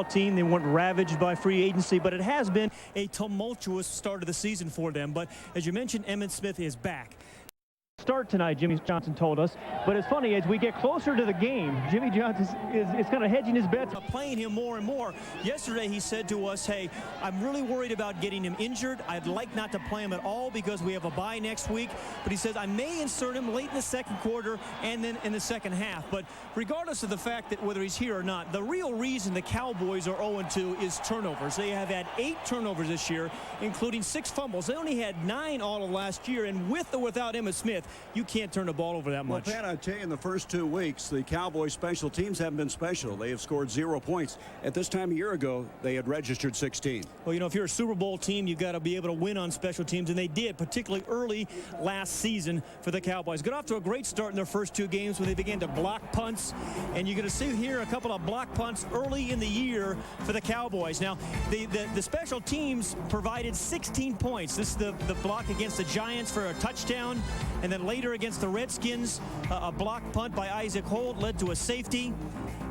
team. They weren't ravaged by free agency, but it has been a tumultuous start of the season for them. But as you mentioned, Emmitt Smith is back. Start tonight, Jimmy Johnson told us, but it's funny, as we get closer to the game, Jimmy Johnson is kind of hedging his bets. Playing him more and more. Yesterday he said to us, hey, I'm really worried about getting him injured. I'd like not to play him at all because we have a bye next week, but he says I may insert him late in the second quarter and then in the second half. But regardless of the fact that whether he's here or not, the real reason the Cowboys are 0-2 is turnovers. They have had 8 turnovers this year, including 6 fumbles. They only had 9 all of last year, and with or without Emmitt Smith, you can't turn the ball over that much. Well, Pat, I tell you, in the first 2 weeks, the Cowboys special teams haven't been special. They have scored 0 points. At this time a year ago, they had registered 16. Well, you know, if you're a Super Bowl team, you've got to be able to win on special teams, and they did, particularly early last season for the Cowboys. Got off to a great start in their first 2 games when they began to block punts, and you're going to see here a couple of block punts early in the year for the Cowboys. Now, the special teams provided 16 points. This is the block against the Giants for a touchdown, and then later against the Redskins, a block punt by Isaac Holt led to a safety.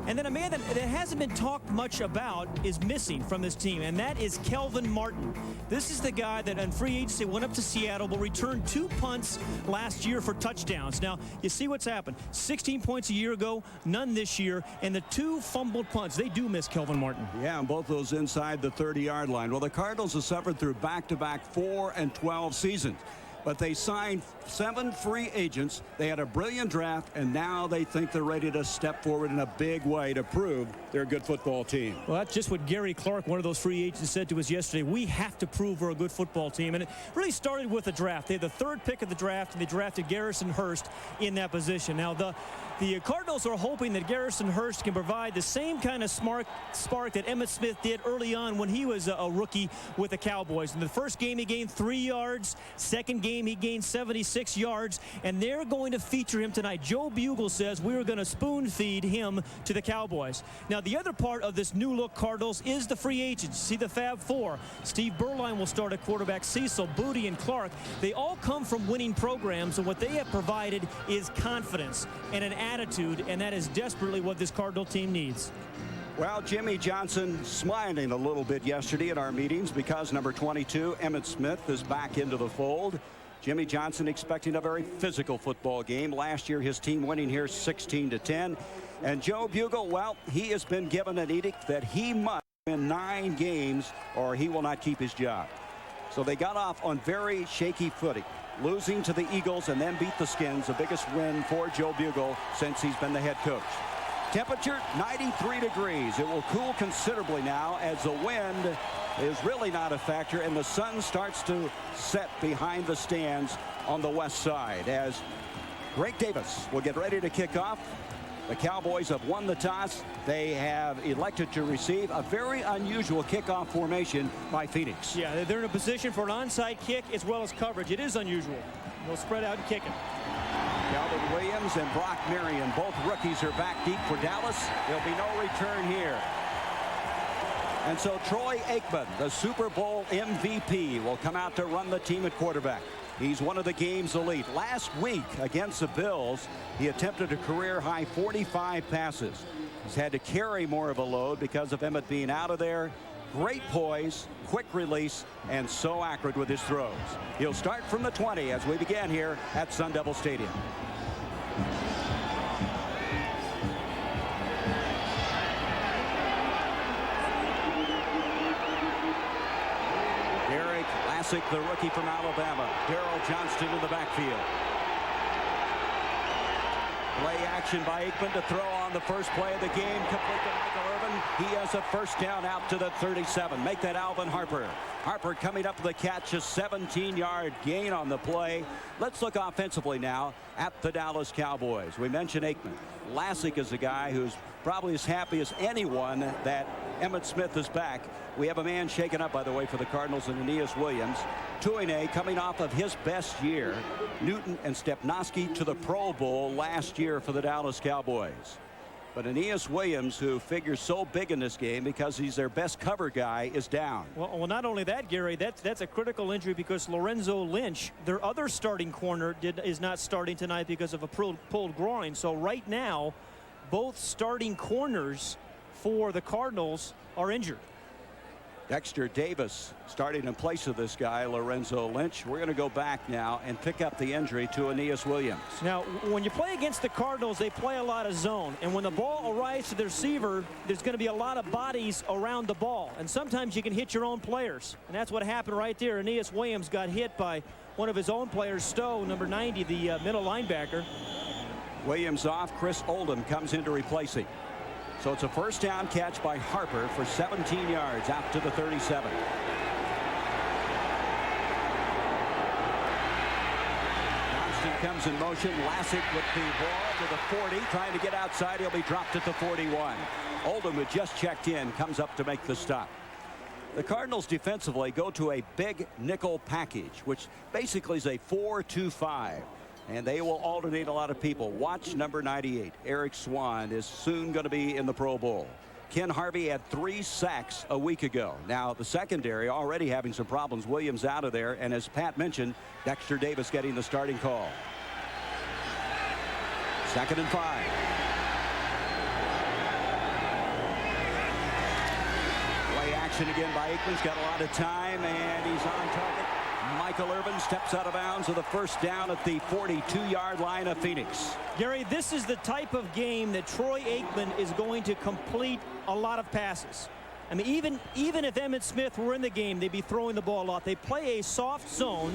And then a man that hasn't been talked much about is missing from this team, and that is Kelvin Martin. This is the guy that on free agency went up to Seattle, but returned 2 punts last year for touchdowns. Now, you see what's happened. 16 points a year ago, none this year, and the 2 fumbled punts. They do miss Kelvin Martin. Yeah, and both those inside the 30-yard line. Well, the Cardinals have suffered through back-to-back 4 and 12 seasons. But they signed 7 free agents. They had a brilliant draft, and now they think they're ready to step forward in a big way to prove they're a good football team. Well, that's just what Gary Clark, one of those free agents, said to us yesterday. We have to prove we're a good football team. And it really started with the draft. They had the 3rd pick of the draft, and they drafted Garrison Hurst in that position. Now, the Cardinals are hoping that Garrison Hurst can provide the same kind of spark that Emmitt Smith did early on when he was a rookie with the Cowboys. In the first game, he gained 3 yards. Second game, he gained 76 yards, and they're going to feature him tonight. Joe Bugle says we're going to spoon feed him to the Cowboys. Now, the other part of this new look Cardinals is the free agents. See the Fab Four. Steve Berline will start at quarterback. Cecil, Booty, and Clark. They all come from winning programs, and what they have provided is confidence and an attitude, and that is desperately what this Cardinal team needs. Well, Jimmy Johnson smiling a little bit yesterday at our meetings because number 22, Emmitt Smith, is back into the fold. Jimmy Johnson expecting a very physical football game. Last year, his team winning here 16-10. And Joe Bugle, well, he has been given an edict that he must win 9 games or he will not keep his job. So they got off on very shaky footing, losing to the Eagles and then beat the Skins, the biggest win for Joe Bugle since he's been the head coach. Temperature 93 degrees. It will cool considerably now as the wind is really not a factor, and the sun starts to set behind the stands on the west side as Greg Davis will get ready to kick off. The Cowboys have won the toss. They have elected to receive a very unusual kickoff formation by Phoenix. Yeah, they're in a position for an onside kick as well as coverage. It is unusual. They'll spread out and kick it. Calvin Williams and Brock Marion, both rookies, are back deep for Dallas. There'll be no return here. And so Troy Aikman, the Super Bowl MVP, will come out to run the team at quarterback. He's one of the game's elite. Last week against the Bills, he attempted a career-high 45 passes. He's had to carry more of a load because of Emmitt being out of there. Great poise, quick release, and so accurate with his throws. He'll start from the 20 as we begin here at Sun Devil Stadium. Derek Lassick, the rookie from Alabama. Darryl Johnston in the backfield. Play action by Aikman to throw on the first play of the game. Complete to Michael Irvin. He has a first down out to the 37. Make that Alvin Harper. Harper coming up with the catch, a 17-yard gain on the play. Let's look offensively now at the Dallas Cowboys. We mentioned Aikman. Lassick is a guy who's probably as happy as anyone that Emmitt Smith is back. We have a man shaken up, by the way, for the Cardinals, and Aeneas Williams. Tuine coming off of his best year. Newton and Stepnoski to the Pro Bowl last year for the Dallas Cowboys. But Aeneas Williams, who figures so big in this game because he's their best cover guy, is down. Well, not only that, Gary, that's a critical injury because Lorenzo Lynch, their other starting corner, is not starting tonight because of a pulled groin. So right now, both starting corners for the Cardinals are injured. Dexter Davis starting in place of this guy, Lorenzo Lynch. We're going to go back now and pick up the injury to Aeneas Williams. Now, when you play against the Cardinals, they play a lot of zone. And when the ball arrives to the receiver, there's going to be a lot of bodies around the ball. And sometimes you can hit your own players. And that's what happened right there. Aeneas Williams got hit by one of his own players, Stowe, number 90, the middle linebacker. Williams off. Chris Oldham comes in to replace him. So it's a first down catch by Harper for 17 yards out to the 37. Johnston comes in motion. Lassick with the ball to the 40, trying to get outside. He'll be dropped at the 41. Oldham, who just checked in, comes up to make the stop. The Cardinals defensively go to a big nickel package, which basically is a 4-2-5. And they will alternate a lot of people. Watch number 98. Eric Swan is soon going to be in the Pro Bowl. Ken Harvey had 3 sacks a week ago. Now the secondary already having some problems. Williams out of there. And as Pat mentioned, Dexter Davis getting the starting call. 2nd and 5. Play action again by Aikman's got a lot of time, and he's on target. Michael Irvin steps out of bounds with a first down at the 42-yard line of Phoenix. Gary, this is the type of game that Troy Aikman is going to complete a lot of passes. I mean, even if Emmitt Smith were in the game, they'd be throwing the ball a lot. They play a soft zone,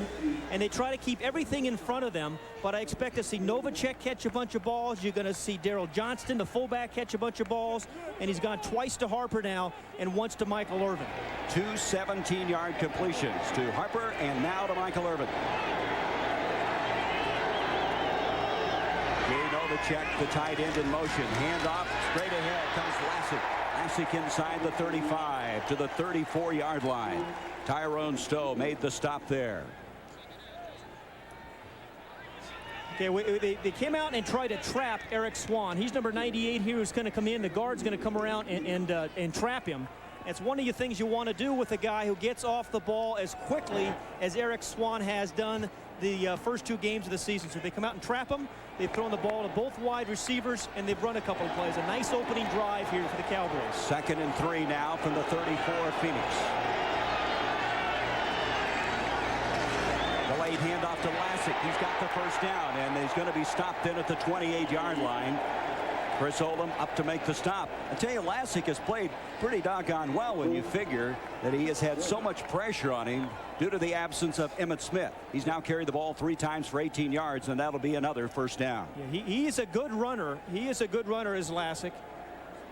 and they try to keep everything in front of them. But I expect to see Novacek catch a bunch of balls. You're going to see Daryl Johnston, the fullback, catch a bunch of balls. And he's gone twice to Harper now and once to Michael Irvin. 2 17-yard completions to Harper and now to Michael Irvin. Jay Novacek, the tight end in motion. Handoff straight ahead comes Lassick. Lassick inside the 35 to the 34-yard line. Tyrone Stowe made the stop there. Okay, they came out and tried to trap Eric Swan. He's number 98 here, who's going to come in. The guard's going to come around and trap him. It's one of the things you want to do with a guy who gets off the ball as quickly as Eric Swan has done the first 2 games of the season. So they come out and trap him. They've thrown the ball to both wide receivers, and they've run a couple of plays. A nice opening drive here for the Cowboys. 2nd and 3 now from the 34 of Phoenix. The late handoff to Lassick. He's got the first down, and he's going to be stopped in at the 28-yard line. Chris Oldham up to make the stop. I tell you, Lassick has played pretty doggone well when you figure that he has had so much pressure on him due to the absence of Emmitt Smith. He's now carried the ball 3 times for 18 yards, and that'll be another first down. Yeah, he is a good runner. He is a good runner, is Lassick.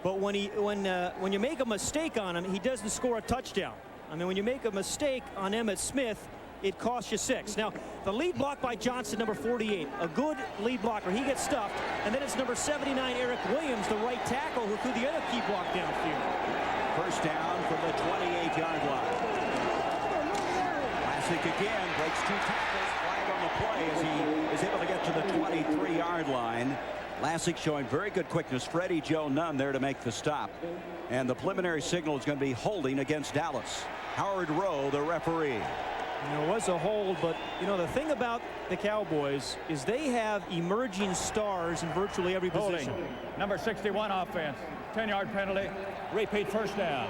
But when you make a mistake on him, he doesn't score a touchdown. I mean, when you make a mistake on Emmitt Smith, it costs you 6. Now, the lead block by Johnson, number 48, a good lead blocker. He gets stuffed. And then it's number 79, Eric Williams, the right tackle, who threw the other key block downfield. First down from the 28-yard line. Lassick again breaks 2 tackles, flag on the play as he is able to get to the 23-yard line. Lassick showing very good quickness. Freddie Joe Nunn there to make the stop. And the preliminary signal is going to be holding against Dallas. Howard Rowe, the referee. You know, it was a hold, but, you know, the thing about the Cowboys is they have emerging stars in virtually every position. Holding. Number 61 offense. 10-yard penalty. Repeat first down.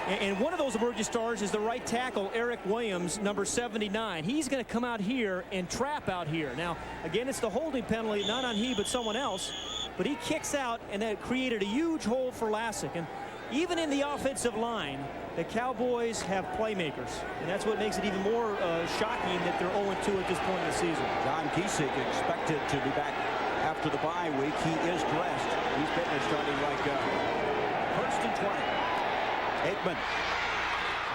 And one of those emerging stars is the right tackle, Eric Williams, number 79. He's going to come out here and trap out here. Now, again, it's the holding penalty, not on he, but someone else. But he kicks out, and that created a huge hole for Lassick. And even in the offensive line, the Cowboys have playmakers. And that's what makes it even more shocking that they're 0-2 at this point in the season. John Kiesick expected to be back after the bye week. He is dressed. He's getting a starting right guard. 1st and 20. Aikman.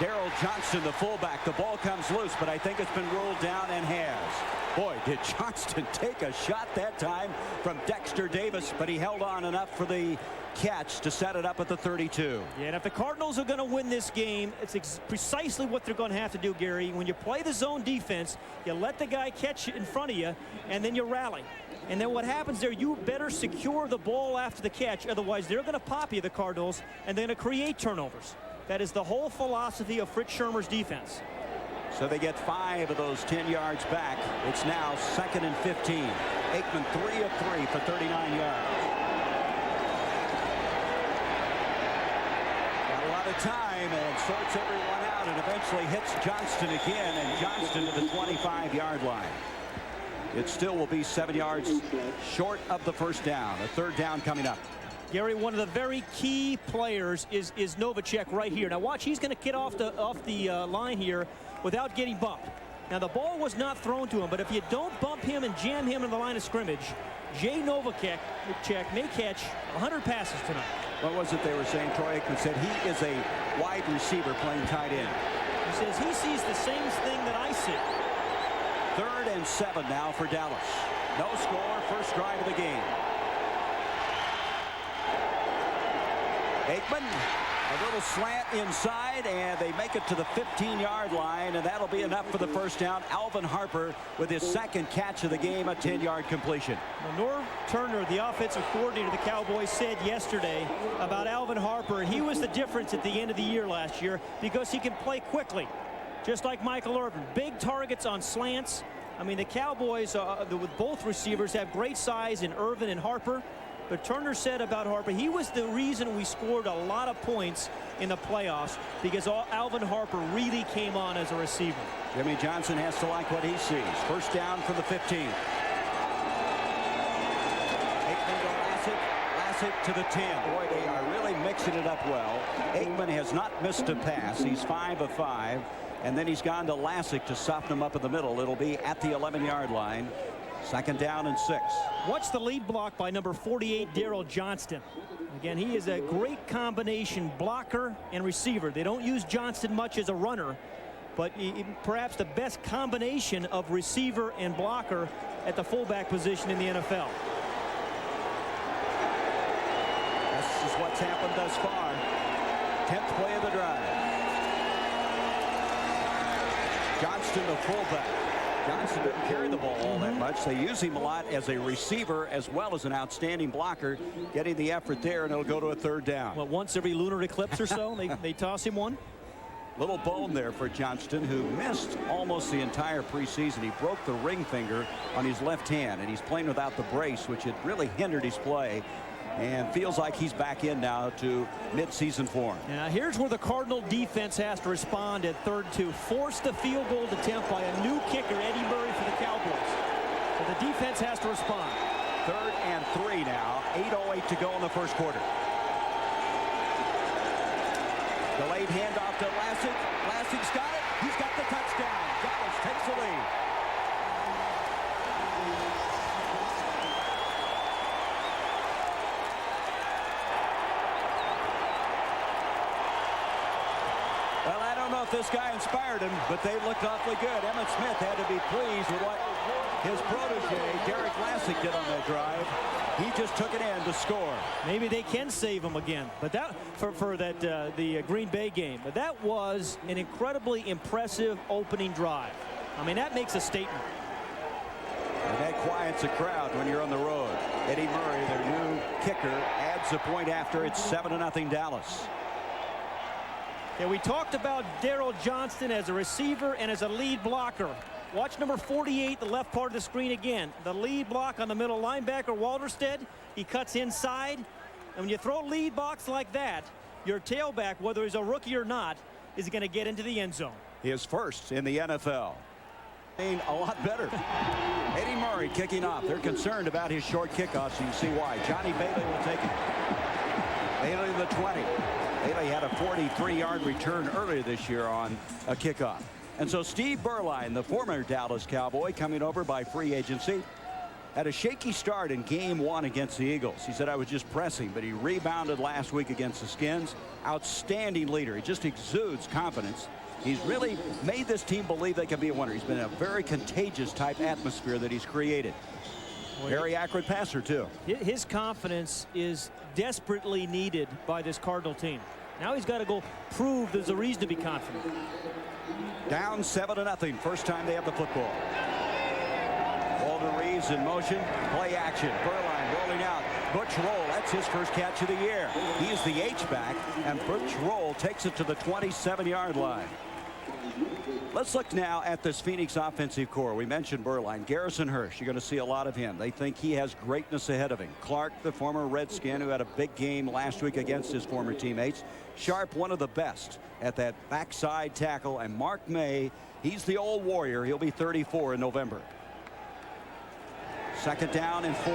Daryl Johnston, the fullback. The ball comes loose, but I think it's been ruled down and has. Boy, did Johnston take a shot that time from Dexter Davis, but he held on enough for the catch to set it up at the 32. Yeah, and if the Cardinals are going to win this game, it's precisely what they're going to have to do, Gary. When you play the zone defense, you let the guy catch it in front of you, and then you rally. And then what happens there, you better secure the ball after the catch. Otherwise, they're going to pop you, the Cardinals, and they're going to create turnovers. That is the whole philosophy of Fritz Shurmur's defense. So they get 5 of those 10 yards back. It's now 2nd and 15. Aikman 3 of 3 for 39 yards. at a time and sorts everyone out and eventually hits Johnston again, and Johnston to the 25-yard line. It still will be 7 yards short of the first down. A third down coming up. Gary, one of the very key players is Novacek right here. Now watch, he's going to get off the line here without getting bumped. Now the ball was not thrown to him, but if you don't bump him and jam him in the line of scrimmage, Jay Novacek may catch 100 passes tonight. What was it they were saying? Troy Aikman said he is a wide receiver playing tight end. He says he sees the same thing that I see. 3rd and 7 now for Dallas. No score, first drive of the game. Aikman, a little slant inside, and they make it to the 15-yard line, and that'll be enough for the first down. Alvin Harper with his 2nd catch of the game, a 10-yard completion. Well, Norv Turner, the offensive coordinator of the Cowboys, said yesterday about Alvin Harper, he was the difference at the end of the year last year because he can play quickly, just like Michael Irvin. Big targets on slants. I mean, the Cowboys, with both receivers, have great size in Irvin and Harper. But Turner said about Harper, he was the reason we scored a lot of points in the playoffs because Alvin Harper really came on as a receiver. Jimmy Johnson has to like what he sees. First down from the 15. Aikman to Lassick to the 10. Boy, they are really mixing it up well. Aikman has not missed a pass. He's 5 of 5. And then he's gone to Lassick to soften him up in the middle. It'll be at the 11-yard line. 2nd down and 6. Watch the lead block by number 48, Daryl Johnston. Again, he is a great combination blocker and receiver. They don't use Johnston much as a runner, but perhaps the best combination of receiver and blocker at the fullback position in the NFL. This is what's happened thus far. 10th play of the drive. Johnston, the fullback. Johnson didn't carry the ball all that much. They use him a lot as a receiver as well as an outstanding blocker, getting the effort there, and it'll go to a 3rd down. Well, once every lunar eclipse or so, they toss him one. Little bone there for Johnston, who missed almost the entire preseason. He broke the ring finger on his left hand, and he's playing without the brace, which had really hindered his play. And feels like he's back in now to midseason form. Now here's where the Cardinal defense has to respond at 3rd and 2. Force the field goal attempt by a new kicker, Eddie Murray, for the Cowboys. So the defense has to respond. 3rd and 3 now. 8:08 to go in the first quarter. Delayed handoff to Lassick. Lassick's got it. He's got the touchdown. Dallas takes the lead. Well, I don't know if this guy inspired him, but they looked awfully good. Emmitt Smith had to be pleased with what his protege, Derek Lassick, did on that drive. He just took it in to score. Maybe they can save him again, but that for the Green Bay game. But that was an incredibly impressive opening drive. I mean, that makes a statement. And that quiets a crowd when you're on the road. Eddie Murray, their new kicker, adds a point after. It's 7-0 Dallas. Yeah, we talked about Daryl Johnston as a receiver and as a lead blocker. Watch number 48, the left part of the screen again. The lead block on the middle linebacker, Walderstead. He cuts inside. And when you throw lead blocks like that, your tailback, whether he's a rookie or not, is going to get into the end zone. His first in the NFL. A lot better. Eddie Murray kicking off. They're concerned about his short kickoffs. You can see why. Johnny Bailey will take it. Bailey to the 20. Bailey had a 43-yard return earlier this year on a kickoff. And so Steve Berline, the former Dallas Cowboy, coming over by free agency, had a shaky start in game 1 against the Eagles. He said, I was just pressing, but he rebounded last week against the Skins. Outstanding leader. He just exudes confidence. He's really made this team believe they can be a winner. He's been a very contagious type atmosphere that he's created. Very accurate passer, too. His confidence is desperately needed by this Cardinal team. Now he's got to go prove there's a reason to be confident. Down 7-0. First time they have the football. Walter Reeves in motion. Play action. Berline rolling out. Butch Roll. That's his first catch of the year. He is the H-back, and Butch Roll takes it to the 27-yard line. Let's look now at this Phoenix offensive core. We mentioned Burline. Garrison Hurst, you're going to see a lot of him. They think he has greatness ahead of him. Clark, the former Redskin, who had a big game last week against his former teammates. Sharp, one of the best at that backside tackle. And Mark May, he's the old warrior. He'll be 34 in November. Second down and 4.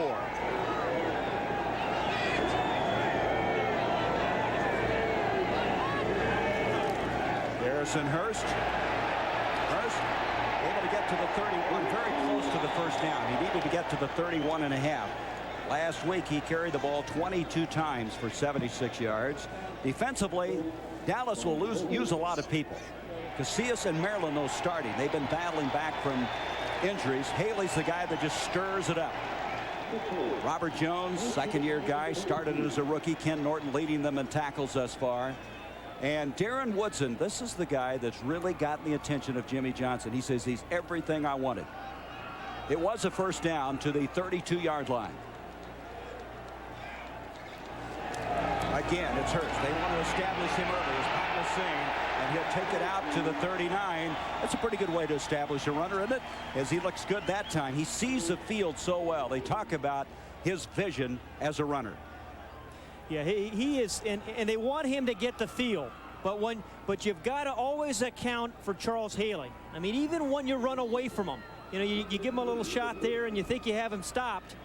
Garrison Hurst. Able to get to the 31, very close to the first down. He needed to get to the 31 and a half. Last week he carried the ball 22 times for 76 yards. Defensively, Dallas will use a lot of people. Casillas and Maryland, those starting. They've been battling back from injuries. Haley's the guy that just stirs it up. Robert Jones, second-year guy, started as a rookie. Ken Norton leading them in tackles thus far. And Darren Woodson, this is the guy that's really gotten the attention of Jimmy Johnson. He says he's everything I wanted. It was a first down to the 32-yard line. Again, it's Hurst. They want to establish him early, as Pat was saying, and he'll take it out to the 39. That's a pretty good way to establish a runner, isn't it? As he looks good that time. He sees the field so well. They talk about his vision as a runner. Yeah, he is, and they want him to get the field. But you've got to always account for Charles Haley. I mean, even when you run away from him, you know, you give him a little shot there and you think you have him stopped.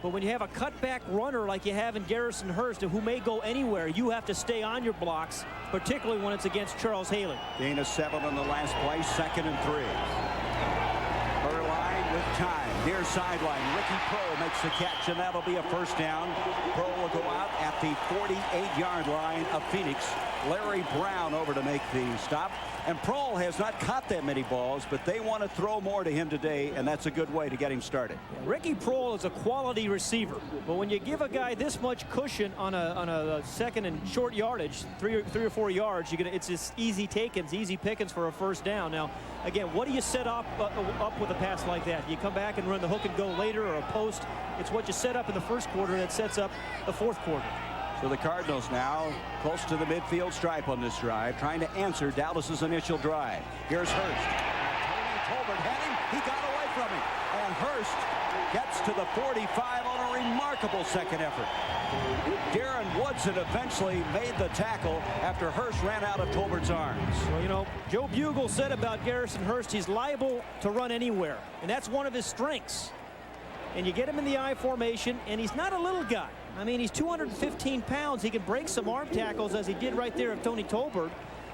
But when you have a cutback runner like you have in Garrison Hurst, who may go anywhere, you have to stay on your blocks, particularly when it's against Charles Haley. Gain of 7 on the last play, 2nd and 3. Burline with time. Near sideline. Ricky Prohl makes the catch, and that'll be a first down. Prohl will go out at the 48-yard line of Phoenix. Larry Brown over to make the stop. And Prohl has not caught that many balls, but they want to throw more to him today, and that's a good way to get him started. Ricky Prohl is a quality receiver, but when you give a guy this much cushion on a second and short yardage, three or four yards, it's just easy takings, easy pickings for a first down. Now, again, what do you set up with a pass like that? You come back and run the hook and go later, or a post. It's what you set up in the first quarter that sets up the fourth quarter. So the Cardinals now close to the midfield stripe on this drive, trying to answer Dallas's initial drive. Here's Hurst. Tony Tolbert had him. He got away from him. And Hurst gets to the 45 on a remarkable second effort. Darren Woodson eventually made the tackle after Hurst ran out of Tolbert's arms. Well, you know, Joe Bugle said about Garrison Hurst, he's liable to run anywhere, and that's one of his strengths. And you get him in the I formation, and he's not a little guy. I mean, he's 215 pounds. He can break some arm tackles, as he did right there of Tony Tolbert.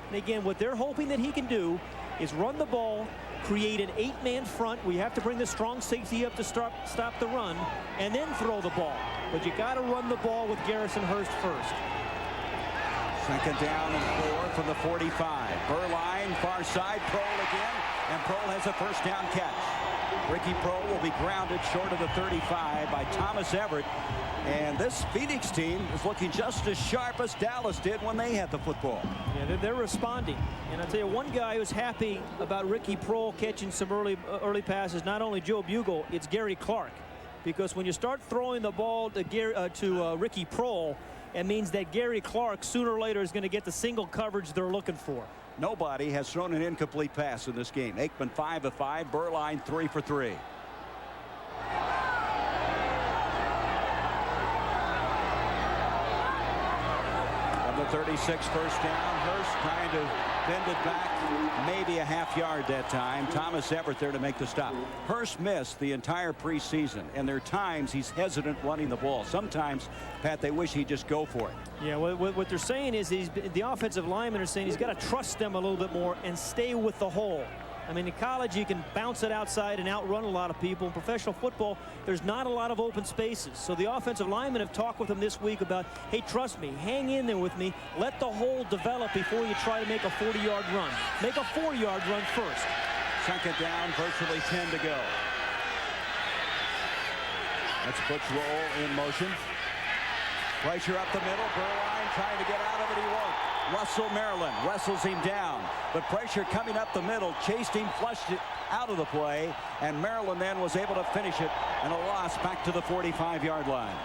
And again, what they're hoping that he can do is run the ball, create an 8-man front. We have to bring the strong safety up to stop the run, and then throw the ball. But you got to run the ball with Garrison Hurst first. Second down and 4 from the 45. Burline, far side, Prohl again, and Prohl has a first down catch. Ricky Prohl will be grounded short of the 35 by Thomas Everett. And this Phoenix team is looking just as sharp as Dallas did when they had the football. Yeah, they're responding. And I'll tell you, one guy who's happy about Ricky Prohl catching some early passes, not only Joe Bugle, it's Gary Clark. Because when you start throwing the ball to Ricky Prohl, it means that Gary Clark sooner or later is going to get the single coverage they're looking for. Nobody has thrown an incomplete pass in this game. Aikman 5 of 5, Burline 3 for 3. From the 36, first down. Hurst trying to bend it back, maybe a half yard that time. Thomas Everett there to make the stop. Hurst missed the entire preseason, and there are times he's hesitant running the ball. Sometimes, Pat, they wish he'd just go for it. Yeah, what they're saying is the offensive linemen are saying he's got to trust them a little bit more and stay with the hole. I mean, in college, you can bounce it outside and outrun a lot of people. In professional football, there's not a lot of open spaces. So the offensive linemen have talked with him this week about, hey, trust me, hang in there with me. Let the hole develop before you try to make a 40-yard run. Make a 4-yard run first. Second down, virtually 10 to go. That's Butch Roll in motion. Pressure up the middle. Burline trying to get out of it. He won't. Russell Maryland wrestles him down, but pressure coming up the middle, chased him, flushed it out of the play, and Maryland then was able to finish it, and a loss back to the 45-yard line.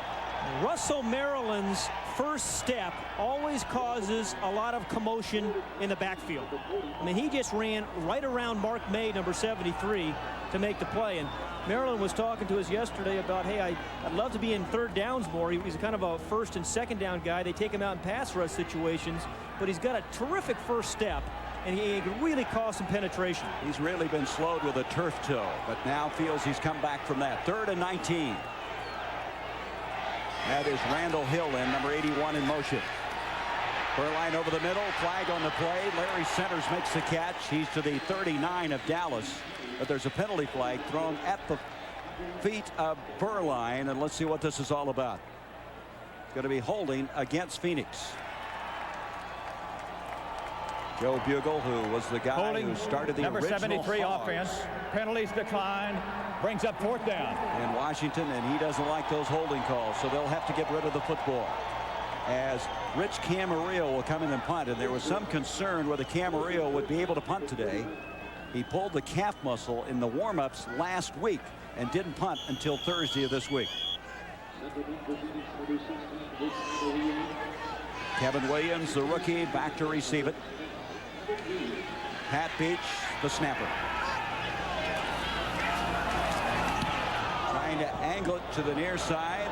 Russell Maryland's first step always causes a lot of commotion in the backfield. I mean, he just ran right around Mark May, number 73, to make the play. And Maryland was talking to us yesterday about, hey, I'd love to be in third downs more. He's kind of a first and second down guy. They take him out in pass rush situations, but he's got a terrific first step, and he can really cause some penetration. He's really been slowed with a turf toe, but now feels he's come back from that. 3rd and 19. That is Randall Hill in, number 81, in motion. Burline over the middle, flag on the play. Larry Centers makes the catch. He's to the 39 of Dallas, but there's a penalty flag thrown at the feet of Burline, and let's see what this is all about. It's going to be holding against Phoenix. Joe Bugle, who was the guy who started the number original 73 Hogs offense. Penalties decline. Brings up 4th down. in Washington, and he doesn't like those holding calls, so they'll have to get rid of the football. As Rich Camarillo will come in and punt, and there was some concern whether Camarillo would be able to punt today. He pulled the calf muscle in the warm-ups last week and didn't punt until Thursday of this week. Kevin Williams, the rookie, back to receive it. Pat Beach, the snapper. Trying to angle it to the near side,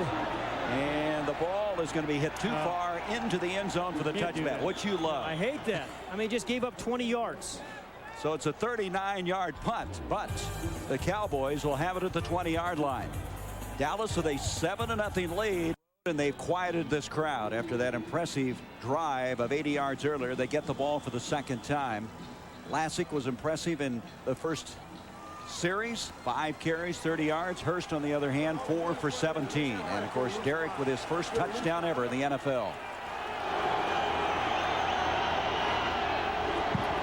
and the ball is going to be hit too far into the end zone for the touchback, which you love. I hate that. I mean, just gave up 20 yards. So it's a 39-yard punt, but the Cowboys will have it at the 20-yard line. Dallas with a 7-0 lead, and they've quieted this crowd after that impressive drive of 80 yards earlier. They get the ball for the second time. Lassick was impressive in the first series, 5 carries, 30 yards. Hurst, on the other hand, 4 for 17. And of course, Derrick with his first touchdown ever in the NFL.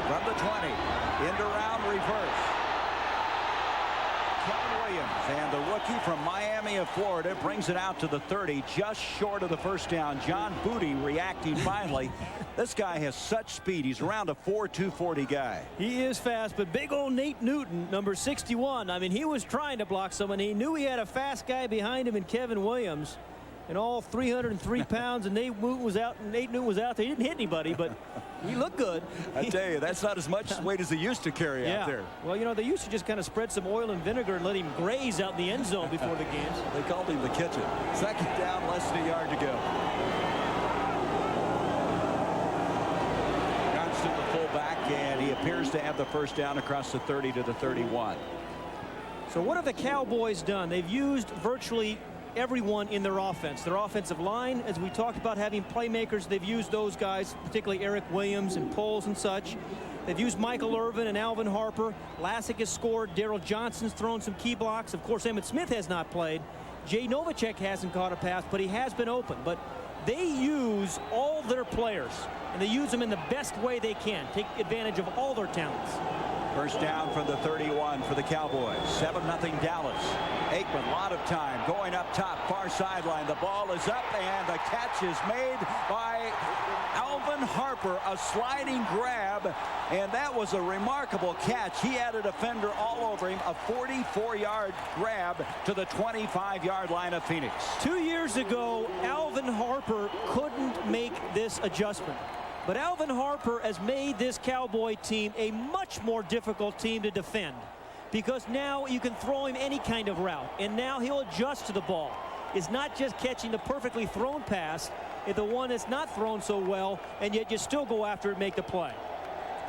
From the 20, end around reverse. Kevin Williams, and the rookie from Miami of Florida brings it out to the 30, just short of the first down. John Booty reacting finally. This guy has such speed. He's around a 4.2 40 guy. He is fast, but big old Nate Newton, number 61. I mean, he was trying to block someone. He knew he had a fast guy behind him in Kevin Williams, and all 303 pounds, and Nate Newton was out there. He didn't hit anybody, but he looked good. I tell you, that's not as much weight as he used to carry out there. Well, you know, they used to just kind of spread some oil and vinegar and let him graze out in the end zone before the games. They called him the kitchen. Second down, less than a yard to go. Johnston, the fullback, and he appears to have the first down across the 30 to the 31. So what have the Cowboys done? They've used virtually everyone in their offense. Their offensive line, as we talked about, having playmakers, they've used those guys, particularly Eric Williams and Poles and such. They've used Michael Irvin and Alvin Harper. Lassick has scored. Daryl Johnson's thrown some key blocks. Of course, Emmitt Smith has not played. Jay Novacek hasn't caught a pass, but he has been open. But they use all their players, and they use them in the best way they can. Take advantage of all their talents. First down from the 31 for the Cowboys. 7-0 Dallas. Aikman, a lot of time going up top, far sideline. The ball is up, and the catch is made by Alvin Harper, a sliding grab, and that was a remarkable catch. He had a defender all over him, a 44-yard grab to the 25-yard line of Phoenix. 2 years ago, Alvin Harper couldn't make this adjustment. But Alvin Harper has made this Cowboy team a much more difficult team to defend, because now you can throw him any kind of route, and now he'll adjust to the ball. It's not just catching the perfectly thrown pass, it's the one that's not thrown so well, and yet you still go after it and make the play.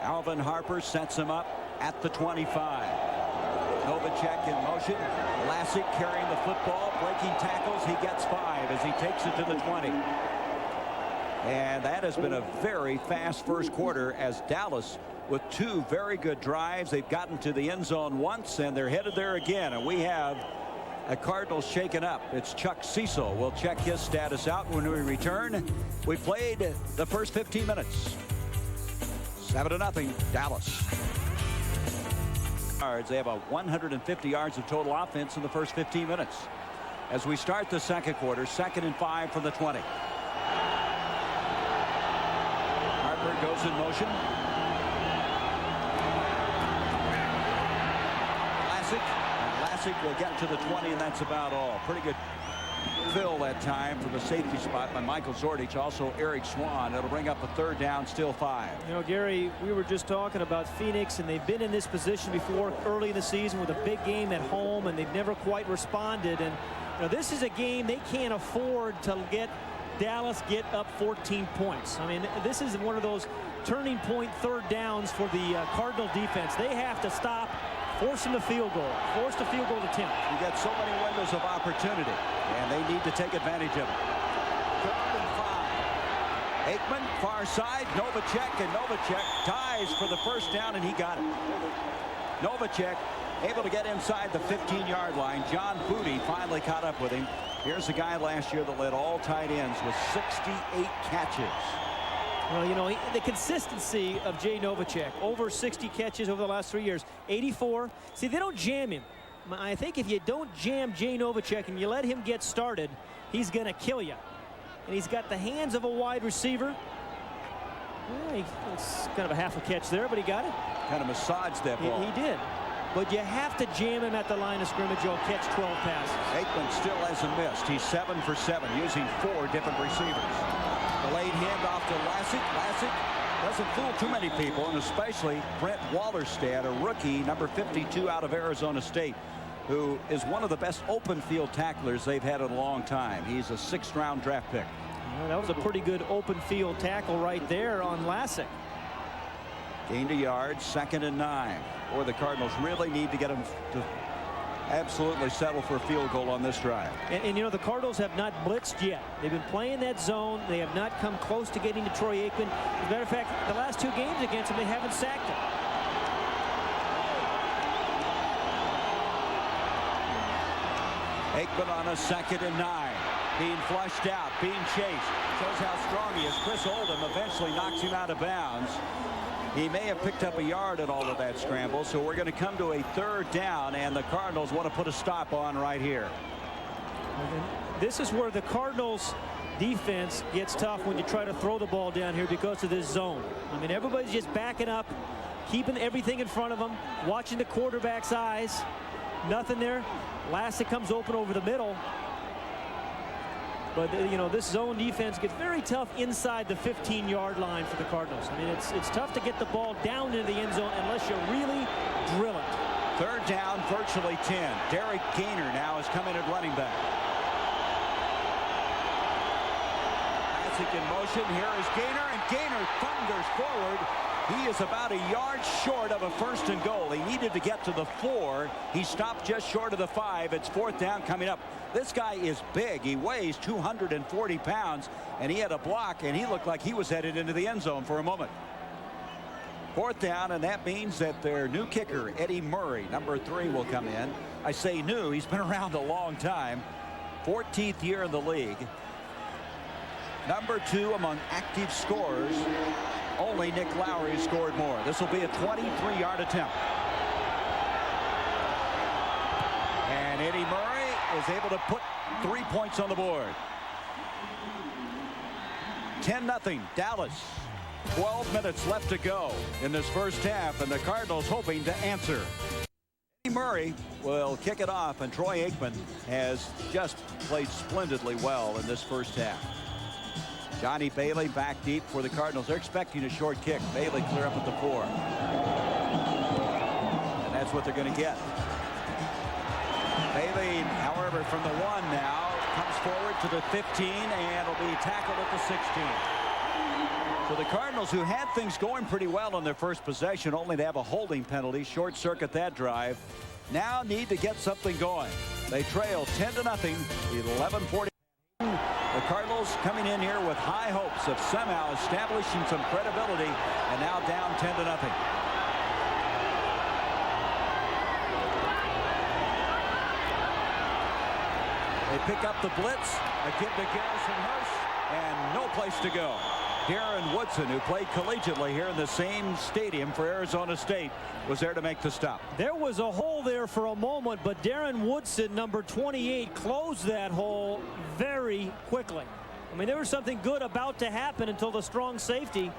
Alvin Harper sets him up at the 25. Novacek in motion. Lassick carrying the football, breaking tackles. He gets 5 as he takes it to the 20. And that has been a very fast first quarter, as Dallas, with 2 very good drives, they've gotten to the end zone once, and they're headed there again. And we have a Cardinals shaken up. It's Chuck Cecil. We'll check his status out when we return. We played the first 15 minutes. 7-0 Dallas. They have 150 yards of total offense in the first 15 minutes. As we start the second quarter, 2nd and 5 from the 20. Harper goes in motion. Lassick will get to the 20, and that's about all. Pretty good fill that time for the safety spot by Michael Zordich, also Eric Swan. It'll bring up a 3rd down, still 5. You know, Gary, we were just talking about Phoenix, and they've been in this position before early in the season with a big game at home, and they've never quite responded. And you know, this is a game they can't afford to get Dallas get up 14 points. I mean, this is one of those turning point 3rd downs for the Cardinal defense. They have to stop, forcing the field goal, force the field goal attempt. You got so many windows of opportunity, and they need to take advantage of it. 3rd and 5. Aikman, far side, Novacek, and Novacek ties for the 1st down, and he got it. Novacek able to get inside the 15-yard line. John Booty finally caught up with him. Here's a guy last year that led all tight ends with 68 catches. Well, you know, the consistency of Jay Novacek, over 60 catches over the last 3 years, 84. See, they don't jam him. I think if you don't jam Jay Novacek and you let him get started, he's going to kill you. And he's got the hands of a wide receiver. It's kind of a half a catch there, but he got it. Kind of massaged that ball. He did. But you have to jam him at the line of scrimmage. He'll catch 12 passes. Aikman still hasn't missed. He's 7 for 7, using 4 different receivers. Delayed handoff to Lassick. Lassick doesn't fool too many people, and especially Brent Wallerstedt, a rookie, number 52 out of Arizona State, who is one of the best open field tacklers they've had in a long time. He's a 6th-round draft pick. Well, that was a pretty good open field tackle right there on Lassick. Gained a yard, 2nd and 9. Or the Cardinals really need to get him to absolutely settle for a field goal on this drive. And you know, the Cardinals have not blitzed yet. They've been playing that zone. They have not come close to getting to Troy Aikman. As a matter of fact, the last 2 games against him, they haven't sacked him. Aikman on a 2nd and 9. Being flushed out, being chased. Shows how strong he is. Chris Oldham eventually knocks him out of bounds. He may have picked up a yard in all of that scramble, so we're going to come to a 3rd down, and the Cardinals want to put a stop on right here. This is where the Cardinals defense gets tough when you try to throw the ball down here because of this zone. I mean, everybody's just backing up, keeping everything in front of them, watching the quarterback's eyes. Nothing there. Lassick comes open over the middle. But, you know, this zone defense gets very tough inside the 15-yard line for the Cardinals. I mean, it's tough to get the ball down into the end zone unless you really drill it. 3rd down, virtually 10. Derek Gainer now has come in at running back. Lassick in motion. Here is Gainer, and Gainer thunders forward. He is about a yard short of a 1st and goal. He needed to get to the 4. He stopped just short of the 5. It's 4th down coming up. This guy is big. He weighs 240 pounds, and he had a block, and he looked like he was headed into the end zone for a moment. 4th down, and that means that their new kicker, Eddie Murray, number 3, will come in. I say new. He's been around a long time. 14th year in the league. Number 2 among active scorers. Only Nick Lowry scored more. This will be a 23-yard attempt. And Eddie Murray is able to put 3 points on the board. 10-0 Dallas. 12 minutes left to go in this 1st half, and the Cardinals hoping to answer. Eddie Murray will kick it off, and Troy Aikman has just played splendidly well in this 1st half. Johnny Bailey back deep for the Cardinals. They're expecting a short kick. Bailey clear up at the 4. And that's what they're going to get. Bailey, however, from the 1 now, comes forward to the 15 and will be tackled at the 16. So the Cardinals, who had things going pretty well on their first possession, only to have a holding penalty, short circuit that drive, now need to get something going. They trail 10-0, 11:40. The Cardinals coming in here with high hopes of somehow establishing some credibility, and now down 10-0. They pick up the blitz, a give to Garrison Hurst, and no place to go. Darren Woodson, who played collegiately here in the same stadium for Arizona State, was there to make the stop. There was a hole there for a moment, but Darren Woodson, number 28, closed that hole very quickly. I mean, there was something good about to happen until the strong safety.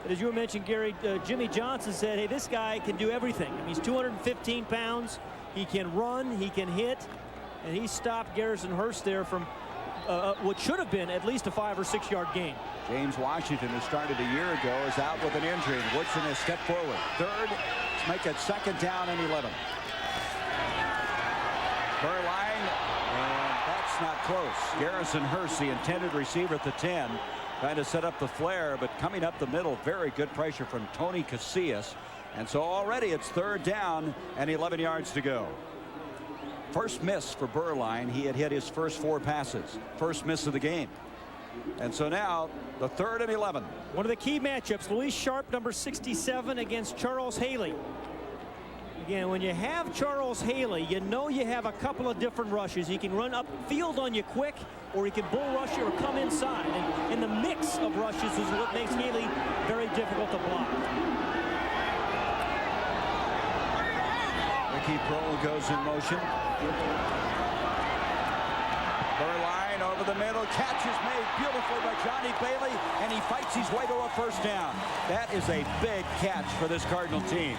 But as you mentioned, Gary, Jimmy Johnson said, hey, this guy can do everything. I mean, he's 215 pounds. He can run. He can hit. And he stopped Garrison Hurst there from what should have been at least a 5 or 6 yard gain. James Washington, who started a year ago, is out with an injury. Woodson has stepped forward. Third, let's make it 2nd down and 11. Burline, and that's not close. Garrison Hurst, the intended receiver at the 10, trying to set up the flare, but coming up the middle, very good pressure from Tony Casillas. And so already it's 3rd down and 11 yards to go. First miss for Burline. He had hit his first 4 passes. First miss of the game. And so now the 3rd and 11. One of the key matchups, Luis Sharp, number 67, against Charles Haley. Again, when you have Charles Haley, you know you have a couple of different rushes. He can run upfield on you quick, or he can bull rush you or come inside. And the mix of rushes is what makes Haley very difficult to block. Ricky Prohl goes in motion. Burline over the middle. Catch is made beautifully by Johnny Bailey, and he fights his way to a 1st down. That is a big catch for this Cardinal team.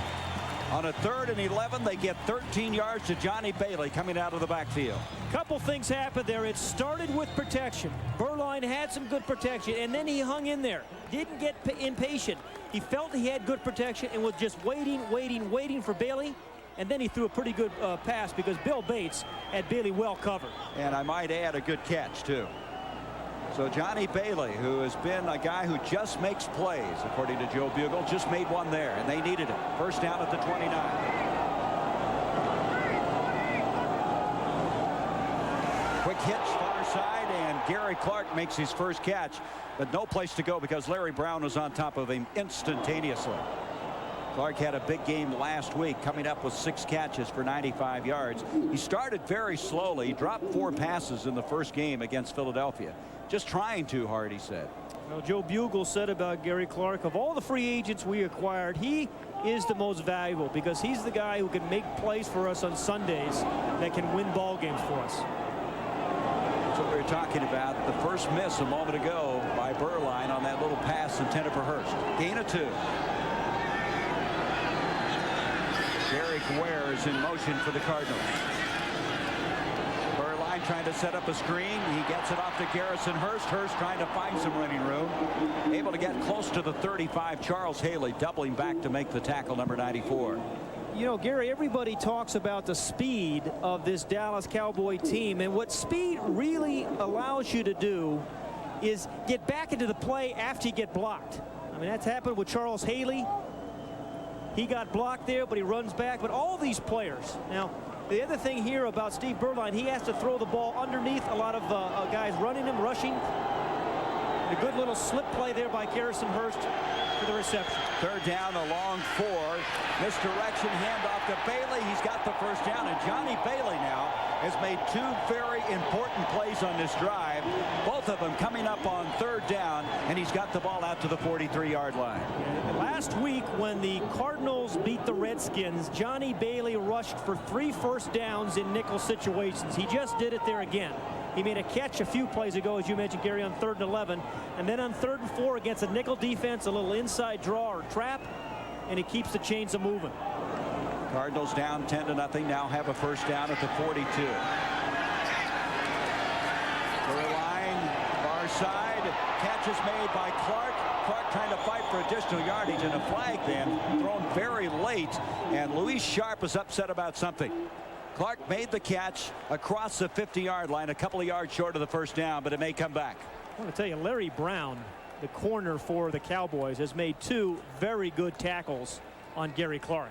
On a 3rd and 11, they get 13 yards to Johnny Bailey coming out of the backfield. Couple things happened there. It started with protection. Burline had some good protection, and then he hung in there. Didn't get impatient. He felt he had good protection and was just waiting for Bailey. And then he threw a pretty good pass because Bill Bates had Bailey well covered. And I might add, a good catch, too. So Johnny Bailey, who has been a guy who just makes plays, according to Joe Bugle, just made one there, and they needed it. 1st down at the 29. Quick hitch, far side, and Gary Clark makes his first catch, but no place to go because Larry Brown was on top of him instantaneously. Clark had a big game last week, coming up with 6 catches for 95 yards. He started very slowly. He dropped 4 passes in the first game against Philadelphia. Just trying too hard, he said. Well, Joe Bugle said about Gary Clark, of all the free agents we acquired, he is the most valuable because he's the guy who can make plays for us on Sundays that can win ball games for us. That's what we were talking about. The first miss a moment ago by Burline on that little pass intended for Hurst. Gain of 2. Derek Ware is in motion for the Cardinals. Burline trying to set up a screen. He gets it off to Garrison Hurst. Hurst trying to find some running room. Able to get close to the 35. Charles Haley doubling back to make the tackle, number 94. You know, Gary, everybody talks about the speed of this Dallas Cowboy team, and what speed really allows you to do is get back into the play after you get blocked. I mean, that's happened with Charles Haley. He got blocked there, but he runs back. But all these players. Now, the other thing here about Steve Burline, he has to throw the ball underneath a lot of guys running him, rushing. A good little slip play there by Garrison Hurst for the reception. 3rd down, a long 4. Misdirection, handoff to Bailey. He's got the 1st down, and Johnny Bailey now has made 2 very important plays on this drive. Both of them coming up on 3rd down, and he's got the ball out to the 43-yard line. Last week when the Cardinals beat the Redskins, Johnny Bailey rushed for 3 first downs in nickel situations. He just did it there again. He made a catch a few plays ago, as you mentioned, Gary, on 3rd and 11. And then on 3rd and 4 against a nickel defense, a little inside draw or trap, and he keeps the chains a moving. Cardinals down 10-0, now have a 1st down at the 42. Burline, far side, catch is made by Clark. Clark trying to fight for additional yardage, and a flag then thrown very late, and Luis Sharp is upset about something. Clark made the catch across the 50-yard line, a couple of yards short of the 1st down, but it may come back. I want to tell you, Larry Brown, the corner for the Cowboys, has made 2 very good tackles on Gary Clark.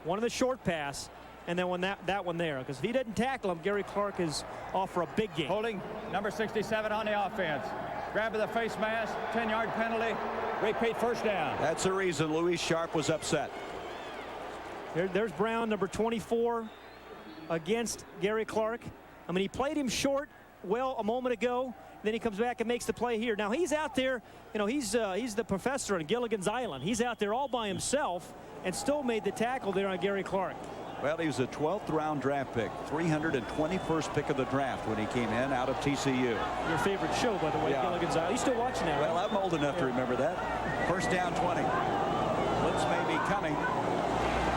One of the short pass, and then that one there. Because if he didn't tackle him, Gary Clark is off for a big game. Holding number 67 on the offense. Grab of the face mask, 10-yard penalty, repeat 1st down. That's the reason Luis Sharp was upset. There's Brown, number 24, against Gary Clark. I mean, he played him short well a moment ago. Then he comes back and makes the play here. Now he's out there, you know, he's the professor on Gilligan's Island. He's out there all by himself and still made the tackle there on Gary Clark. Well, he was a 12th round draft pick, 321st pick of the draft when he came in out of TCU. Your favorite show, by the way, yeah. Gilligan's Island. You still watching that? Well, I'm old enough to remember that. 1st down 20. Blitz may be coming.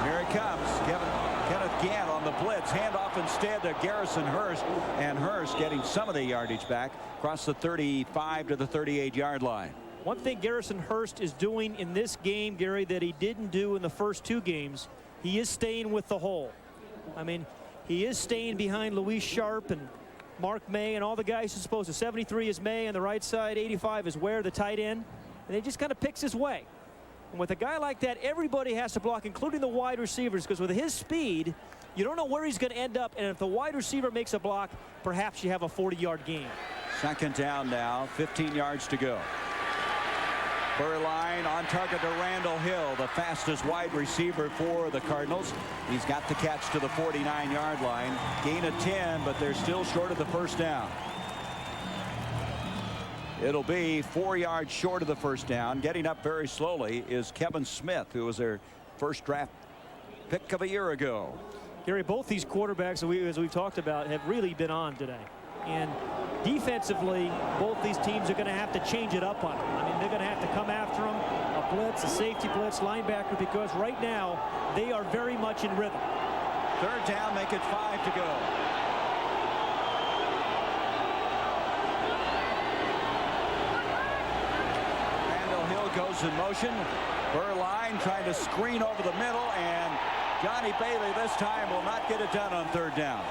Here it comes. Kevin Kenneth Gant on the blitz. Handoff instead to Garrison Hurst. And Hurst getting some of the yardage back across the 35 to the 38-yard line. One thing Garrison Hurst is doing in this game, Gary, that he didn't do in the first two games, he is staying with the hole. I mean, he is staying behind Luis Sharp and Mark May and all the guys who's supposed to. 73 is May on the right side. 85 is Ware, the tight end. And he just kind of picks his way. And with a guy like that, everybody has to block, including the wide receivers, because with his speed, you don't know where he's going to end up. And if the wide receiver makes a block, perhaps you have a 40-yard gain. Second down now, 15 yards to go. Burline on target to Randall Hill, the fastest wide receiver for the Cardinals. He's got the catch to the 49-yard line. Gain of 10, but they're still short of the first down. It'll be 4 yards short of the first down. Getting up very slowly is Kevin Smith, who was their first draft pick of a year ago. Gary, both these quarterbacks, as we've talked about, have really been on today. And defensively, both these teams are going to have to change it up on them. I mean, they're going to have to come after them, a blitz, a safety blitz, linebacker, because right now they are very much in rhythm. Third down, make it 5 to go. Randall Hill goes in motion. Burline trying to screen over the middle, and Johnny Bailey this time will not get it done on third down.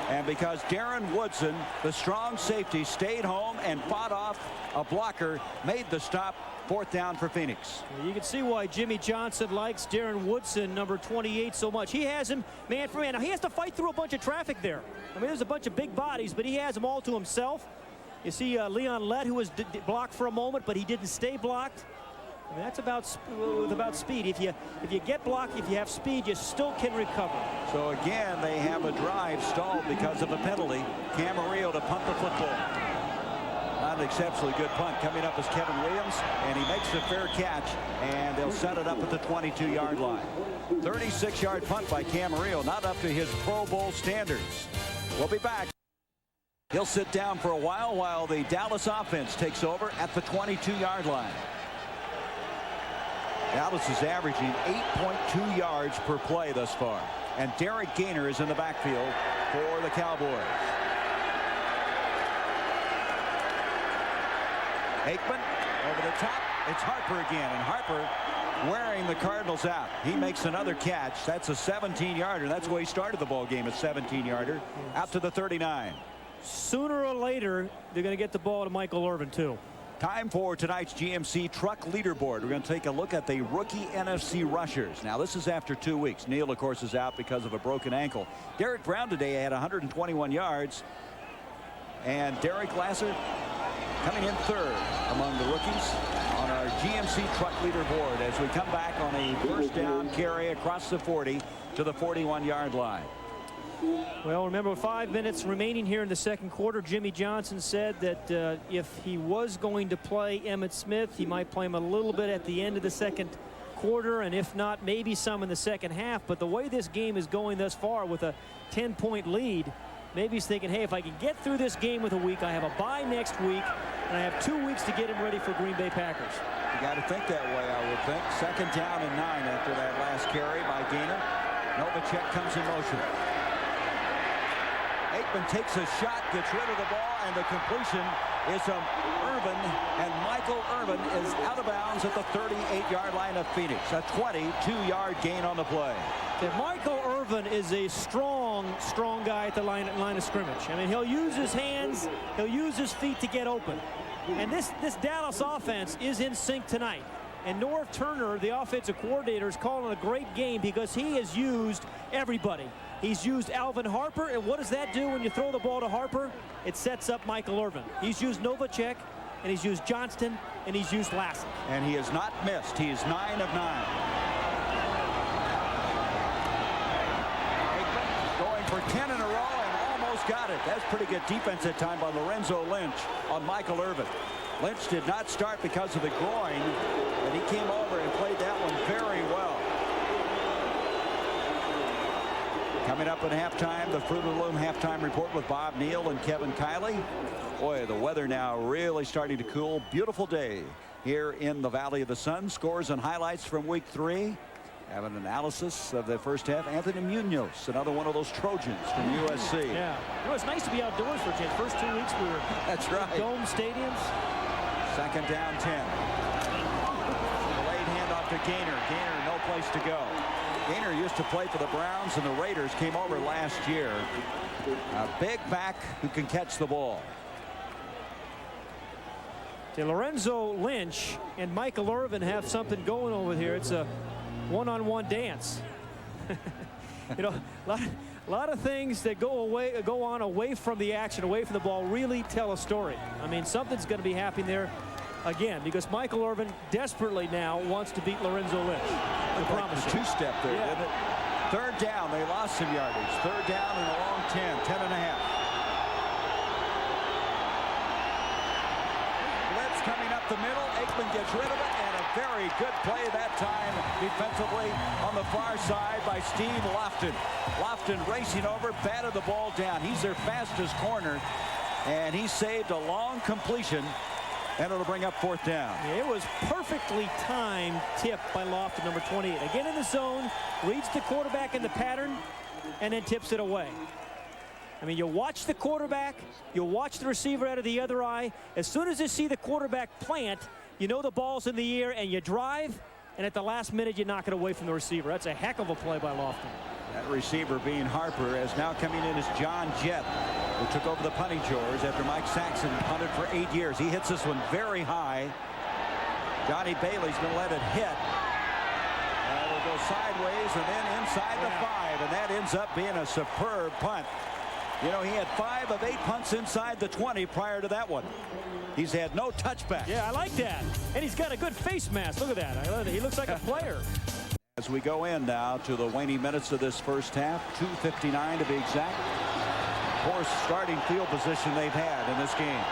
And because Darren Woodson, the strong safety, stayed home and fought off a blocker, made the stop. Fourth down for Phoenix. You can see why Jimmy Johnson likes Darren Woodson, number 28, so much. He has him man for man. Now, he has to fight through a bunch of traffic there. I mean, there's a bunch of big bodies, but he has them all to himself. You see Leon Lett, who was blocked for a moment, but he didn't stay blocked. I mean, that's about speed. If you get blocked, if you have speed, you still can recover. So again, they have a drive stalled because of a penalty. Camarillo to punt the football. Not an exceptionally good punt. Coming up is Kevin Williams, and he makes the fair catch, and they'll set it up at the 22-yard line. 36-yard punt by Camarillo, not up to his Pro Bowl standards. We'll be back. He'll sit down for a while the Dallas offense takes over at the 22-yard line. Dallas is averaging 8.2 yards per play thus far. And Derek Gainer is in the backfield for the Cowboys. Aikman over the top. It's Harper again. And Harper wearing the Cardinals out. He makes another catch. That's a 17-yarder. That's where he started the ball game, a 17-yarder. Out to the 39. Sooner or later, they're going to get the ball to Michael Irvin, too. Time for tonight's GMC Truck Leaderboard. We're going to take a look at the rookie NFC rushers. Now, this is after 2 weeks. Neal, of course, is out because of a broken ankle. Derek Brown today had 121 yards. And Derek Glasser coming in third among the rookies on our GMC Truck Leaderboard as we come back on a first down carry across the 40 to the 41-yard line. Well, remember, 5 minutes remaining here in the second quarter. Jimmy Johnson said that if he was going to play Emmitt Smith, he might play him a little bit at the end of the second quarter, and if not, maybe some in the second half. But the way this game is going thus far with a 10-point lead, maybe he's thinking, hey, if I can get through this game with a week, I have a bye next week, and I have 2 weeks to get him ready for Green Bay Packers. You got to think that way, I would think. Second down and 9 after that last carry by Gainer. Novacek comes in motion. Aikman takes a shot, gets rid of the ball, and the completion is from Irvin, and Michael Irvin is out of bounds at the 38-yard line of Phoenix. A 22-yard gain on the play. Michael Irvin is a strong guy at the line of scrimmage. I mean, he'll use his hands, he'll use his feet to get open. And this Dallas offense is in sync tonight. And Norv Turner, the offensive coordinator, is calling a great game because he has used everybody. He's used Alvin Harper, and what does that do when you throw the ball to Harper? It sets up Michael Irvin. He's used Novacek, and he's used Johnston, and he's used Lassen. And he has not missed. He is 9 of 9. Going for 10 in a row and almost got it. That's pretty good defensive time by Lorenzo Lynch on Michael Irvin. Lynch did not start because of the groin, and he came over and played that one very well. Coming up at halftime, the Fruit of the Loom halftime report with Bob Neal and Kevin Kiley. Boy, the weather now really starting to cool. Beautiful day here in the Valley of the Sun. Scores and highlights from week 3. Have an analysis of the first half. Anthony Munoz, another one of those Trojans from USC. Yeah. You know, it's nice to be outdoors for a change. First 2 weeks we were That's right. dome stadiums. Second down 10. Delayed handoff to Gaynor. Gaynor, no place to go. Gaynor used to play for the Browns and the Raiders. Came over last year. A big back who can catch the ball. Lorenzo Lynch and Michael Irvin have something going over here. It's a one-on-one dance. You know, a lot of things that go on away from the action, away from the ball, really tell a story. I mean, something's going to be happening there again because Michael Irvin desperately now wants to beat Lorenzo Lynch. Like the two-step there, didn't it? Third down, they lost some yardage. Third down and a long 10, 10.5. Coming up the middle, Aikman gets rid of it, and a very good play that time defensively on the far side by Steve Lofton. Lofton racing over, batted the ball down. He's their fastest corner, and he saved a long completion, and it'll bring up fourth down. Yeah, it was perfectly timed tip by Lofton, number 28. Again in the zone, reads the quarterback in the pattern, and then tips it away. I mean, you watch the quarterback, you watch the receiver out of the other eye. As soon as you see the quarterback plant, you know the ball's in the air, and you drive, and at the last minute, you knock it away from the receiver. That's a heck of a play by Lofton. That receiver being Harper is now coming in as John Jett, who took over the punting chores after Mike Saxon punted for 8 years. He hits this one very high. Johnny Bailey's going to let it hit. It'll go sideways and then inside the 5, and that ends up being a superb punt. You know, he had 5 of 8 punts inside the 20 prior to that one. He's had no touchbacks. Yeah, I like that. And he's got a good face mask. Look at that. He looks like a player. As we go in now to the waning minutes of this first half, 2:59 to be exact. Poor starting field position they've had in this game.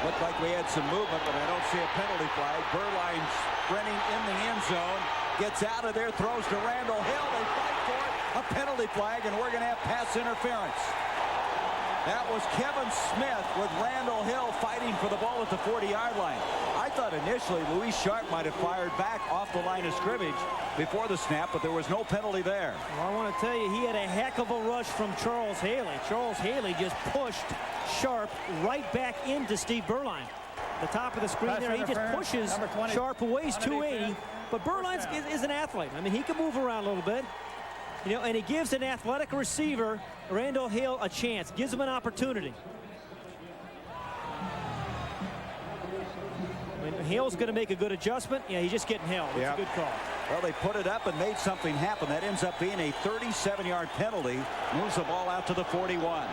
Looked like we had some movement, but I don't see a penalty flag. Burline sprinting in the end zone. Gets out of there, throws to Randall Hill. They fight for it. A penalty flag, and we're going to have pass interference. That was Kevin Smith with Randall Hill fighting for the ball at the 40-yard line. I thought initially Luis Sharp might have fired back off the line of scrimmage before the snap, but there was no penalty there. Well, I want to tell you, he had a heck of a rush from Charles Haley. Charles Haley just pushed Sharp right back into Steve Burline. The top of the screen there, he just pushes Sharp, who weighs 280. But Burline is an athlete. I mean, he can move around a little bit. You know, and he gives an athletic receiver, Randall Hill, a chance. Gives him an opportunity. When Hill's going to make a good adjustment, yeah, he's just getting held. It's a good call. Well, they put it up and made something happen. That ends up being a 37-yard penalty. Moves the ball out to the 41.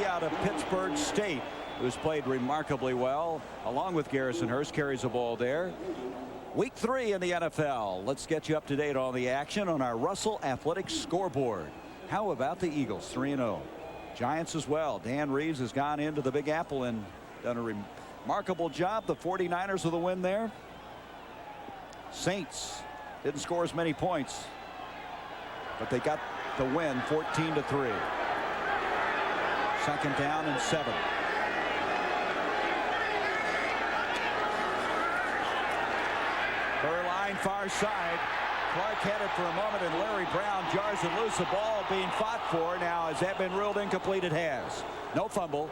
Out of Pittsburgh State, who's played remarkably well, along with Garrison Hurst, carries the ball there. Week 3 in the NFL. Let's get you up to date on the action on our Russell Athletics scoreboard. How about the Eagles? 3-0. Giants as well. Dan Reeves has gone into the Big Apple and done a remarkable job. The 49ers with the win there. Saints didn't score as many points, but they got the win, 14-3. Second down and 7. Burline far side. Clark had it for a moment, and Larry Brown jars it loose. The ball being fought for. Now, has that been ruled incomplete? It has. No fumble.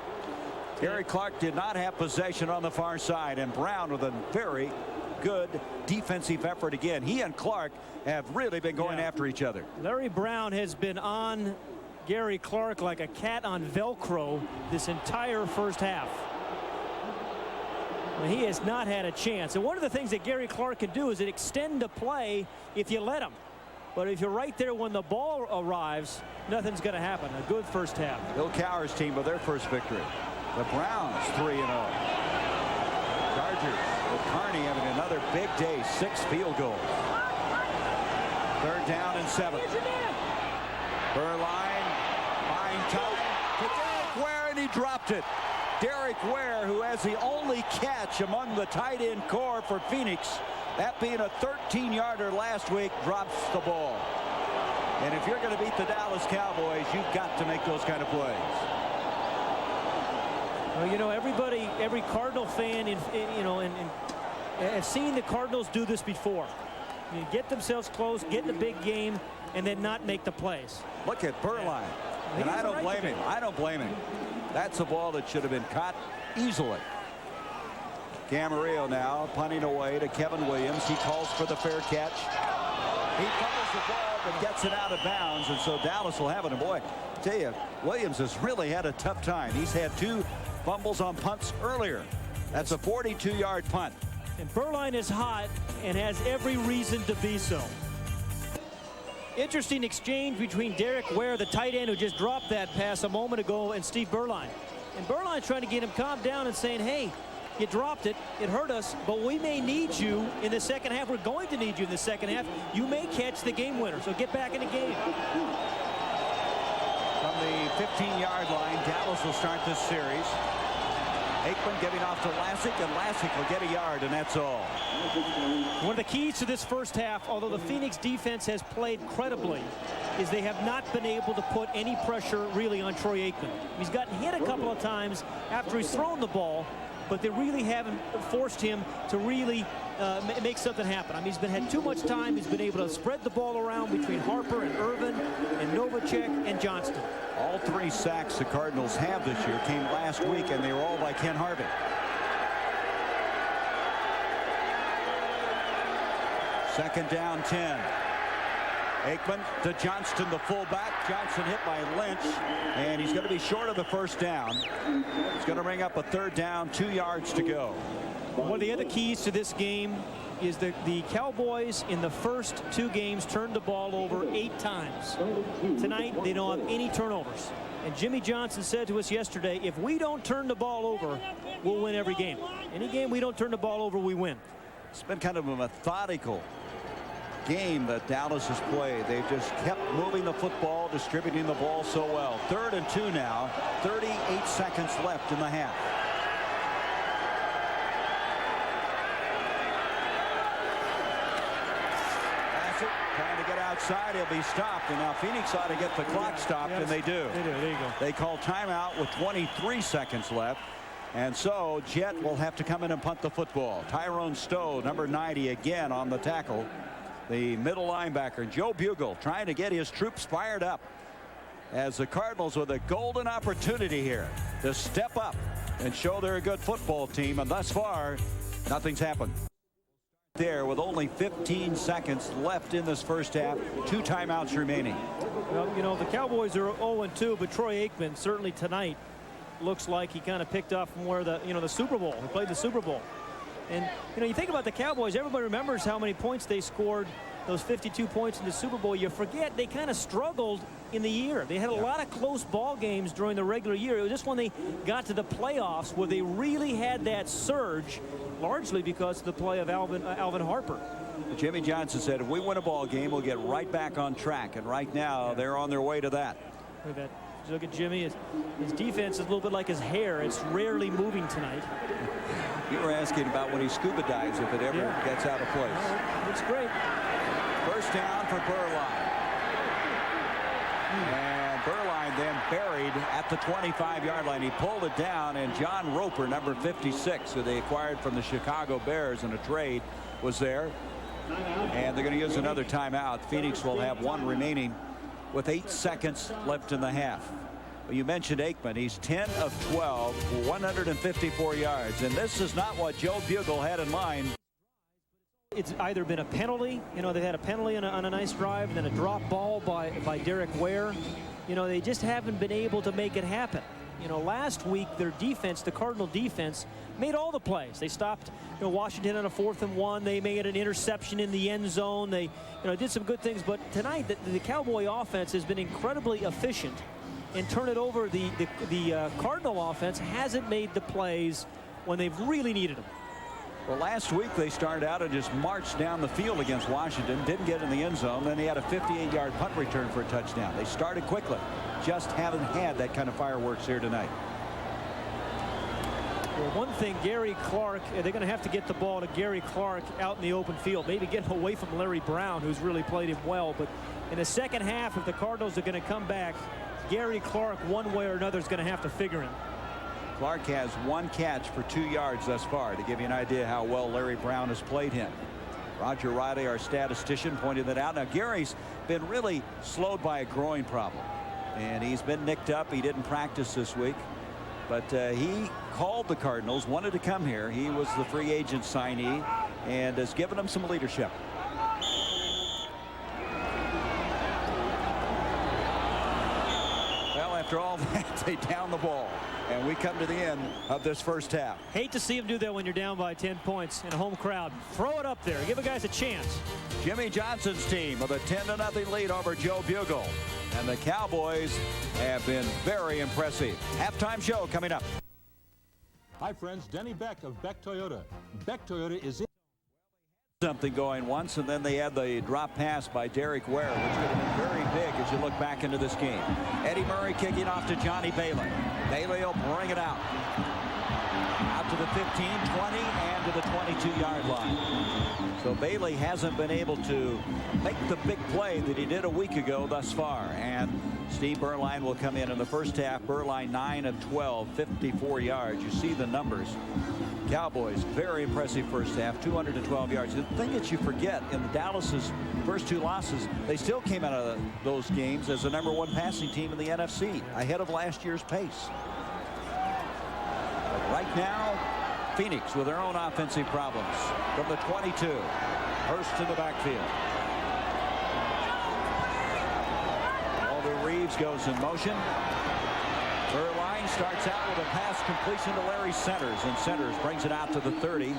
Gary Clark did not have possession on the far side, and Brown with a very good defensive effort again. He and Clark have really been going after each other. Larry Brown has been on Gary Clark like a cat on Velcro this entire first half. Well, he has not had a chance. And one of the things that Gary Clark can do is extend the play if you let him. But if you're right there when the ball arrives, nothing's going to happen. A good first half. Bill Cowher's team with their first victory. The Browns 3-0. Chargers with Carney having another big day. 6 field goals. Third down and 7. Burline. Time to Derek Ware, and he dropped it. Derek Ware, who has the only catch among the tight end core for Phoenix, that being a 13-yarder last week, drops the ball. And if you're going to beat the Dallas Cowboys, you've got to make those kind of plays. Well, you know, every Cardinal fan, have seen the Cardinals do this before. You get themselves close, get in a big game, and then not make the plays. Look at Berline. And I don't blame him. I don't blame him. That's a ball that should have been caught easily. Camarillo now punting away to Kevin Williams. He calls for the fair catch. He fumbles the ball but gets it out of bounds, and so Dallas will have it. And boy, I tell you, Williams has really had a tough time. He's had 2 fumbles on punts earlier. That's a 42-yard punt. And Berline is hot and has every reason to be so. Interesting exchange between Derek Ware, the tight end who just dropped that pass a moment ago, and Steve Berline. And Berline's trying to get him calmed down and saying, hey, you dropped it. It hurt us, but we may need you in the second half. We're going to need you in the second half. You may catch the game winner, so get back in the game. From the 15-yard line, Dallas will start this series. Aikman giving off to Lassick, and Lassick will get a yard, and that's all. One of the keys to this first half, although the Phoenix defense has played credibly, is they have not been able to put any pressure really on Troy Aikman. He's gotten hit a couple of times after he's thrown the ball, but they really haven't forced him to really make something happen. I mean, had too much time. He's been able to spread the ball around between Harper and Irvin and Novacek and Johnston. All 3 sacks the Cardinals have this year came last week, and they were all by Ken Harvey. Second down 10. Aikman to Johnston, the fullback. Johnson hit by Lynch, and he's going to be short of the first down. He's going to bring up a 3rd down, 2 yards to go. One of the other keys to this game is that the Cowboys in the first 2 games turned the ball over 8 times. Tonight, they don't have any turnovers. And Jimmy Johnson said to us yesterday, if we don't turn the ball over, we'll win every game. Any game we don't turn the ball over, we win. It's been kind of a methodical game that Dallas has played. They've just kept moving the football, distributing the ball so well. 3rd and 2 now, 38 seconds left in the half. Bassett trying to get outside. He'll be stopped, and now Phoenix ought to get the clock stopped, and they do. They do. There you go. They call timeout with 23 seconds left. And so Jet will have to come in and punt the football. Tyrone Stowe, number 90, again on the tackle. The middle linebacker, Joe Bugle, trying to get his troops fired up as the Cardinals with a golden opportunity here to step up and show they're a good football team. And thus far, nothing's happened. There with only 15 seconds left in this first half, 2 timeouts remaining. Well, you know, the Cowboys are 0-2, but Troy Aikman certainly tonight looks like he kind of picked up from where the Super Bowl. He played the Super Bowl. And, you know, you think about the Cowboys, everybody remembers how many points they scored, those 52 points in the Super Bowl. You forget they kind of struggled in the year. They had a lot of close ball games during the regular year. It was just when they got to the playoffs where they really had that surge, largely because of the play of Alvin Harper. Jimmy Johnson said, if we win a ball game, we'll get right back on track. And right now, they're on their way to that. Look at that. Look at Jimmy. His defense is a little bit like his hair. It's rarely moving tonight. You were asking about when he scuba dives, if it ever gets out of place. Oh, it's great. First down for Berline. And Berline then buried at the 25-yard line. He pulled it down, and John Roper, number 56, who they acquired from the Chicago Bears in a trade, was there. And they're going to use another timeout. Phoenix will have 1 remaining with 8 seconds left in the half. Well, you mentioned Aikman. He's 10 of 12 for 154 yards. And this is not what Joe Bugle had in mind. It's either been a penalty. You know, they had a penalty on a nice drive, and then a drop ball by Derek Ware. You know, they just haven't been able to make it happen. You know, last week their defense, the Cardinal defense, made all the plays. They stopped, you know, Washington on a 4th and 1. They made an interception in the end zone. They, you know, did some good things. But tonight, the Cowboy offense has been incredibly efficient and turn it over. The Cardinal offense hasn't made the plays when they've really needed them. Well, last week they started out and just marched down the field against Washington, didn't get in the end zone. Then he had a 58-yard punt return for a touchdown. They started quickly, just haven't had that kind of fireworks here tonight. Well, one thing, Gary Clark, they're going to have to get the ball to Gary Clark out in the open field, maybe get him away from Larry Brown, who's really played him well. But In the second half, if the Cardinals are going to come back, Gary Clark, one way or another, is going to have to figure him. Clark has 1 catch for 2 yards thus far, to give you an idea how well Larry Brown has played him. Roger Riley, our statistician, pointed that out. Now, Gary's been really slowed by a groin problem, and he's been nicked up. He didn't practice this week, but he called the Cardinals, wanted to come here. He was the free agent signee and has given them some leadership. Well, after all that, they down the ball, and we come to the end of this first half. Hate to see him do that when you're down by 10 points in a home crowd. Throw it up there. Give the guys a chance. Jimmy Johnson's team with a 10-0 lead over Joe Bugle. And the Cowboys have been very impressive. Halftime show coming up. Hi, friends. Denny Beck of Beck Toyota. Beck Toyota is in. Something going once, and then they had the drop pass by Derek Ware, which could have been very big as you look back into this game. Eddie Murray kicking off to Johnny Bailey. Bailey will bring it out to the 15, 20, and to the 22-yard line. So Bailey hasn't been able to make the big play that he did a week ago thus far. And Steve Berline will come in the first half. Berline 9 of 12, 54 yards. You see the numbers. Cowboys, very impressive first half, 212 yards. The thing that you forget, in the Dallas's first 2 losses, they still came out of those games as the #1 passing team in the NFC, ahead of last year's pace. But right now, Phoenix with their own offensive problems. From the 22, Hurst in the backfield. Walter Reeves goes in motion. Berline starts out with a pass completion to Larry Centers, and Centers brings it out to the 30,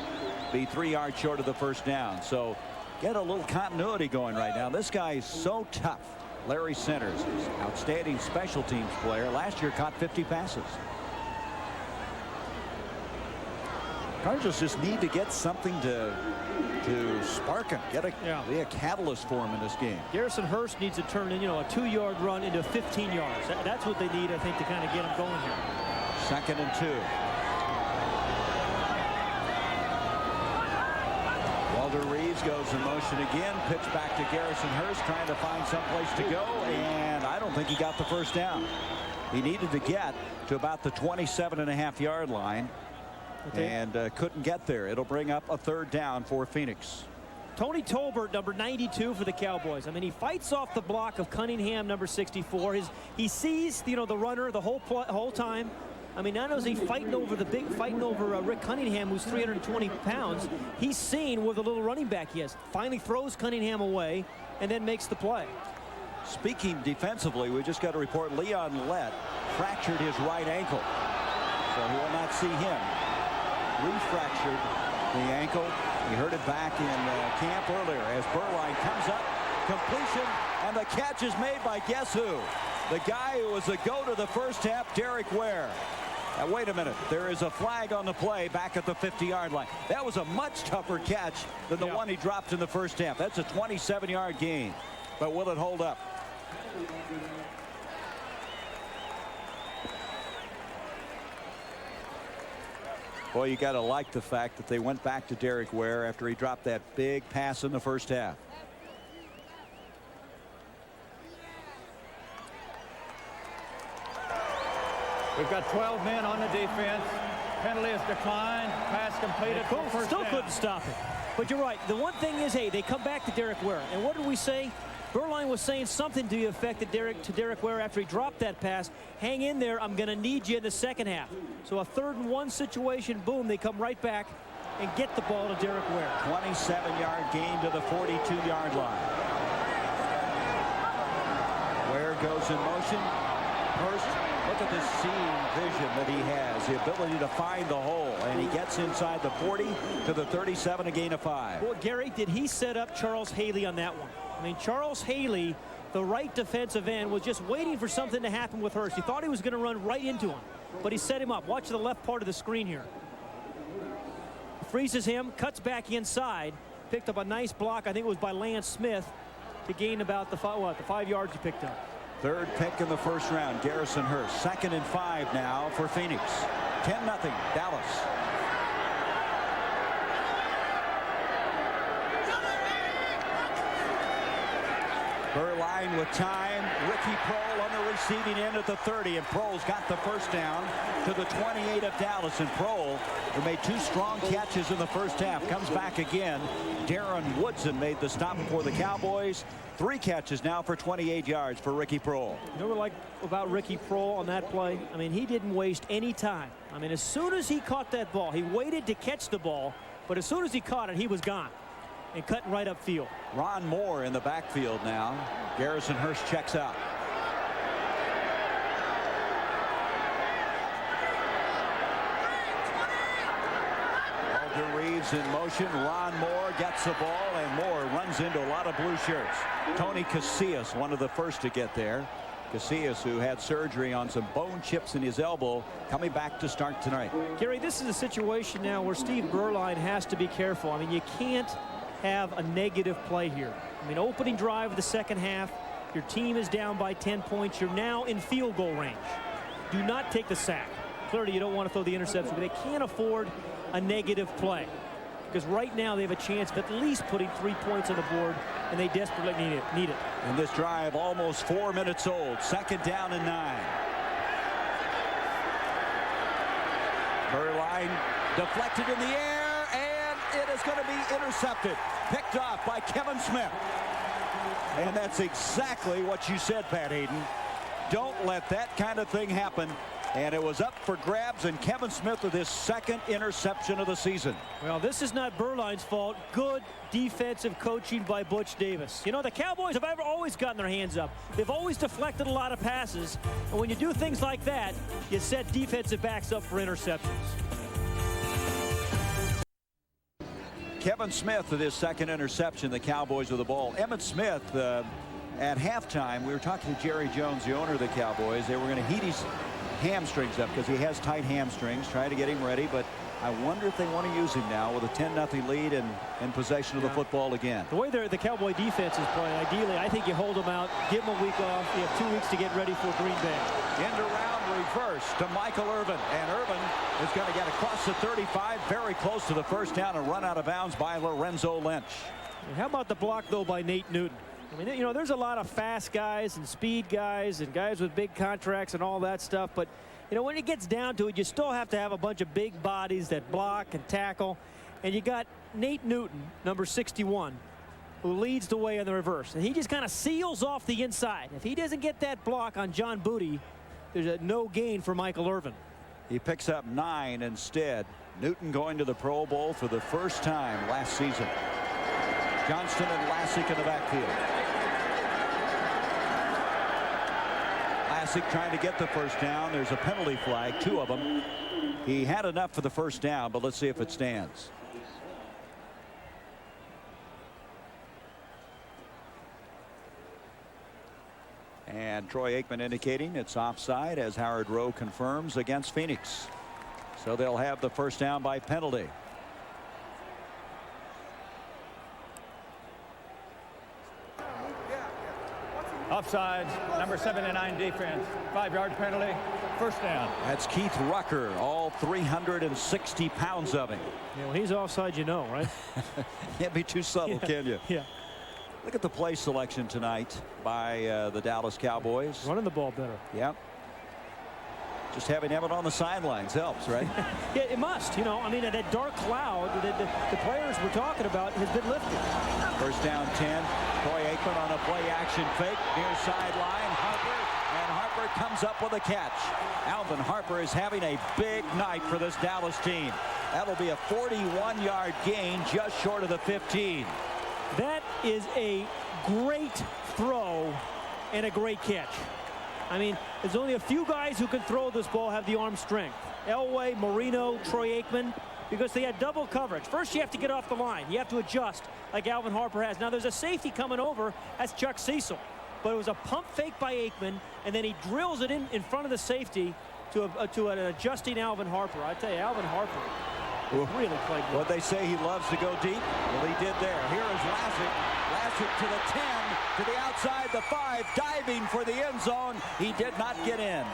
be 3 yards short of the first down. So get a little continuity going right now. This guy is so tough. Larry Centers is an outstanding special teams player. Last year caught 50 passes. Cardinals just need to get something to spark him, be a catalyst for him in this game. Garrison Hurst needs to turn in, a 2-yard run into 15 yards. That's what they need, I think, to kind of get him going here. 2nd and 2. Walter Reeves goes in motion again. Pitch back to Garrison Hurst, trying to find some place to go, and I don't think he got the first down. He needed to get to about the 27.5-yard line. Okay. And couldn't get there. It'll bring up a 3rd down for Phoenix. Tony Tolbert, number 92 for the Cowboys. I mean, he fights off the block of Cunningham, number 64. He sees, the runner the whole time. I mean, not only is he fighting over Rick Cunningham, who's 320 pounds, he's seen with the little running back he has. Finally throws Cunningham away and then makes the play. Speaking defensively, we just got a report Leon Lett fractured his right ankle, so he will not see him. Refractured the ankle. He heard it back in camp earlier as Berline comes up, completion, and the catch is made by guess who? The guy who was the GOAT of the first half, Derek Ware. Now, wait a minute. There is a flag on the play back at the 50-yard line. That was a much tougher catch than the one he dropped in the first half. That's a 27-yard gain. But will it hold up? Boy, you got to like the fact that they went back to Derek Ware after he dropped that big pass in the first half. We've got 12 men on the defense. Penalty is declined. Pass completed. Still couldn't stop it. But you're right. The one thing is, hey, they come back to Derek Ware. And what did we say? Berline was saying something to the effect that Derek Ware after he dropped that pass. Hang in there. I'm going to need you in the second half. So a 3rd and 1 situation. Boom. They come right back and get the ball to Derek Ware. 27-yard gain to the 42-yard line. Ware goes in motion. Hurst, look at the seeing vision that he has, the ability to find the hole, and he gets inside the 40 to the 37, a gain of 5. Well, Gary, did he set up Charles Haley on that one? I mean, Charles Haley, the right defensive end, was just waiting for something to happen with Hurst. He thought he was going to run right into him, but he set him up. Watch the left part of the screen here. Freezes him, cuts back inside, picked up a nice block. I think it was by Lance Smith to gain about the 5 yards he picked up. 3rd pick in the first round, Garrison Hurst. 2nd and 5 now for Phoenix. 10-0 Dallas. Berline line with time. Ricky Prohl on the receiving end at the 30, and Prohl's got the first down to the 28 of Dallas. And Prohl, who made 2 strong catches in the first half, comes back again. Darren Woodson made the stop for the Cowboys. 3 catches now for 28 yards for Ricky Prohl. You know what I like about Ricky Prohl on that play? I mean, he didn't waste any time. I mean, as soon as he caught that ball, he waited to catch the ball, but as soon as he caught it, he was gone and cutting right upfield. Ron Moore in the backfield now. Garrison Hurst checks out. Walter Reeves in motion. Ron Moore gets the ball, and Moore runs into a lot of blue shirts. Tony Casillas, one of the first to get there. Casillas, who had surgery on some bone chips in his elbow, coming back to start tonight. Gary, this is a situation now where Steve Berline has to be careful. I mean, you can't have a negative play here. I mean, opening drive of the second half, your team is down by 10 points. You're now in field goal range. Do not take the sack. Clearly, you don't want to throw the interception, but they can't afford a negative play, because right now they have a chance of at least putting 3 points on the board, and they desperately need it. And this drive almost 4 minutes old. 2nd down and 9. Berline deflected in the air, and it is going to be intercepted. Picked off by Kevin Smith. And that's exactly what you said, Pat Hayden. Don't let that kind of thing happen. And it was up for grabs, and Kevin Smith with his 2nd interception of the season. Well, this is not Berline's fault. Good defensive coaching by Butch Davis. You know, the Cowboys have always gotten their hands up. They've always deflected a lot of passes. And when you do things like that, you set defensive backs up for interceptions. Kevin Smith with his 2nd interception, the Cowboys with the ball. Emmitt Smith, at halftime, we were talking to Jerry Jones, the owner of the Cowboys. They were going to heat his hamstrings up because he has tight hamstrings, try to get him ready, but I wonder if they want to use him now with a 10-0 lead and possession of the football again. The way the Cowboy defense is playing, ideally, I think you hold them out, give them a week off. You have 2 weeks to get ready for Green Bay. End around reverse to Michael Irvin, and Irvin is going to get across the 35, very close to the first down, and run out of bounds by Lorenzo Lynch. And how about the block, though, by Nate Newton? I mean, you know, there's a lot of fast guys and speed guys and guys with big contracts and all that stuff. But, you know, when it gets down to it, you still have to have a bunch of big bodies that block and tackle. And you got Nate Newton, number 61, who leads the way in the reverse. And he just kind of seals off the inside. If he doesn't get that block on John Booty, there's a no gain for Michael Irvin. He picks up 9 instead. Newton going to the Pro Bowl for the first time last season. Johnston and Lassick in the backfield. Lassick trying to get the first down. There's a penalty flag, 2 of them. He had enough for the first down, but let's see if it stands. And Troy Aikman indicating it's offside, as Howard Rowe confirms, against Phoenix. So they'll have the first down by penalty. Offsides, number 79 defense, 5-yard penalty, first down. That's Keith Rucker, all 360 pounds of him. Yeah, when he's offside, you know, right? Can't be too subtle, can you? Yeah. Look at the play selection tonight by the Dallas Cowboys. Running the ball better. Yep. Just having Emmitt on the sidelines helps, right? Yeah, it must. You know, I mean, that dark cloud that the players were talking about has been lifted. First down 10. Troy Aikman on a play action fake near sideline. Harper, and Harper comes up with a catch. Alvin Harper is having a big night for this Dallas team. That'll be a 41-yard gain, just short of the 15. That is a great throw and a great catch. I mean, there's only a few guys who can throw this ball, have the arm strength. Elway, Marino, Troy Aikman, because they had double coverage. First, you have to get off the line. You have to adjust like Alvin Harper has. Now, there's a safety coming over. That's Chuck Cecil. But it was a pump fake by Aikman, and then he drills it in front of the safety to an adjusting Alvin Harper. I tell you, Alvin Harper really played good. What they say, he loves to go deep. Well, he did there. Here is Lassick. Lassick to the 10, to the outside, the 5, diving for the end zone. He did not get in.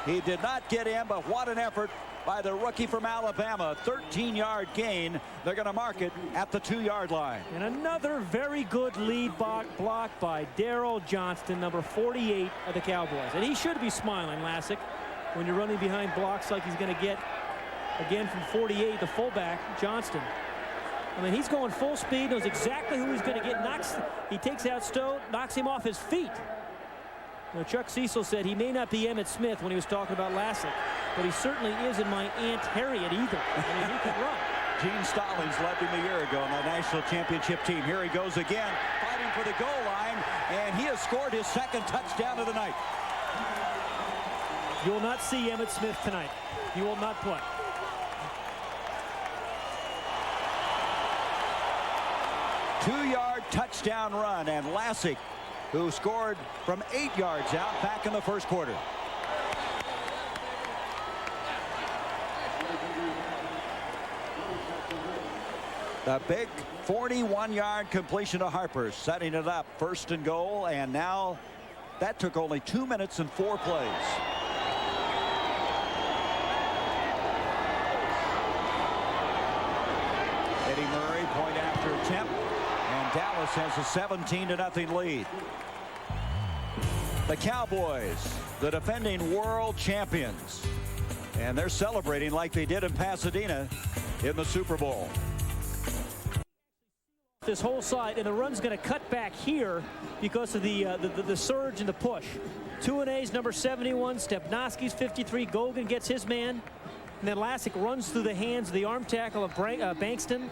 He did not get in, but what an effort by the rookie from Alabama. 13-yard gain. They're going to mark it at the 2-yard line. And another very good lead block by Darryl Johnston, number 48 of the Cowboys. And he should be smiling, Lassick, when you're running behind blocks like he's going to get again from 48, the fullback, Johnston. I mean, he's going full speed, knows exactly who he's going to get. He takes out Stowe, knocks him off his feet. You know, Chuck Cecil said he may not be Emmitt Smith when he was talking about Lassick, but he certainly isn't my Aunt Harriet either. I mean, he can run. Gene Stallings led him a year ago on that national championship team. Here he goes again, fighting for the goal line, and he has scored his second touchdown of the night. You will not see Emmitt Smith tonight. He will not play. Two-yard touchdown run, and Lassick, who scored from 8 yards out back in the first quarter. The big 41-yard completion to Harper, setting it up, 1st and goal, and now that took only 2 minutes and 4 plays. Eddie Murray, point after attempt, and Dallas has a 17-0 lead. The Cowboys, the defending world champions, and they're celebrating like they did in Pasadena in the Super Bowl. This whole side, and the run's going to cut back here because of the surge and the push. Tuane's number 71, Stepnoski's 53. Gogan gets his man, and then Lassick runs through the hands of the arm tackle of Bankston.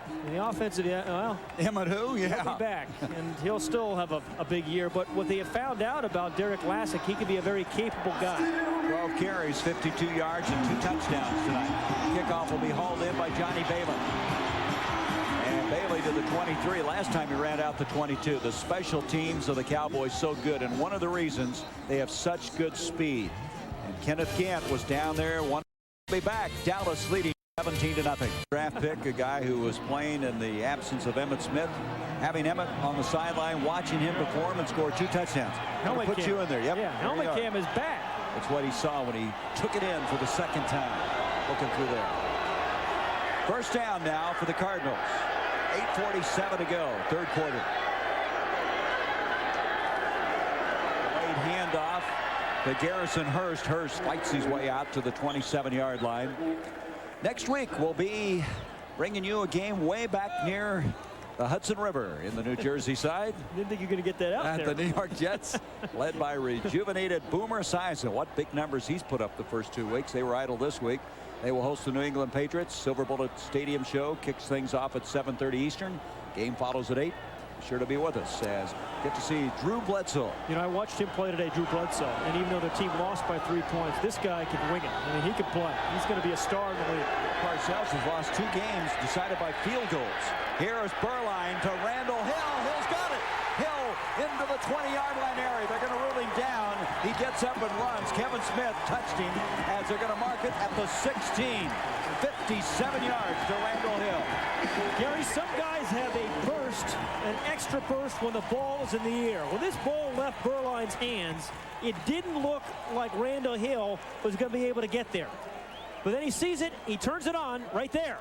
And the offensive, well, Emmitt who? Yeah. He'll be back, and he'll still have a big year. But what they have found out about Derek Lassick, he can be a very capable guy. 12 carries, 52 yards, and 2 touchdowns tonight. Kickoff will be hauled in by Johnny Balin. And Bailey to the 23. Last time he ran out the 22. The special teams of the Cowboys so good, and one of the reasons they have such good speed. And Kenneth Gant was down there. One will be back. Dallas leading 17-0. Draft pick, a guy who was playing in the absence of Emmitt Smith. Having Emmitt on the sideline, watching him perform and score 2 touchdowns. Helmet put cam. you in there. Yep. Yeah, helmet cam is back. That's what he saw when he took it in for the 2nd time. Looking through there. First down now for the Cardinals. 8:47 to go, 3rd quarter. Late handoff to Garrison Hurst. Hurst fights his way out to the 27-yard line. Next week we'll be bringing you a game way back near the Hudson River in the New Jersey side. Didn't think you were going to get that out there. The New York Jets, led by rejuvenated Boomer Esiason. What big numbers he's put up the first 2 weeks. They were idle this week. They will host the New England Patriots. Silver Bullet Stadium show kicks things off at 7:30 Eastern. Game follows at 8. Be sure to be with us as get to see Drew Bledsoe. You know, I watched him play today, Drew Bledsoe, and even though the team lost by 3 points, this guy can wing it. I mean, he can play. He's going to be a star in the league. Parcells has lost 2 games decided by field goals. Here is Burline to Randall Hill. Hill's got it. Hill into the 20-yard line area. They're going to rule him down. He gets up and runs. Kevin Smith touched him as they're going to mark it at the 16. 57 yards to Randall Hill. Gary, some guys have a burst, an extra burst when the ball is in the air. When this ball left Burline's hands, it didn't look like Randall Hill was going to be able to get there. But then he sees it, he turns it on right there.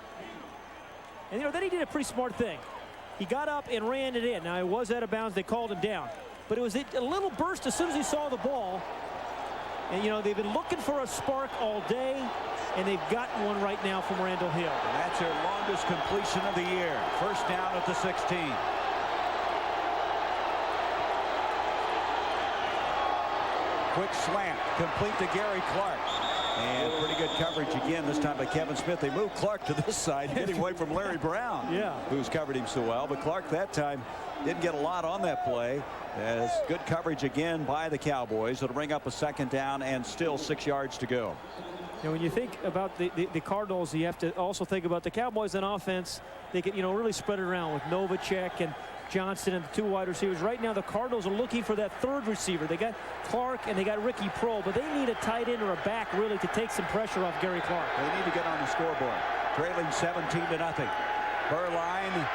And you know, then he did a pretty smart thing. He got up and ran it in. Now, it was out of bounds. They called him down. But it was a little burst as soon as he saw the ball. And, you know, they've been looking for a spark all day, and they've gotten one right now from Randall Hill. And that's their longest completion of the year. First down at the 16. Quick slant, complete to Gary Clark. And pretty good coverage again, this time by Kevin Smith. They moved Clark to this side, getting away from Larry Brown, who's covered him so well. But Clark that time didn't get a lot on that play. As good coverage again by the Cowboys. It'll bring up a 2nd down and still 6 yards to go. You know, when you think about the Cardinals, you have to also think about the Cowboys on offense. They can, you know, really spread it around with Novacek and Johnston and the 2 wide receivers. Right now, the Cardinals are looking for that 3rd receiver. They got Clark and they got Ricky Prohl, but they need a tight end or a back really to take some pressure off Gary Clark. They need to get on the scoreboard. Trailing 17-0. Burline,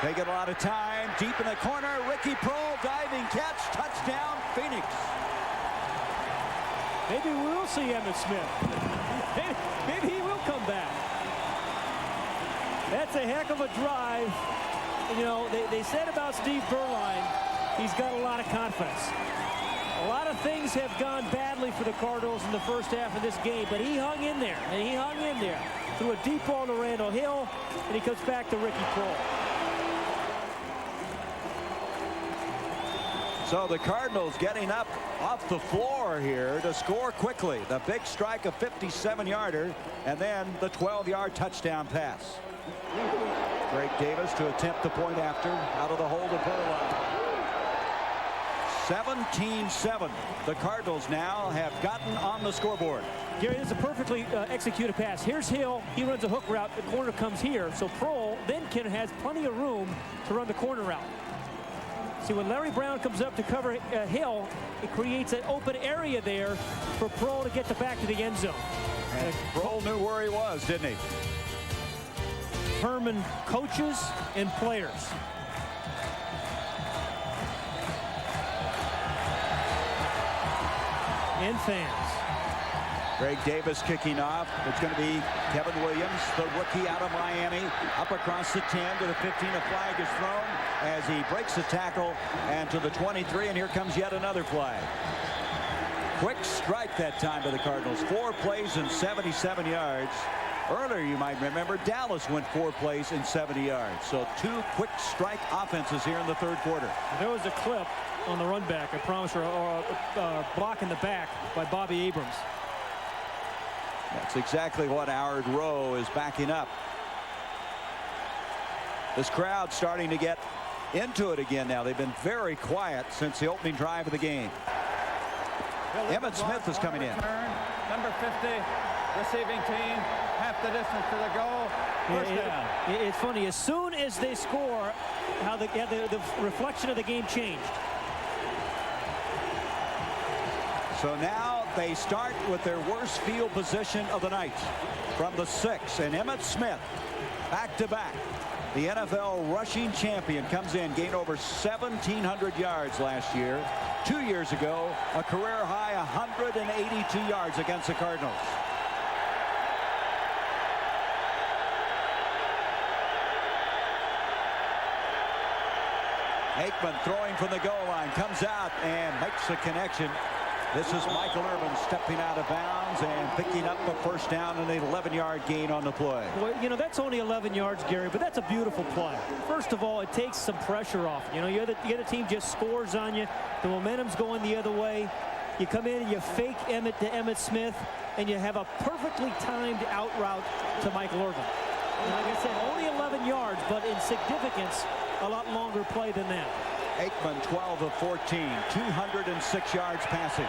they get a lot of time. Deep in the corner, Ricky Prohl, diving catch, touchdown, Phoenix. Maybe we will see Emmitt Smith. Maybe he will come back. That's a heck of a drive. You know, they said about Steve Berline, he's got a lot of confidence. A lot of things have gone badly for the Cardinals in the first half of this game, but he hung in there, and he hung in there. Threw a deep ball to Randall Hill, and he comes back to Ricky Prohl. So the Cardinals getting up off the floor here to score quickly. The big strike, a 57-yarder, and then the 12-yard touchdown pass. Greg Davis to attempt the point after, out of the hold of Berline. 17-7. The Cardinals now have gotten on the scoreboard. Gary, this is a perfectly executed pass. Here's Hill. He runs a hook route. The corner comes here. So Prohl then has plenty of room to run the corner route. See, when Larry Brown comes up to cover Hill, it creates an open area there for Prohl to get back to the end zone. And Prohl knew where he was, didn't he? Herman coaches and players. And fans. Greg Davis kicking off. It's going to be Kevin Williams, the rookie out of Miami, up across the 10 to the 15. A flag is thrown as he breaks the tackle, and to the 23, and here comes yet another flag. Quick strike that time to the Cardinals. 4 plays and 77 yards. Earlier, you might remember, Dallas went 4 plays and 70 yards. So 2 quick strike offenses here in the third quarter. There was a clip on the run back, I promise, or a block in the back by Bobby Abrams. That's exactly what Howard Rowe is backing up. This crowd starting to get into it again now. They've been very quiet since the opening drive of the game. Emmitt Smith is coming in. Number 50, receiving team, half the distance to the goal. First down. It's funny. As soon as they score, how the reflection of the game changed. So now they start with their worst field position of the night from the 6. And Emmitt Smith, back-to-back. The NFL rushing champion comes in, gained over 1,700 yards last year. 2 years ago, a career-high 182 yards against the Cardinals. Aikman throwing from the goal line, comes out and makes the connection. This is Michael Irvin stepping out of bounds and picking up a first down and an 11-yard gain on the play. Well, you know, that's only 11 yards, Gary, but that's a beautiful play. First of all, it takes some pressure off. You know, the other team just scores on you. The momentum's going the other way. You come in and you fake Emmitt to Emmitt Smith, and you have a perfectly timed out route to Michael Irvin. And like I said, only 11 yards, but in significance, a lot longer play than that. Aikman 12 of 14, 206 yards passing.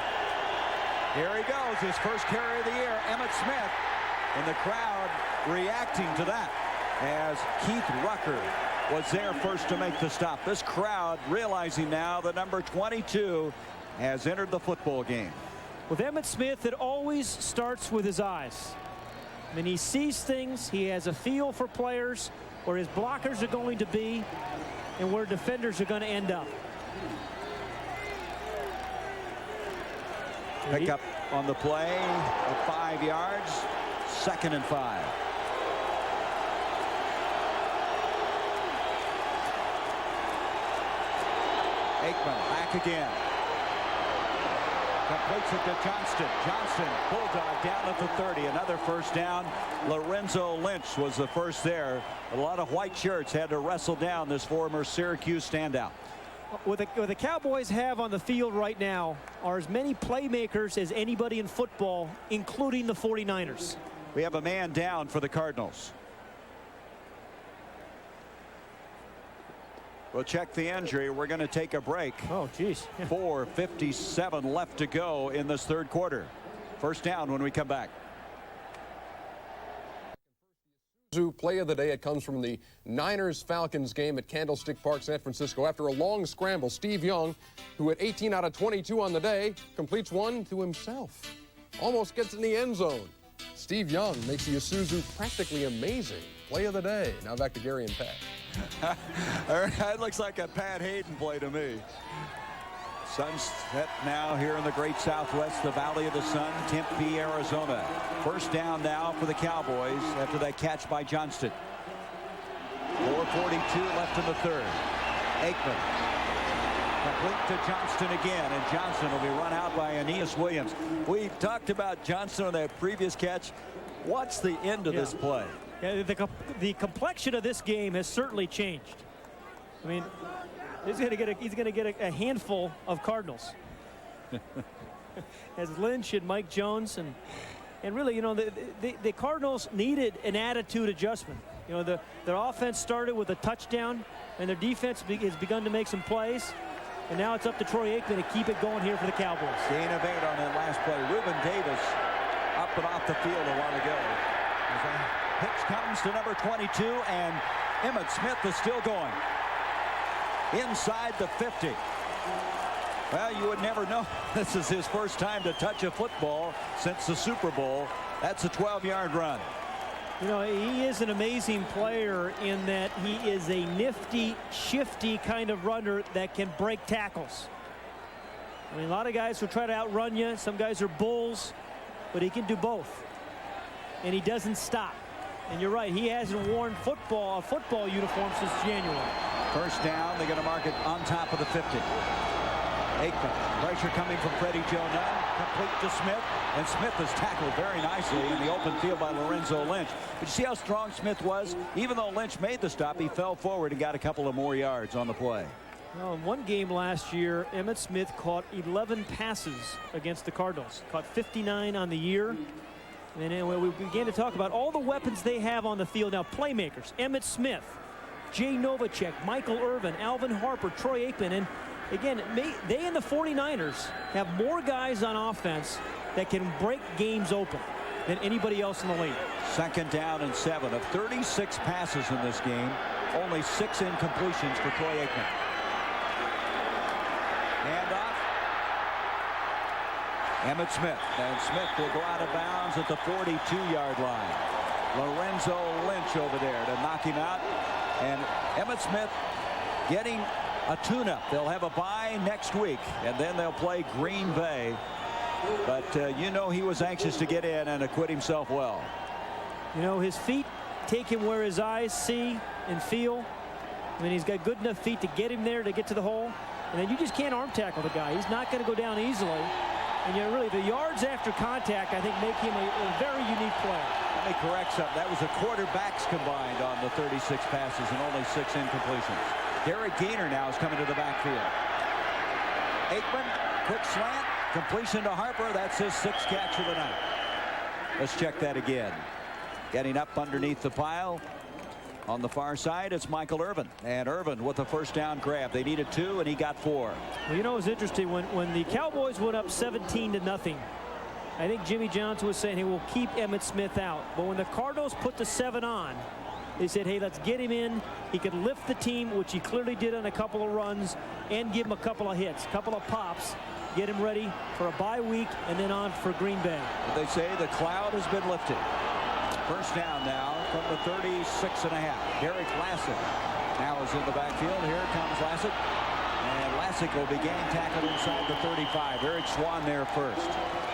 Here he goes, his first carry of the year, Emmitt Smith, and the crowd reacting to that as Keith Rucker was there first to make the stop. This crowd realizing now that number 22 has entered the football game. With Emmitt Smith, it always starts with his eyes. I mean, he sees things, he has a feel for players, where his blockers are going to be, and where defenders are going to end up. Pick up on the play of 5 yards, 2nd and 5. Aikman back again. Completes it to Johnston. Johnston, bulldog down at the 30. Another first down. Lorenzo Lynch was the first there. A lot of white shirts had to wrestle down this former Syracuse standout. What the Cowboys have on the field right now are as many playmakers as anybody in football, including the 49ers. We have a man down for the Cardinals. We'll check the injury. We're going to take a break. Oh, geez. 4:57 left to go in this third quarter. First down when we come back. Play of the day. It comes from the Niners-Falcons game at Candlestick Park, San Francisco. After a long scramble, Steve Young, who had 18 out of 22 on the day, completes one to himself. Almost gets in the end zone. Steve Young makes the Isuzu practically amazing. Play of the day. Now back to Gary and Pat. That looks like a Pat Hayden play to me. Sunset now here in the great Southwest, the Valley of the Sun, Tempe, Arizona. First down now for the Cowboys after that catch by Johnston. 4:42 left in the third. Aikman complete to Johnston again, and Johnston will be run out by Aeneas Williams. We talked about Johnston on that previous catch. What's the end of this play? Yeah, the complexion of this game has certainly changed. I mean, he's going to get a handful of Cardinals. As Lynch and Mike Jones and really, you know, the Cardinals needed an attitude adjustment. You know, their offense started with a touchdown, and their defense has begun to make some plays. And now it's up to Troy Aikman to keep it going here for the Cowboys. Gain of 8 on that last play. Reuben Davis up and off the field a while ago. Pitch comes to number 22, and Emmitt Smith is still going. Inside the 50. Well, you would never know. This is his first time to touch a football since the Super Bowl. That's a 12-yard run. You know, he is an amazing player in that he is a nifty, shifty kind of runner that can break tackles. I mean, a lot of guys will try to outrun you. Some guys are bulls, but he can do both. And he doesn't stop. And you're right, he hasn't worn a football uniform since January. First down, they're going to mark it on top of the 50. Aikman, pressure coming from Freddie Joe Nunn, complete to Smith, and Smith is tackled very nicely in the open field by Lorenzo Lynch. But you see how strong Smith was? Even though Lynch made the stop, he fell forward and got a couple of more yards on the play. Well, in one game last year, Emmitt Smith caught 11 passes against the Cardinals, caught 59 on the year. And then we began to talk about all the weapons they have on the field now. Playmakers, Emmitt Smith, Jay Novacek, Michael Irvin, Alvin Harper, Troy Aikman. And again, they and the 49ers have more guys on offense that can break games open than anybody else in the league. Second down and 7. Of 36 passes in this game, only 6 incompletions for Troy Aikman. Hand off. Emmitt Smith, and Smith will go out of bounds at the 42-yard line. Lorenzo Lynch over there to knock him out, and Emmitt Smith getting a tune-up. They'll have a bye next week, and then they'll play Green Bay. But you know, he was anxious to get in and acquit himself well. You know, his feet take him where his eyes see and feel. I mean, he's got good enough feet to get him there to get to the hole, and then you just can't arm tackle the guy. He's not going to go down easily. And, you know, really, the yards after contact, I think, make him a very unique player. Let me correct something. That was the quarterbacks combined on the 36 passes and only 6 incompletions. Derek Gainer now is coming to the backfield. Aikman, quick slant, completion to Harper. That's his 6th catch of the night. Let's check that again. Getting up underneath the pile. On the far side, it's Michael Irvin. And Irvin with a first down grab. They needed 2, and he got 4. Well, you know, it's interesting. When the Cowboys went up 17-0, I think Jimmy Johnson was saying, hey, we'll keep Emmitt Smith out. But when the Cardinals put the 7 on, they said, hey, let's get him in. He could lift the team, which he clearly did on a couple of runs, and give him a couple of hits, a couple of pops, get him ready for a bye week, and then on for Green Bay. They say the cloud has been lifted. First down now from the 36.5. Derek Lassick now is in the backfield. Here comes Lassick. And Lassick will be gang tackled inside the 35. Eric Swan there first.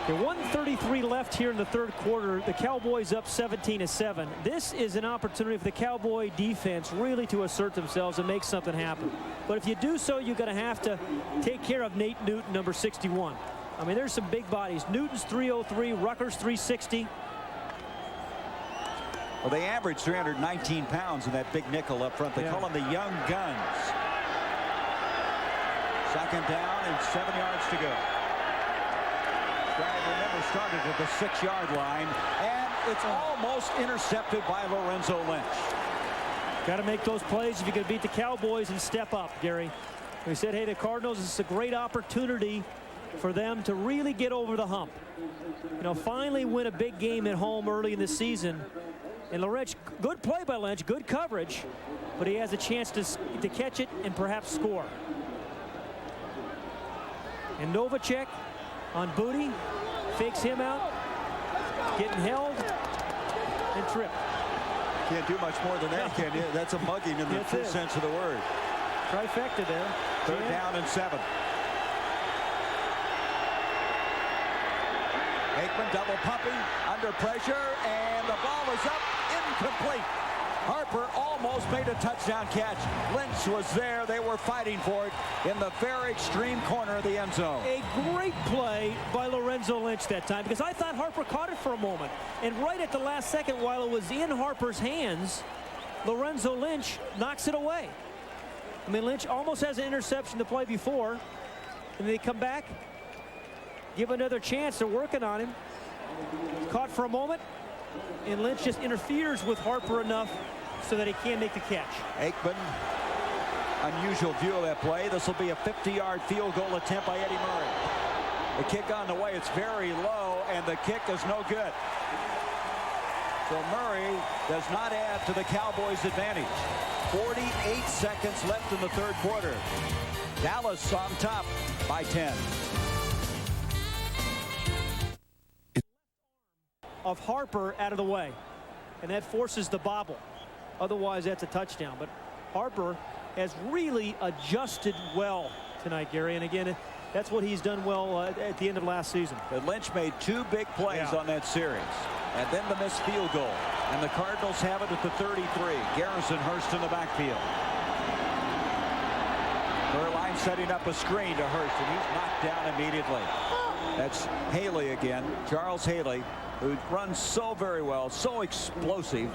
The 1:33 left here in the third quarter. The Cowboys up 17-7. This is an opportunity for the Cowboy defense really to assert themselves and make something happen. But if you do so, you're going to have to take care of Nate Newton, number 61. I mean, there's some big bodies. Newton's 303, Rucker's 360. Well, they average 319 pounds in that big nickel up front. They call them the young guns. Second down and 7 yards to go. Drive, remember, started at the 6-yard line, and it's almost intercepted by Lorenzo Lynch. Got to make those plays if you can beat the Cowboys and step up, Gary. We said, hey, the Cardinals, this is a great opportunity for them to really get over the hump. You know, finally win a big game at home early in the season. And Lynch, good play by Lynch, good coverage, but he has a chance to catch it and perhaps score. And Novacek on Booty, fakes him out, getting held, and tripped. Can't do much more than that, can you? That's a mugging in the true sense of the word. Trifecta there. Third down and 7. Aikman double pumping, under pressure, and the ball is up, incomplete. Harper almost made a touchdown catch. Lynch was there. They were fighting for it in the very extreme corner of the end zone. A great play by Lorenzo Lynch that time, because I thought Harper caught it for a moment. And right at the last second, while it was in Harper's hands, Lorenzo Lynch knocks it away. I mean, Lynch almost has an interception the play before, and they come back, give another chance. They're working on him. Caught for a moment, and Lynch just interferes with Harper enough so that he can't make the catch. Aikman, unusual view of that play. This will be a 50-yard field goal attempt by Eddie Murray. The kick on the way, it's very low, and the kick is no good. So Murray does not add to the Cowboys' advantage. 48 seconds left in the third quarter. Dallas on top by 10. Of Harper out of the way, and that forces the bobble. Otherwise, that's a touchdown. But Harper has really adjusted well tonight, Gary. And again, that's what he's done well at the end of last season. But Lynch made two big plays on that series, and then the missed field goal. And the Cardinals have it at the 33. Garrison Hurst in the backfield. Erline setting up a screen to Hurst, and he's knocked down immediately. That's Haley again, Charles Haley, who runs so very well, so explosive.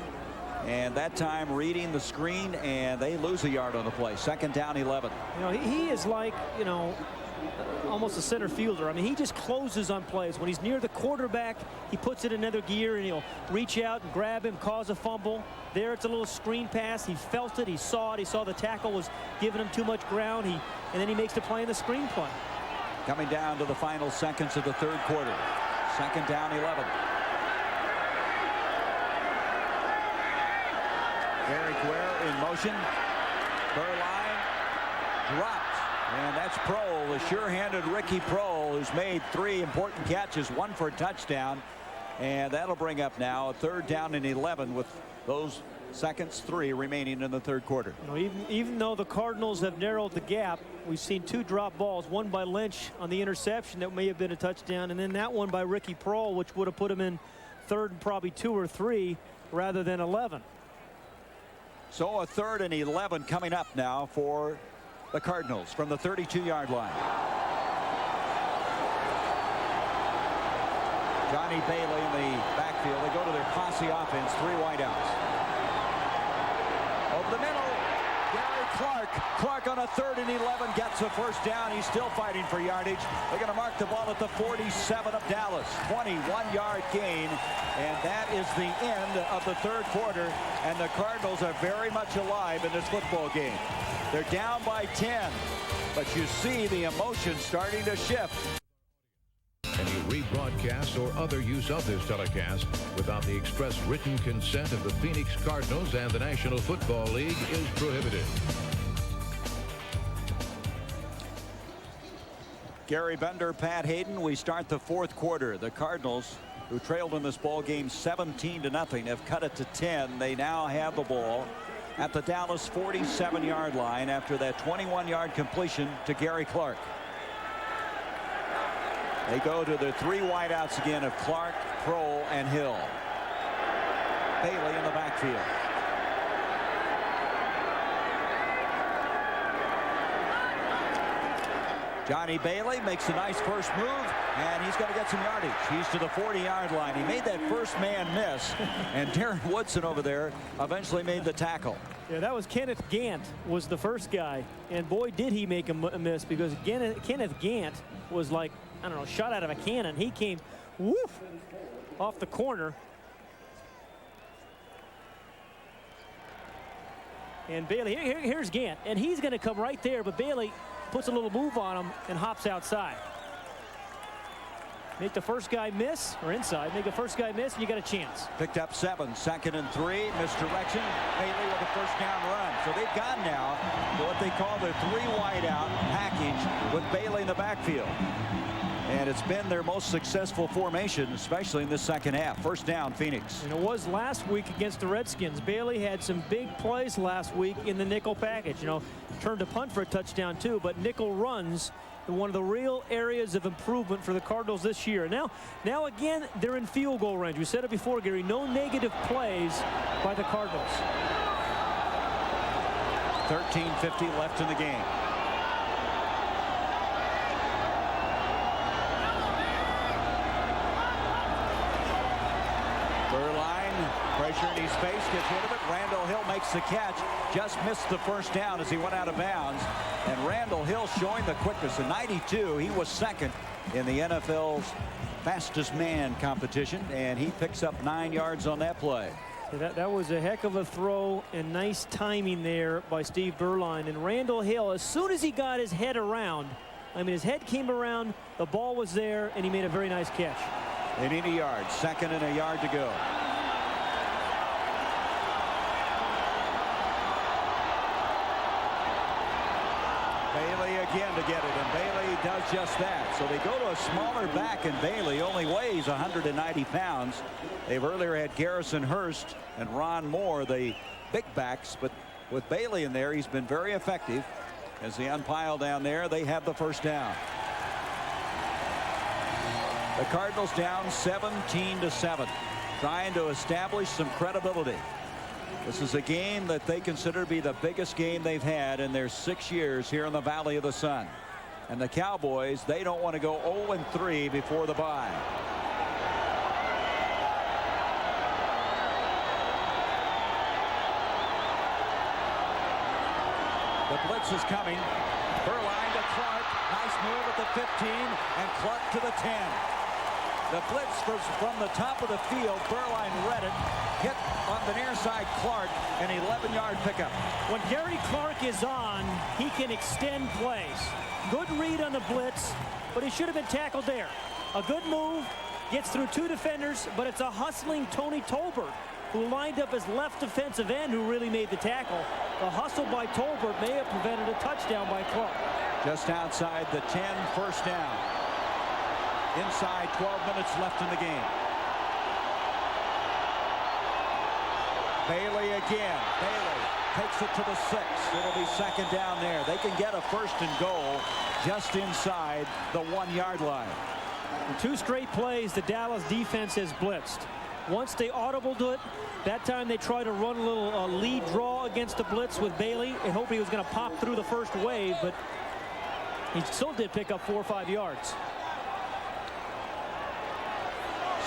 And that time reading the screen, and they lose a yard on the play. Second down, 11. You know, he is like, you know, almost a center fielder. I mean, he just closes on plays. When he's near the quarterback, he puts it in another gear, and he'll reach out and grab him, cause a fumble. There, it's a little screen pass. He felt it. He saw it. He saw the tackle was giving him too much ground. And then he makes the play in the screen play. Coming down to the final seconds of the third quarter. Second down, 11. Eric Ware in motion. Erline dropped. And that's Prohl, the sure-handed Ricky Prohl, who's made 3 important catches, 1 for a touchdown. And that'll bring up now a third down and 11 with those seconds, 3 remaining in the third quarter. You know, even though the Cardinals have narrowed the gap, we've seen 2 drop balls, one by Lynch on the interception that may have been a touchdown, and then that one by Ricky Prohl, which would have put him in third and probably 2 or 3 rather than 11. So a third and 11 coming up now for the Cardinals from the 32-yard line. Johnny Bailey in the backfield. They go to their posse offense, 3 wideouts. Over the middle, Gary Clark. Clark on a third and 11 gets a first down. He's still fighting for yardage. They're going to mark the ball at the 47 of Dallas. 21-yard gain, and that is the end of the third quarter. And the Cardinals are very much alive in this football game. They're down by 10, but you see the emotion starting to shift. Any rebroadcast or other use of this telecast without the express written consent of the Phoenix Cardinals and the National Football League is prohibited. Gary Bender, Pat Hayden. We start the fourth quarter. The Cardinals, who trailed in this ball game 17-0, have cut it to 10. They now have the ball at the Dallas 47-yard line after that 21-yard completion to Gary Clark. They go to the 3 wideouts again of Clark, Prohl, and Hill. Bailey in the backfield. Johnny Bailey makes a nice first move, and he's going to get some yardage. He's to the 40-yard line. He made that first man miss, and Darren Woodson over there eventually made the tackle. Yeah, that was Kenneth Gant was the first guy, and boy did he make a miss, because Kenneth Gant was like, I don't know, shot out of a cannon. He came woof off the corner. And Bailey, here's Gant, and he's going to come right there, but Bailey puts a little move on him and hops outside. Make the first guy miss, or inside, make the first guy miss, and you got a chance. Picked up 7, second and 3, misdirection. Bailey with a first down run. So they've gone now to what they call their 3 wideout package with Bailey in the backfield. And it's been their most successful formation, especially in the second half. First down, Phoenix. And it was last week against the Redskins. Bailey had some big plays last week in the nickel package. You know, turned a punt for a touchdown too, but nickel runs one of the real areas of improvement for the Cardinals this year. Now again, they're in field goal range. We said it before, Gary, no negative plays by the Cardinals. 13:50 left in the game. Pressure in his face, gets rid of it. Randall Hill makes the catch. Just missed the first down as he went out of bounds. And Randall Hill showing the quickness. In 92, he was second in the NFL's fastest man competition, and he picks up 9 yards on that play. That was a heck of a throw and nice timing there by Steve Berline. And Randall Hill, as soon as he got his head around, his head came around, the ball was there, and he made a very nice catch. They need a yard. 2nd and a yard to go. Bailey again to get it, and Bailey does just that. So they go to a smaller back, and Bailey only weighs 190 pounds. They've earlier had Garrison Hurst and Ron Moore, the big backs, but with Bailey in there, he's been very effective. As they unpile down there, they have the first down. The Cardinals down 17-7, trying to establish some credibility. This is a game that they consider to be the biggest game they've had in their 6 years here in the Valley of the Sun. And the Cowboys, they don't want to go 0-3 before the bye. The blitz is coming. Berline to Clark. Nice move at the 15, and Clark to the 10. The blitz from the top of the field. Berline read it. Hit on the near side Clark, an 11-yard pickup. When Gary Clark is on, he can extend plays. Good read on the blitz, but he should have been tackled there. A good move, gets through 2 defenders, but it's a hustling Tony Tolbert who lined up as left defensive end who really made the tackle. The hustle by Tolbert may have prevented a touchdown by Clark. Just outside the 10, first down. Inside 12 minutes left in the game. Bailey again. Bailey takes it to the 6. It'll be 2nd down there. They can get a 1st and goal just inside the 1-yard line. In 2 straight plays, the Dallas defense has blitzed. Once they audibled it, that time they tried to run a little lead draw against the blitz with Bailey and hoping he was going to pop through the first wave, but he still did pick up 4 or 5 yards.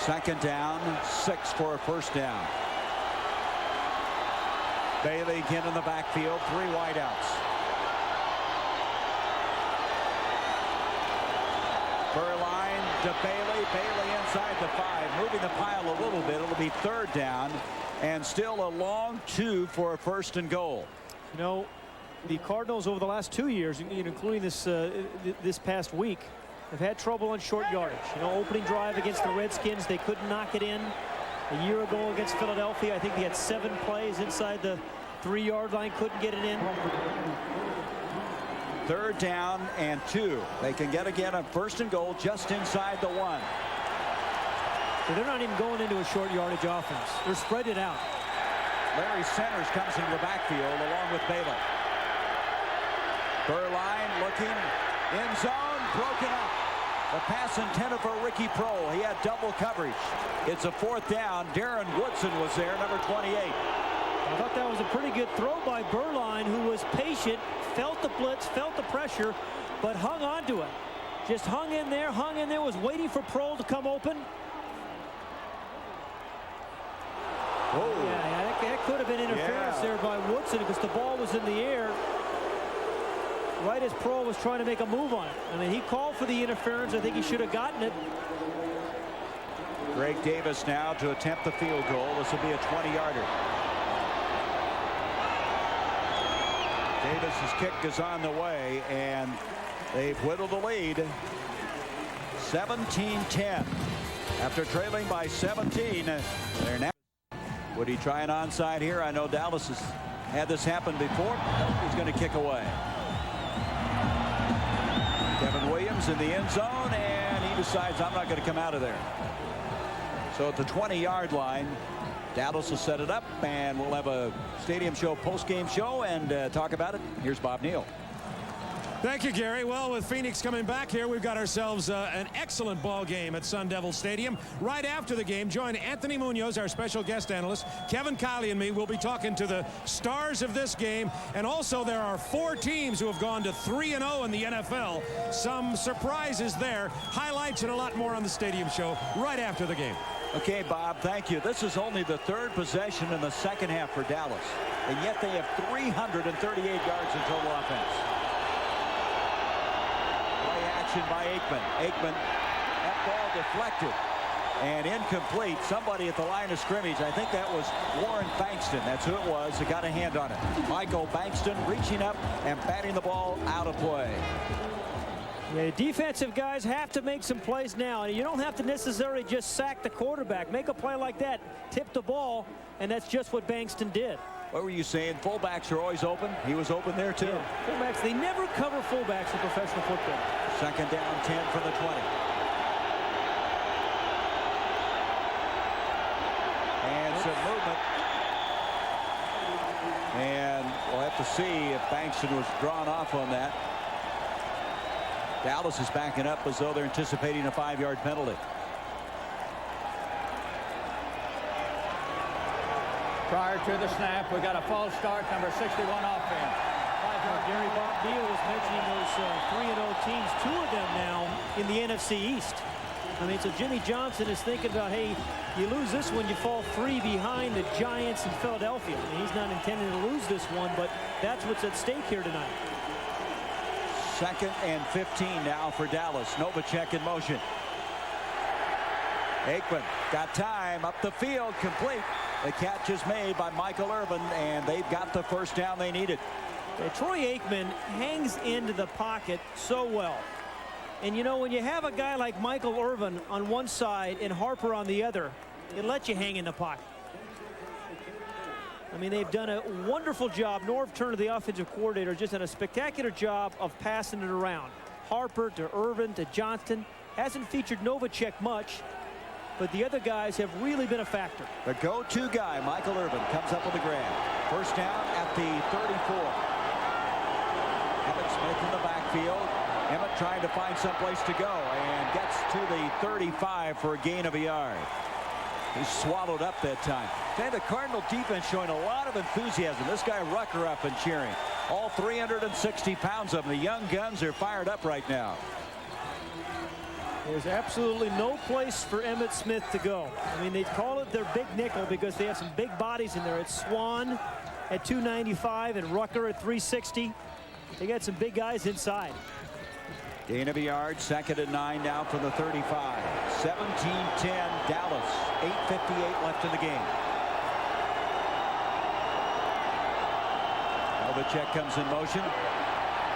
2nd down, 6 for a 1st down. Bailey again in the backfield, 3 wideouts. Berline to Bailey. Bailey inside the 5, moving the pile a little bit. It'll be 3rd down, and still a long 2 for a 1st and goal. You know, the Cardinals over the last 2 years, including this past week, have had trouble on short yardage. Opening drive against the Redskins, they couldn't knock it in. A year ago against Philadelphia, I think they had 7 plays inside the 3-yard line, couldn't get it in. 3rd down and 2. They can get again a 1st and goal just inside the 1. So they're not even going into a short yardage offense. They're spread it out. Larry Centers comes into the backfield along with Bailey. Berline looking, end zone, broken up. The pass intended for Ricky Prohl. He had double coverage. It's a 4th down. Darren Woodson was there, number 28. I thought that was a pretty good throw by Berline, who was patient, felt the blitz, felt the pressure, but hung on to it. Just hung in there, was waiting for Prohl to come open. Oh. Yeah, that could have been interference there by Woodson because the ball was in the air right as Prohl was trying to make a move on it. He called for the interference. I think he should have gotten it. Greg Davis now to attempt the field goal. This will be a 20-yarder. Davis's kick is on the way, and they've whittled the lead. 17-10. After trailing by 17, they're now. Would he try an onside here? I know Dallas has had this happen before. He's going to kick away. Kevin Williams in the end zone, and he decides I'm not going to come out of there. So at the 20-yard line, Dallas will set it up, and we'll have a Stadium Show post-game show and talk about it. Here's Bob Neal. Thank you, Gary. Well, with Phoenix coming back here, we've got ourselves an excellent ball game at Sun Devil Stadium. Right after the game, join Anthony Munoz, our special guest analyst. Kevin Kiley and me will be talking to the stars of this game. And also, there are 4 teams who have gone to 3-0 in the NFL. Some surprises there. Highlights and a lot more on the Stadium Show right after the game. Okay, Bob, thank you. This is only the 3rd possession in the second half for Dallas. And yet they have 338 yards in total offense. By Aikman. Aikman, that ball deflected and incomplete. Somebody at the line of scrimmage, I think that was Warren Bankston. That's who it was that got a hand on it. Michael Bankston reaching up and batting the ball out of play. Yeah, defensive guys have to make some plays now. You don't have to necessarily just sack the quarterback. Make a play like that, tip the ball, and that's just what Bankston did. What were you saying? Fullbacks are always open. He was open there too. Yeah, fullbacks, they never cover fullbacks in professional football. Second down, 10 from the 20. And some movement. And we'll have to see if Bankston was drawn off on that. Dallas is backing up as though they're anticipating a 5-yard penalty. Prior to the snap, we got a false start, number 61 offense. Gary, Bob Neal was mentioning those 3-0 teams, 2 of them now in the NFC East. I mean, so Jimmy Johnson is thinking about, hey, you lose this one, you fall 3 behind the Giants in Philadelphia. I mean, he's not intending to lose this one, but that's what's at stake here tonight. 2nd and 15 now for Dallas. Novacek in motion. Aikman got time up the field, complete. The catch is made by Michael Irvin, and they've got the first down they needed. Troy Aikman hangs into the pocket so well. And, you know, when you have a guy like Michael Irvin on one side and Harper on the other, it lets you hang in the pocket. I mean, they've done a wonderful job. Norv Turner, the offensive coordinator, just done a spectacular job of passing it around. Harper to Irvin to Johnston. Hasn't featured Novacek much, but the other guys have really been a factor. The go-to guy, Michael Irvin, comes up with a grab. First down at the 34. Emmitt Smith in the backfield. Emmitt trying to find someplace to go and gets to the 35 for a gain of a yard. He's swallowed up that time. And the Cardinal defense showing a lot of enthusiasm. This guy Rucker up and cheering. All 360 pounds of them. The young guns are fired up right now. There's absolutely no place for Emmitt Smith to go. I mean, they call it their big nickel because they have some big bodies in there. It's Swan at 295 and Rucker at 360. They got some big guys inside. Gain of a yard, 2nd and 9 now from the 35. 17-10 Dallas. 8:58 left in the game. Novacek comes in motion.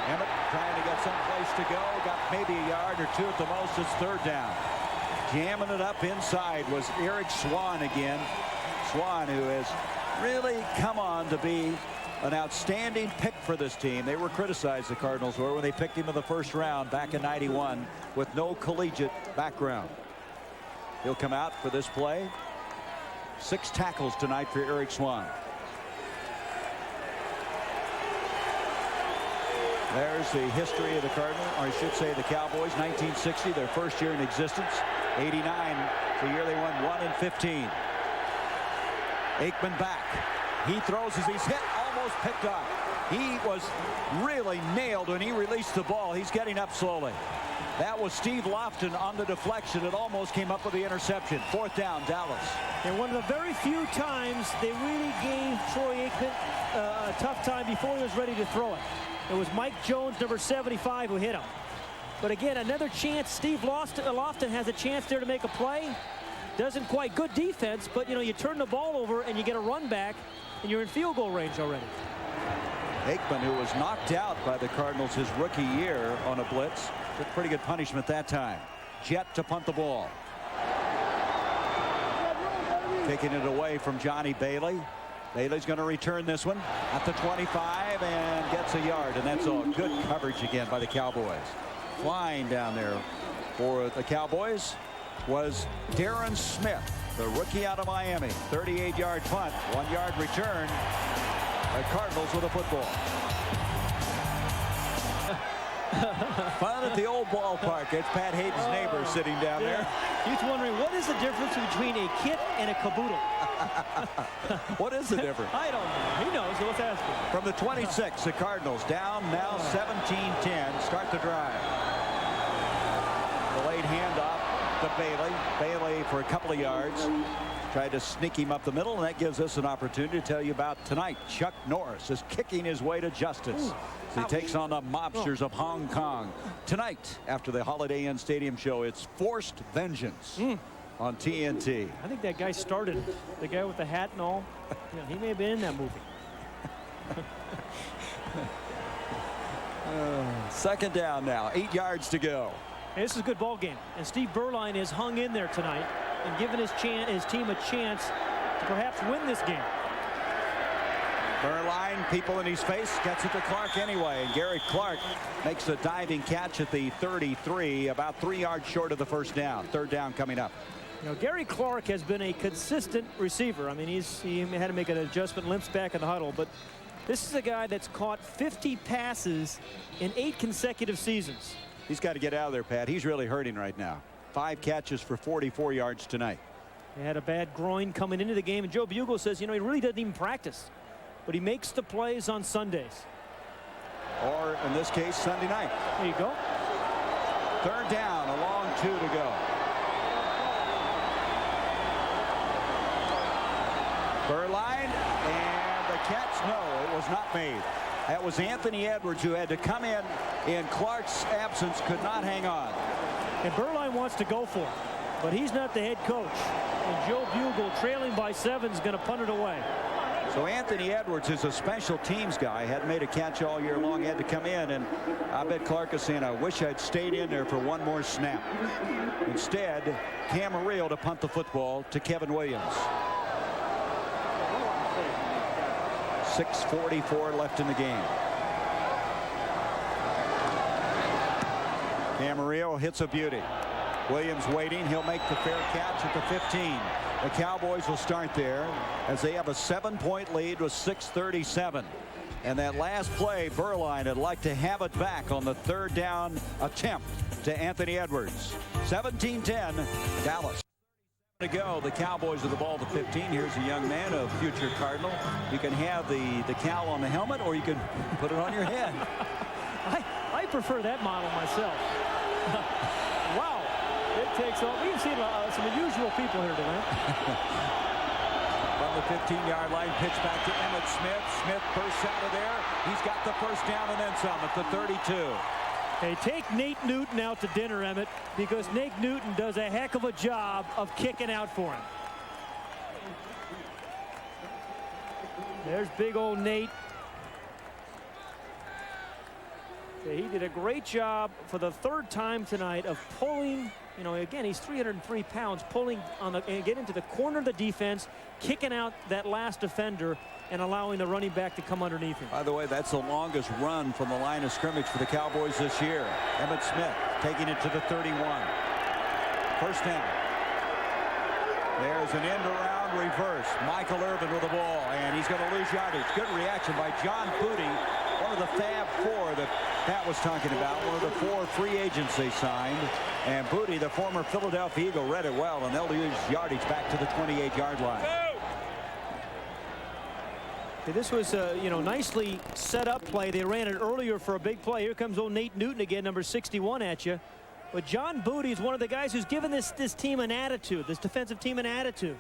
Emmitt trying to get someplace to go. Got maybe a yard or 2 at the most. It's 3rd down. Jamming it up inside was Eric Swan again. Swan, who has really come on to be an outstanding pick for this team. They were criticized, the Cardinals were, when they picked him in the 1st round back in '91 with no collegiate background. He'll come out for this play. 6 tackles tonight for Eric Swan. There's the history of the Cardinals, or I should say the Cowboys. 1960, their first year in existence. 89, the year they won 1-15. Aikman back. He throws as he's hit, almost picked off. He was really nailed when he released the ball. He's getting up slowly. That was Steve Lofton on the deflection. It almost came up with the interception. 4th down, Dallas. And one of the very few times they really gave Troy Aikman a tough time before he was ready to throw it. It was Mike Jones, number 75, who hit him. But again, another chance. Steve Lofton has a chance there to make a play. Doesn't quite good defense, but you know, you turn the ball over and you get a run back and you're in field goal range already. Aikman, who was knocked out by the Cardinals his rookie year on a blitz, took pretty good punishment that time. Jet to punt the ball. Taking it away from Johnny Bailey. Bailey's going to return this one at the 25 and gets a yard, and that's all. Good coverage again by the Cowboys. Flying down there for the Cowboys was Darren Smith, the rookie out of Miami. 38-yard punt, 1-yard return. The Cardinals with a football. Fun at the old ballpark. It's Pat Hayden's neighbor sitting down there. He's wondering, what is the difference between a kit and a caboodle? What is the difference? I don't know. He knows, so let's ask him. From the 26, the Cardinals down now 17-10. Start the drive. The late handoff to Bailey. Bailey for a couple of yards. Tried to sneak him up the middle, and that gives us an opportunity to tell you about tonight. Chuck Norris is kicking his way to justice. He takes on the mobsters of Hong Kong. Tonight, after the Holiday Inn Stadium show, it's Forced Vengeance on TNT. I think that guy started, the guy with the hat and all. He may have been in that movie. Second down now, 8 yards to go. Hey, this is a good ball game, and Steve Berline has hung in there tonight and given his team a chance to perhaps win this game. Berline, people in his face, gets it to Clark anyway, and Gary Clark makes a diving catch at the 33, about 3 yards short of the first down. Third down coming up. Gary Clark has been a consistent receiver. I mean, he had to make an adjustment, limps back in the huddle, but this is a guy that's caught 50 passes in 8 consecutive seasons. He's got to get out of there, Pat. He's really hurting right now. 5 catches for 44 yards tonight. He had a bad groin coming into the game, and Joe Bugel says, he really doesn't even practice, but he makes the plays on Sundays. Or, in this case, Sunday night. There you go. Third down, a long 2 to go. Berline, and the catch, no, it was not made. That was Anthony Edwards, who had to come in Clark's absence, could not hang on. And Berline wants to go for it, but he's not the head coach. And Joe Bugel, trailing by 7, is going to punt it away. So Anthony Edwards is a special teams guy. Hadn't made a catch all year long. Had to come in, and I bet Clark is saying, I wish I'd stayed in there for one more snap. Instead, Camarillo to punt the football to Kevin Williams. 6:44 left in the game. Camarillo hits a beauty. Williams waiting. He'll make the fair catch at the 15. The Cowboys will start there as they have a 7-point lead with 6:37. And that last play, Berline would like to have it back on the third down attempt to Anthony Edwards. 17-10, Dallas. To go, the Cowboys with the ball to 15. Here's a young man, a future Cardinal. You can have the cowl on the helmet, or you can put it on your head. I prefer that model myself. Wow, it takes off. We've seen some unusual people here tonight. From the 15-yard line, pitch back to Emmitt Smiths. Smith bursts out of there. He's got the first down and then some at the 32. Hey, take Nate Newton out to dinner, Emmitt, because Nate Newton does a heck of a job of kicking out for him. There's big old Nate. He did a great job for the third time tonight of pulling, again, he's 303 pounds, pulling on get into the corner of the defense, kicking out that last defender, and allowing the running back to come underneath him. By the way, that's the longest run from the line of scrimmage for the Cowboys this year. Emmitt Smith taking it to the 31. First down. There's an end around reverse. Michael Irvin with the ball, and he's going to lose yardage. Good reaction by John Booty, one of the Fab Four that Pat was talking about, one of the 4 free agents they signed. And Booty, the former Philadelphia Eagle, read it well, and they'll lose yardage back to the 28-yard line. This was a nicely set up play. They ran it earlier for a big play. Here comes old Nate Newton again, number 61 at you. But John Booty is one of the guys who's given this team an attitude, this defensive team an attitude.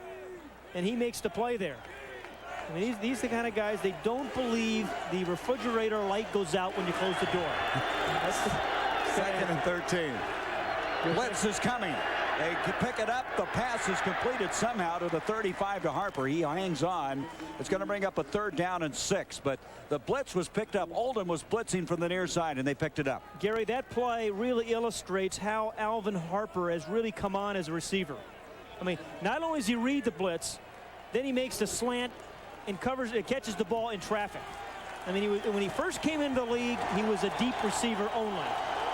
And he makes the play there. I mean, these are the kind of guys, they don't believe the refrigerator light goes out when you close the door. That's the Second and 13. Blitz is coming. They pick it up. The pass is completed somehow to the 35 to Harper. He hangs on. It's going to bring up a third down and 6. But the blitz was picked up. Oldham was blitzing from the near side, and they picked it up. Gary, that play really illustrates how Alvin Harper has really come on as a receiver. I mean, not only does he read the blitz, then he makes the slant and catches the ball in traffic. I mean, when he first came into the league, he was a deep receiver only.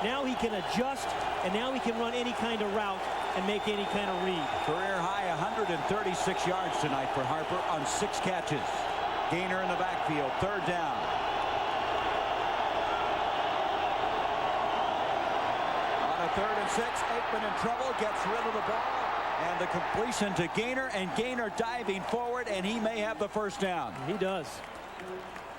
Now he can adjust, and now he can run any kind of route and make any kind of read. Career high 136 yards tonight for Harper on 6 catches. Gainer in the backfield, third down. 3rd and 6. Aikman in trouble, gets rid of the ball. And the completion to Gaynor, and Gaynor diving forward, and he may have the first down. He does.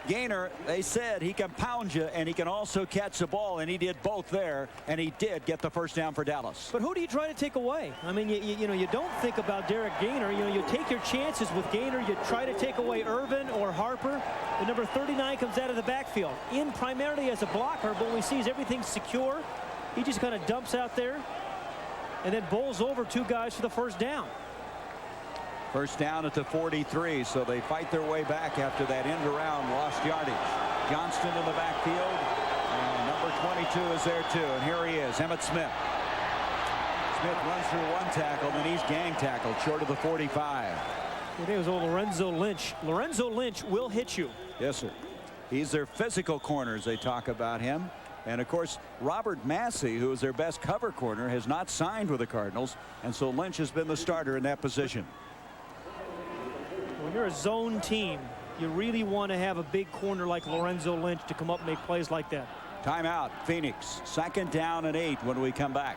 Gaynor, they said he can pound you and he can also catch the ball, and he did both there, and he did get the first down for Dallas. But who do you try to take away? I mean, you know, you don't think about Derek Gaynor. You know, you take your chances with Gaynor. You try to take away Irvin or Harper. The number 39 comes out of the backfield, in primarily as a blocker, but when he sees everything secure, he just kind of dumps out there and then bowls over 2 guys for the first down. First down at the 43, so they fight their way back after that end around, lost yardage. Johnston in the backfield, and number 22 is there too, and here he is, Emmitt Smith. Smith runs through 1 tackle, then he's gang tackled short of the 45. I think it was old Lorenzo Lynch. Lorenzo Lynch will hit you. Yes, sir. He's their physical corner, as they talk about him. And of course, Robert Massey, who is their best cover corner, has not signed with the Cardinals, and so Lynch has been the starter in that position. When you're a zone team, you really want to have a big corner like Lorenzo Lynch to come up and make plays like that. Timeout, Phoenix. 2nd down and 8 when we come back.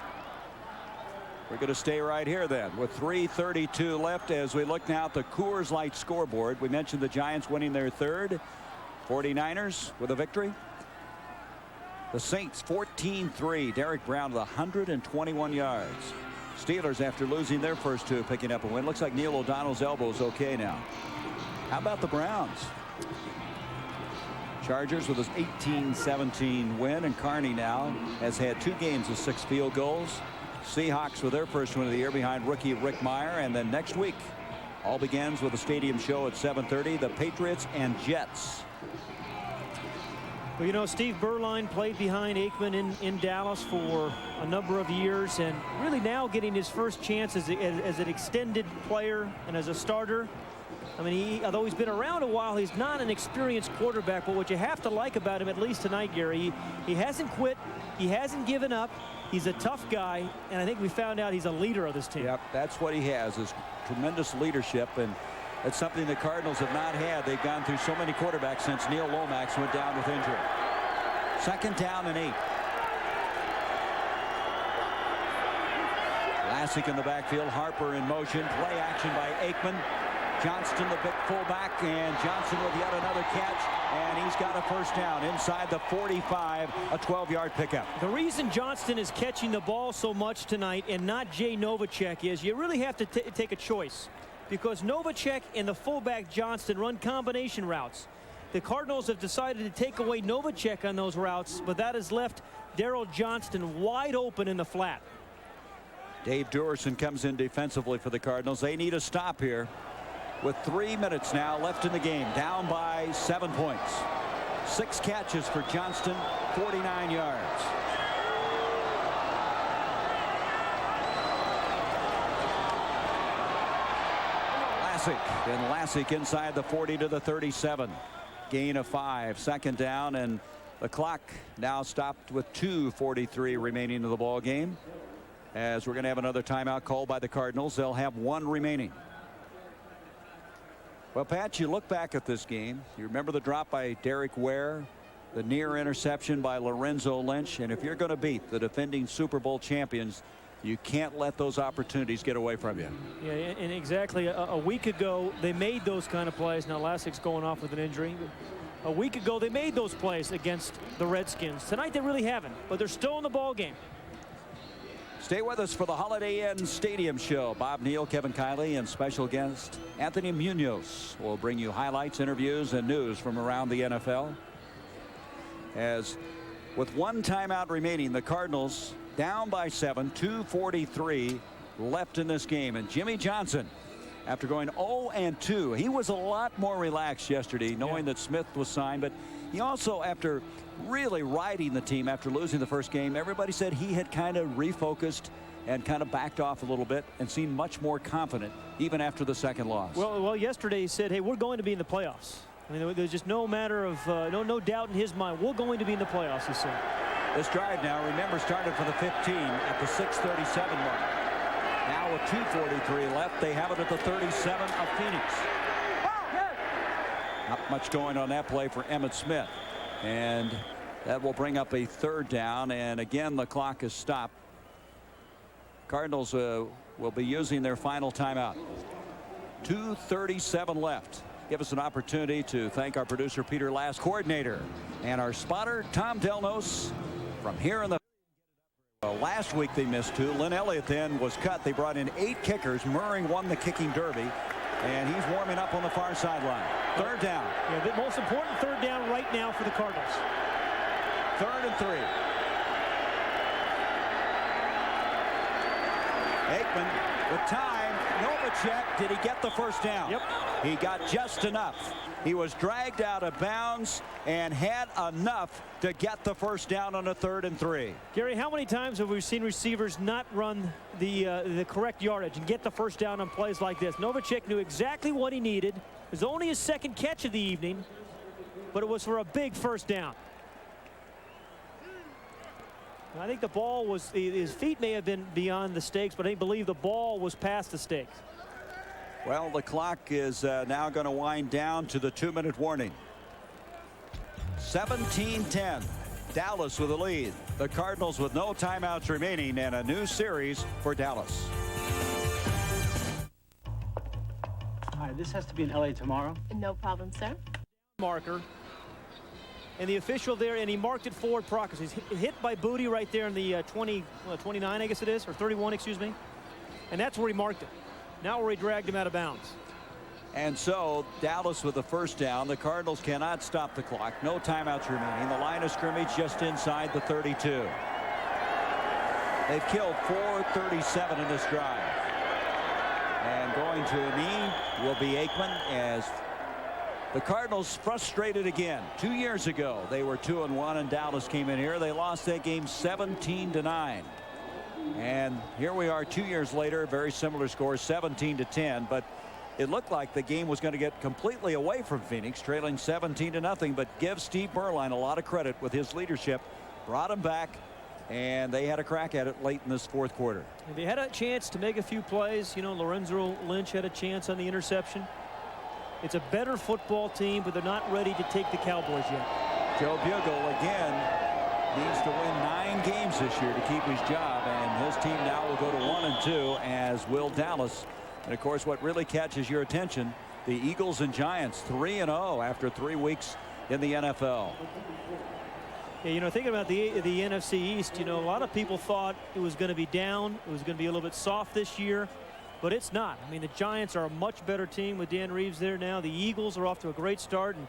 We're going to stay right here then with 3:32 left as we look now at the Coors Light scoreboard. We mentioned the Giants winning their 3rd. 49ers with a victory. The Saints 14-3. Derek Brown with 121 yards. Steelers, after losing their first 2, picking up a win. Looks like Neil O'Donnell's elbow is okay now. How about the Browns? Chargers with his 18-17 win, and Carney now has had 2 games of 6 field goals. Seahawks with their first win of the year behind rookie Rick Meyer, and then next week all begins with a stadium show at 7:30. The Patriots and Jets. Well, you know, Steve Berline played behind Aikman in Dallas for a number of years, and really now getting his first chance as an extended player and as a starter. I mean, although he's been around a while, he's not an experienced quarterback. But what you have to like about him, at least tonight, Gary, he hasn't quit. He hasn't given up. He's a tough guy, and I think we found out he's a leader of this team. Yep, that's what he has, is tremendous leadership, and it's something the Cardinals have not had. They've gone through so many quarterbacks since Neil Lomax went down with injury. 2nd down and 8. Lassick in the backfield, Harper in motion, play action by Aikman. Johnston, the big fullback, and Johnson with yet another catch, and he's got a first down inside the 45, a 12-yard pickup. The reason Johnston is catching the ball so much tonight and not Jay Novacek is you really have to take a choice, because Novacek and the fullback Johnston run combination routes. The Cardinals have decided to take away Novacek on those routes, but that has left Darryl Johnston wide open in the flat. Dave Duerson comes in defensively for the Cardinals. They need a stop here with 3 minutes now left in the game, down by 7 points. 6 catches for Johnston, 49 yards. Lassick inside the 40 to the 37. Gain of 5. 2nd down, and the clock now stopped with 2:43 remaining in the ball game, as we're going to have another timeout called by the Cardinals. They'll have 1 remaining. Well, Pat, you look back at this game. You remember the drop by Derek Ware, the near interception by Lorenzo Lynch, and if you're going to beat the defending Super Bowl champions, you can't let those opportunities get away from you. Yeah, and exactly a week ago they made those kind of plays. Now Lassick's going off with an injury. A week ago they made those plays against the Redskins. Tonight they really haven't, but they're still in the ball game. Stay with us for the Holiday Inn Stadium Show. Bob Neal, Kevin Kiley, and special guest Anthony Munoz will bring you highlights, interviews, and news from around the NFL. As with 1 timeout remaining, the Cardinals down by 7, 2:43 left in this game. And Jimmy Johnson, after going 0-2, he was a lot more relaxed yesterday, knowing that Smith was signed. But he also, after really riding the team after losing the first game, everybody said he had kind of refocused and kind of backed off a little bit and seemed much more confident even after the second loss. Well, yesterday he said, hey, we're going to be in the playoffs. I mean, there's just no matter of no doubt in his mind. We're going to be in the playoffs, he said. This drive now, remember, started for the 15 at the 6:37 mark. Now with 2:43 left, they have it at the 37 of Phoenix. Not much going on that play for Emmitt Smith. And that will bring up a 3rd down. And again, the clock is stopped Cardinals will be using their final timeout. 2:37 left. Give us an opportunity to thank our producer Peter Last, coordinator, and our spotter Tom Delnos from here in the. Last week they missed 2. Lynn Elliott then was cut. They brought in 8 kickers. Murray won the kicking derby, and he's warming up on the far sideline. 3rd down. Yeah, the most important 3rd down right now for the Cardinals. 3rd and 3. Aikman with time. Novacek, did he get the first down? Yep. He got just enough. He was dragged out of bounds and had enough to get the first down on a 3rd and 3. Gary, how many times have we seen receivers not run the correct yardage and get the first down on plays like this? Novacek knew exactly what he needed. It was only his 2nd catch of the evening, but it was for a big first down. I think the ball was, his feet may have been beyond the stakes, but I believe the ball was past the stakes. Well, the clock is now going to wind down to the 2-minute warning. 17-10. Dallas with the lead. The Cardinals with no timeouts remaining and a new series for Dallas. Hi, this has to be in LA tomorrow. No problem, sir. Marker. And the official there, and he marked it forward progress. He's hit by Booty right there in the 29, I guess it is, or 31, excuse me. And that's where he marked it. Now where he dragged him out of bounds. And so Dallas with the first down. The Cardinals cannot stop the clock. No timeouts remaining. The line of scrimmage just inside the 32. They've killed 4:37 in this drive. And going to a knee will be Aikman as the Cardinals frustrated again. 2 years ago they were 2-1 and Dallas came in here. They lost that game 17-9. And here we are 2 years later, very similar score, 17-10. But it looked like the game was going to get completely away from Phoenix, trailing 17-0. But give Steve Berline a lot of credit with his leadership. Brought him back, and they had a crack at it late in this 4th quarter. They had a chance to make a few plays. You know, Lorenzo Lynch had a chance on the interception. It's a better football team, but they're not ready to take the Cowboys yet. Joe Bugle again needs to win 9 games this year to keep his job, and his team now will go to 1-2, as will Dallas. And of course, what really catches your attention, the Eagles and Giants 3-0 after 3 weeks in the NFL. Yeah, you know, thinking about the NFC East, you know, a lot of people thought it was going to be down. It was going to be a little bit soft this year. But it's not. I mean, the Giants are a much better team with Dan Reeves there now. The Eagles are off to a great start, and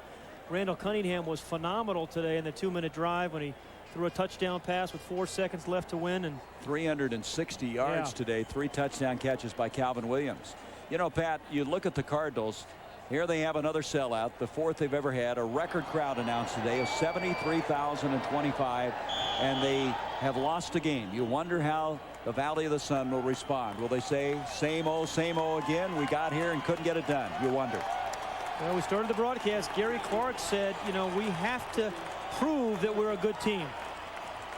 Randall Cunningham was phenomenal today in the 2-minute drive when he threw a touchdown pass with 4 seconds left to win. And 360 yards today, 3 touchdown catches by Calvin Williams. You know, Pat, you look at the Cardinals. Here they have another sellout, the 4th they've ever had. A record crowd announced today of 73,025, and they have lost a game. You wonder how the Valley of the Sun will respond. Will they say same old again? We got here and couldn't get it done. You wonder. Well, we started the broadcast. Gary Clark said, you know, we have to prove that we're a good team.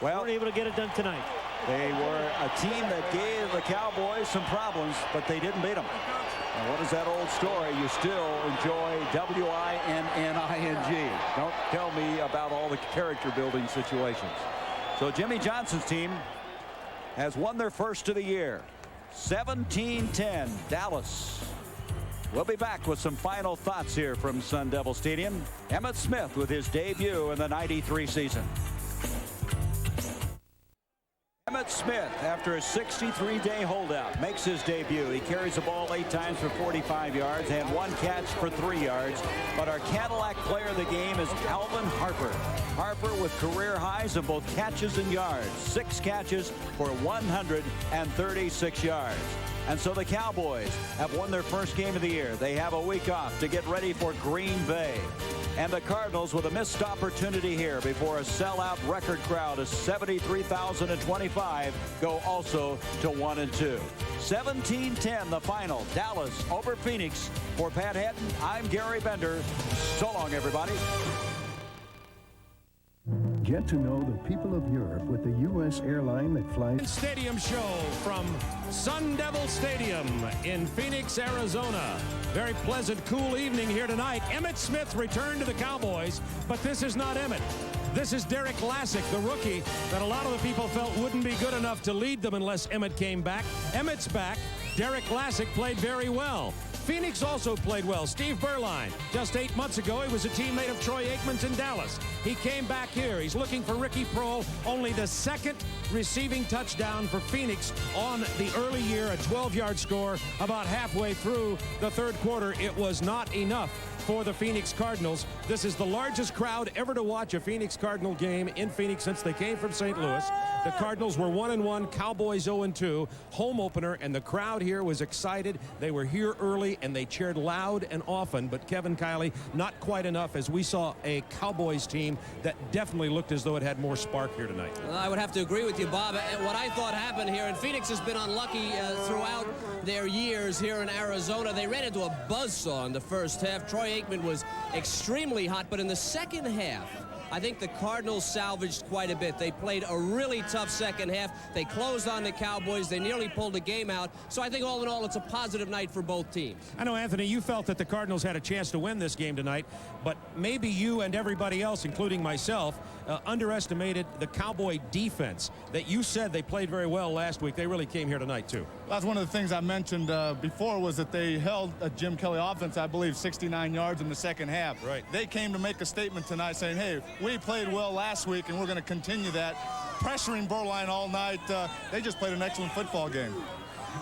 Well, we weren't able to get it done tonight. They were a team that gave the Cowboys some problems, but they didn't beat them. And what is that old story? You still enjoy winning. Don't tell me about all the character building situations. So Jimmy Johnson's team has won their first of the year. 17-10 Dallas. We'll be back with some final thoughts here from Sun Devil Stadium. Emmitt Smith with his debut in the '93 season. Emmitt Smith, after a 63-day holdout, makes his debut. He carries the ball 8 times for 45 yards and 1 catch for 3 yards. But our Cadillac player of the game is Alvin Harper. Harper with career highs in both catches and yards. 6 catches for 136 yards. And so the Cowboys have won their first game of the year. They have a week off to get ready for Green Bay. And the Cardinals with a missed opportunity here before a sellout record crowd of 73,025 go also to 1-2. 17-10 the final. Dallas over Phoenix. For Pat Hatton, I'm Gary Bender. So long, everybody. Get to know the people of Europe with the U.S. airline that flies. Stadium show from Sun Devil Stadium in Phoenix, Arizona. Very pleasant, cool evening here tonight. Emmitt Smiths returned to the Cowboys, but this is not Emmitt. This is Derek Lassick, the rookie that a lot of the people felt wouldn't be good enough to lead them unless Emmitt came back. Emmitt's back. Derek Lassick played very well. Phoenix also played well. Steve Berline, just 8 months ago, he was a teammate of Troy Aikman's in Dallas. He came back here. He's looking for Ricky Proehl, only the second receiving touchdown for Phoenix on the early year, a 12-yard score about halfway through the third quarter. It was not enough for the Phoenix Cardinals. This is the largest crowd ever to watch a Phoenix Cardinal game in Phoenix since they came from St. Louis. The Cardinals were 1-1, Cowboys 0-2, home opener, and the crowd here was excited. They were here early, and they cheered loud and often, but Kevin Kiley, not quite enough, as we saw a Cowboys team that definitely looked as though it had more spark here tonight. Well, I would have to agree with you, Bob. What I thought happened here, and Phoenix has been unlucky throughout their years here in Arizona. They ran into a buzzsaw in the first half. Troy Aikman was extremely hot, but in the second half, I think the Cardinals salvaged quite a bit. They played a really tough second half. They closed on the Cowboys. They nearly pulled the game out. So I think all in all, it's a positive night for both teams. I know, Anthony, you felt that the Cardinals had a chance to win this game tonight, but maybe you and everybody else, including myself, underestimated the Cowboy defense. That you said they played very well last week. They really came here tonight, too. That's one of the things I mentioned before, was that they held a Jim Kelly offense, I believe, 69 yards in the second half. Right. They came to make a statement tonight saying, hey, we played well last week, and we're going to continue that. Pressuring Berline all night. They just played an excellent football game.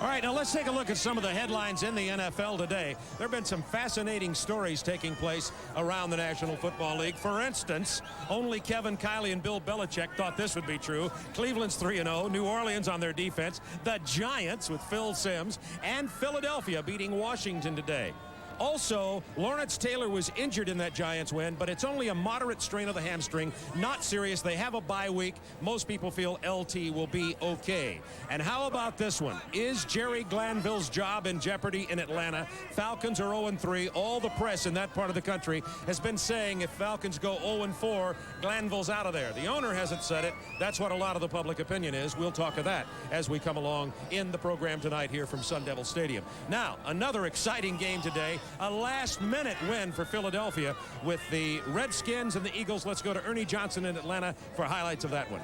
All right, now let's take a look at some of the headlines in the NFL today. There have been some fascinating stories taking place around the National Football League. For instance, only Kevin Kiley and Bill Belichick thought this would be true. Cleveland's 3-0, New Orleans on their defense, the Giants with Phil Simms, and Philadelphia beating Washington today. Also, Lawrence Taylor was injured in that Giants win, but it's only a moderate strain of the hamstring, not serious. They have a bye week. Most people feel LT will be okay. And how about this one? Is Jerry Glanville's job in jeopardy in Atlanta? Falcons are 0-3. All the press in that part of the country has been saying if Falcons go 0-4, Glanville's out of there. The owner hasn't said it. That's what a lot of the public opinion is. We'll talk of that as we come along in the program tonight here from Sun Devil Stadium. Now, another exciting game today. A last-minute win for Philadelphia with the Redskins and the Eagles. Let's go to Ernie Johnson in Atlanta for highlights of that one.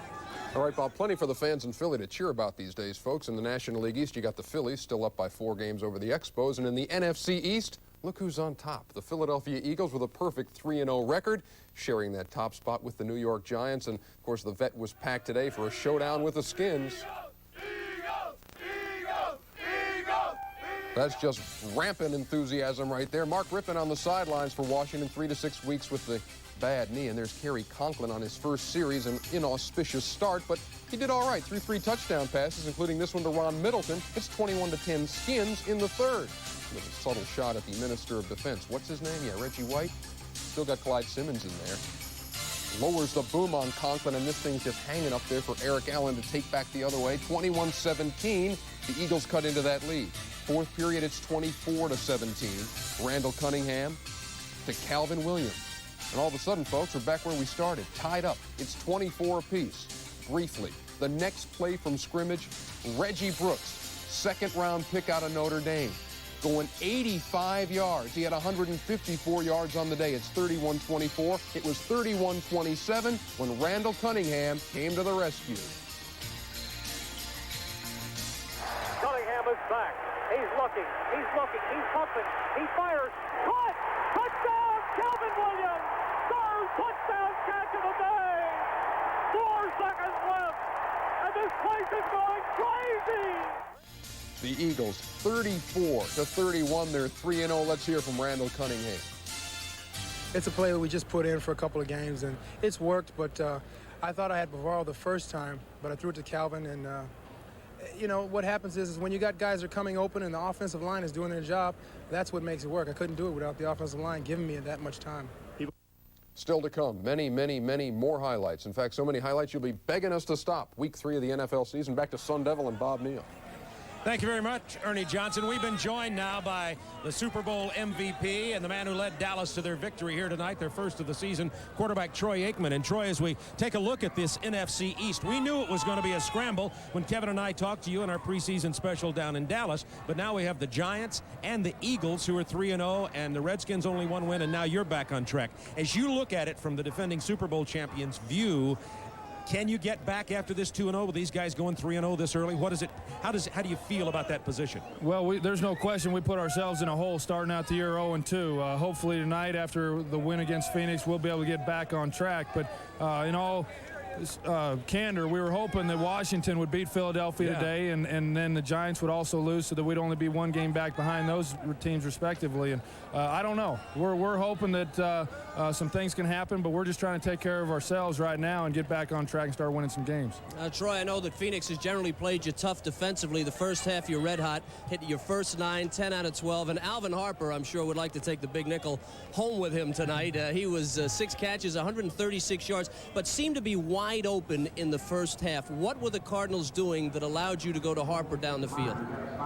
All right, Bob, plenty for the fans in Philly to cheer about these days, folks. In the National League East, you got the Phillies still up by 4 games over the Expos. And in the NFC East, look who's on top. The Philadelphia Eagles with a perfect 3-0 record, sharing that top spot with the New York Giants. And, of course, the Vet was packed today for a showdown with the Skins. That's just rampant enthusiasm right there. Mark Rypien on the sidelines for Washington, 3 to 6 weeks with the bad knee. And there's Kerry Conklin on his first series, an inauspicious start, but he did all right. Threw 3 touchdown passes, including this one to Ron Middleton. It's 21-10 Skins in the third. With a subtle shot at the Minister of Defense. What's his name? Yeah, Reggie White. Still got Clyde Simmons in there. Lowers the boom on Conklin, and this thing's just hanging up there for Eric Allen to take back the other way. 21-17. The Eagles cut into that lead. Fourth period, it's 24-17. Randall Cunningham to Calvin Williams. And all of a sudden, folks, we're back where we started. Tied up. It's 24 apiece. Briefly, the next play from scrimmage, Reggie Brooks, second-round pick out of Notre Dame, going 85 yards. He had 154 yards on the day. It's 31-24. It was 31-27 when Randall Cunningham came to the rescue. Cunningham is back. He's looking, he's pumping, he fires, caught, touchdown, Calvin Williams, third touchdown catch of the day, 4 seconds left, and this place is going crazy. The Eagles, 34-31, they're 3-0. Let's hear from Randall Cunningham. It's a play that we just put in for a couple of games, and it's worked, but I thought I had Bavaro the first time, but I threw it to Calvin, and you know, what happens is when you got guys that are coming open and the offensive line is doing their job, that's what makes it work. I couldn't do it without the offensive line giving me that much time. Still to come, many, many, many more highlights. In fact, so many highlights you'll be begging us to stop. Week 3 of the NFL season. Back to Sun Devil and Bob Neal. Thank you very much, Ernie Johnson. We've been joined now by the Super Bowl MVP and the man who led Dallas to their victory here tonight, their first of the season, quarterback Troy Aikman. And Troy, as we take a look at this NFC East, we knew it was going to be a scramble when Kevin and I talked to you in our preseason special down in Dallas. But now we have the Giants and the Eagles, who are 3-0, and the Redskins only one win, and now you're back on track. As you look at it from the defending Super Bowl champions' view, can you get back after this 2-0 with these guys going 3-0 this early? What is it? How do you feel about that position? Well, there's no question we put ourselves in a hole starting out the year 0-2. Hopefully tonight, after the win against Phoenix, we'll be able to get back on track. But in all candor, we were hoping that Washington would beat Philadelphia today, and then the Giants would also lose, so that we'd only be one game back behind those teams respectively. And I don't know. We're hoping that some things can happen, but we're just trying to take care of ourselves right now and get back on track and start winning some games. Troy, I know that Phoenix has generally played you tough defensively. The first half, you're red hot, hit your first 9, 10 out of 12. And Alvin Harper, I'm sure, would like to take the big nickel home with him tonight. He was 6 catches, 136 yards, but seemed to be wide open in the first half. What were the Cardinals doing that allowed you to go to Harper down the field?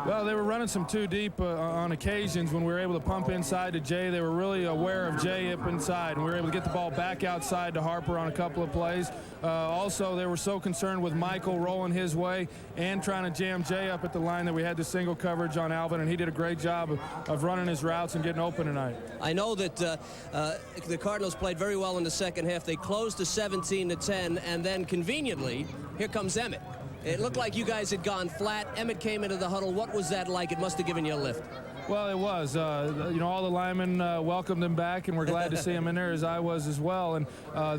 Well, they were running some too deep on occasions when we were able to pump inside to Jay. They were really aware of Jay up inside, and we were able to get the ball back outside to Harper on a couple of plays. Also, they were so concerned with Michael rolling his way and trying to jam Jay up at the line that we had the single coverage on Alvin, and he did a great job of running his routes and getting open tonight. I know that the Cardinals played very well in the second half. They closed to 17-10, and then conveniently, here comes Emmitt. It looked like you guys had gone flat. Emmitt came into the huddle. What was that like? It must have given you a lift. Well, it was. All the linemen welcomed him back, and we're glad to see him in there, as I was as well. And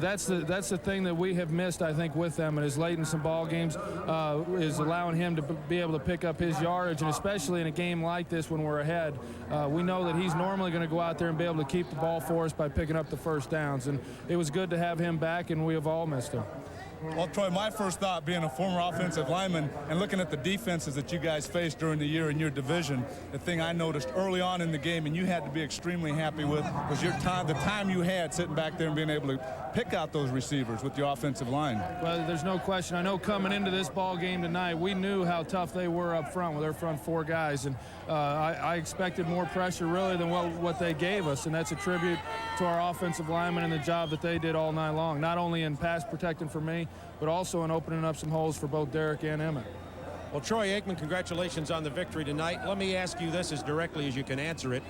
that's the thing that we have missed, I think, with them, and is late in some ball games, is allowing him to be able to pick up his yardage, and especially in a game like this when we're ahead. We know that he's normally going to go out there and be able to keep the ball for us by picking up the first downs, and it was good to have him back, and we have all missed him. Well, Troy, my first thought, being a former offensive lineman and looking at the defenses that you guys faced during the year in your division, the thing I noticed early on in the game, and you had to be extremely happy with, was the time you had sitting back there and being able to pick out those receivers with the offensive line. Well, there's no question. I know coming into this ball game tonight, we knew how tough they were up front with their front 4 guys, and I expected more pressure really than what they gave us, and that's a tribute to our offensive linemen and the job that they did all night long, not only in pass protecting for me, but also in opening up some holes for both Derek and Emmitt. Well, Troy Aikman, congratulations on the victory tonight. Let me ask you this as directly as you can answer it.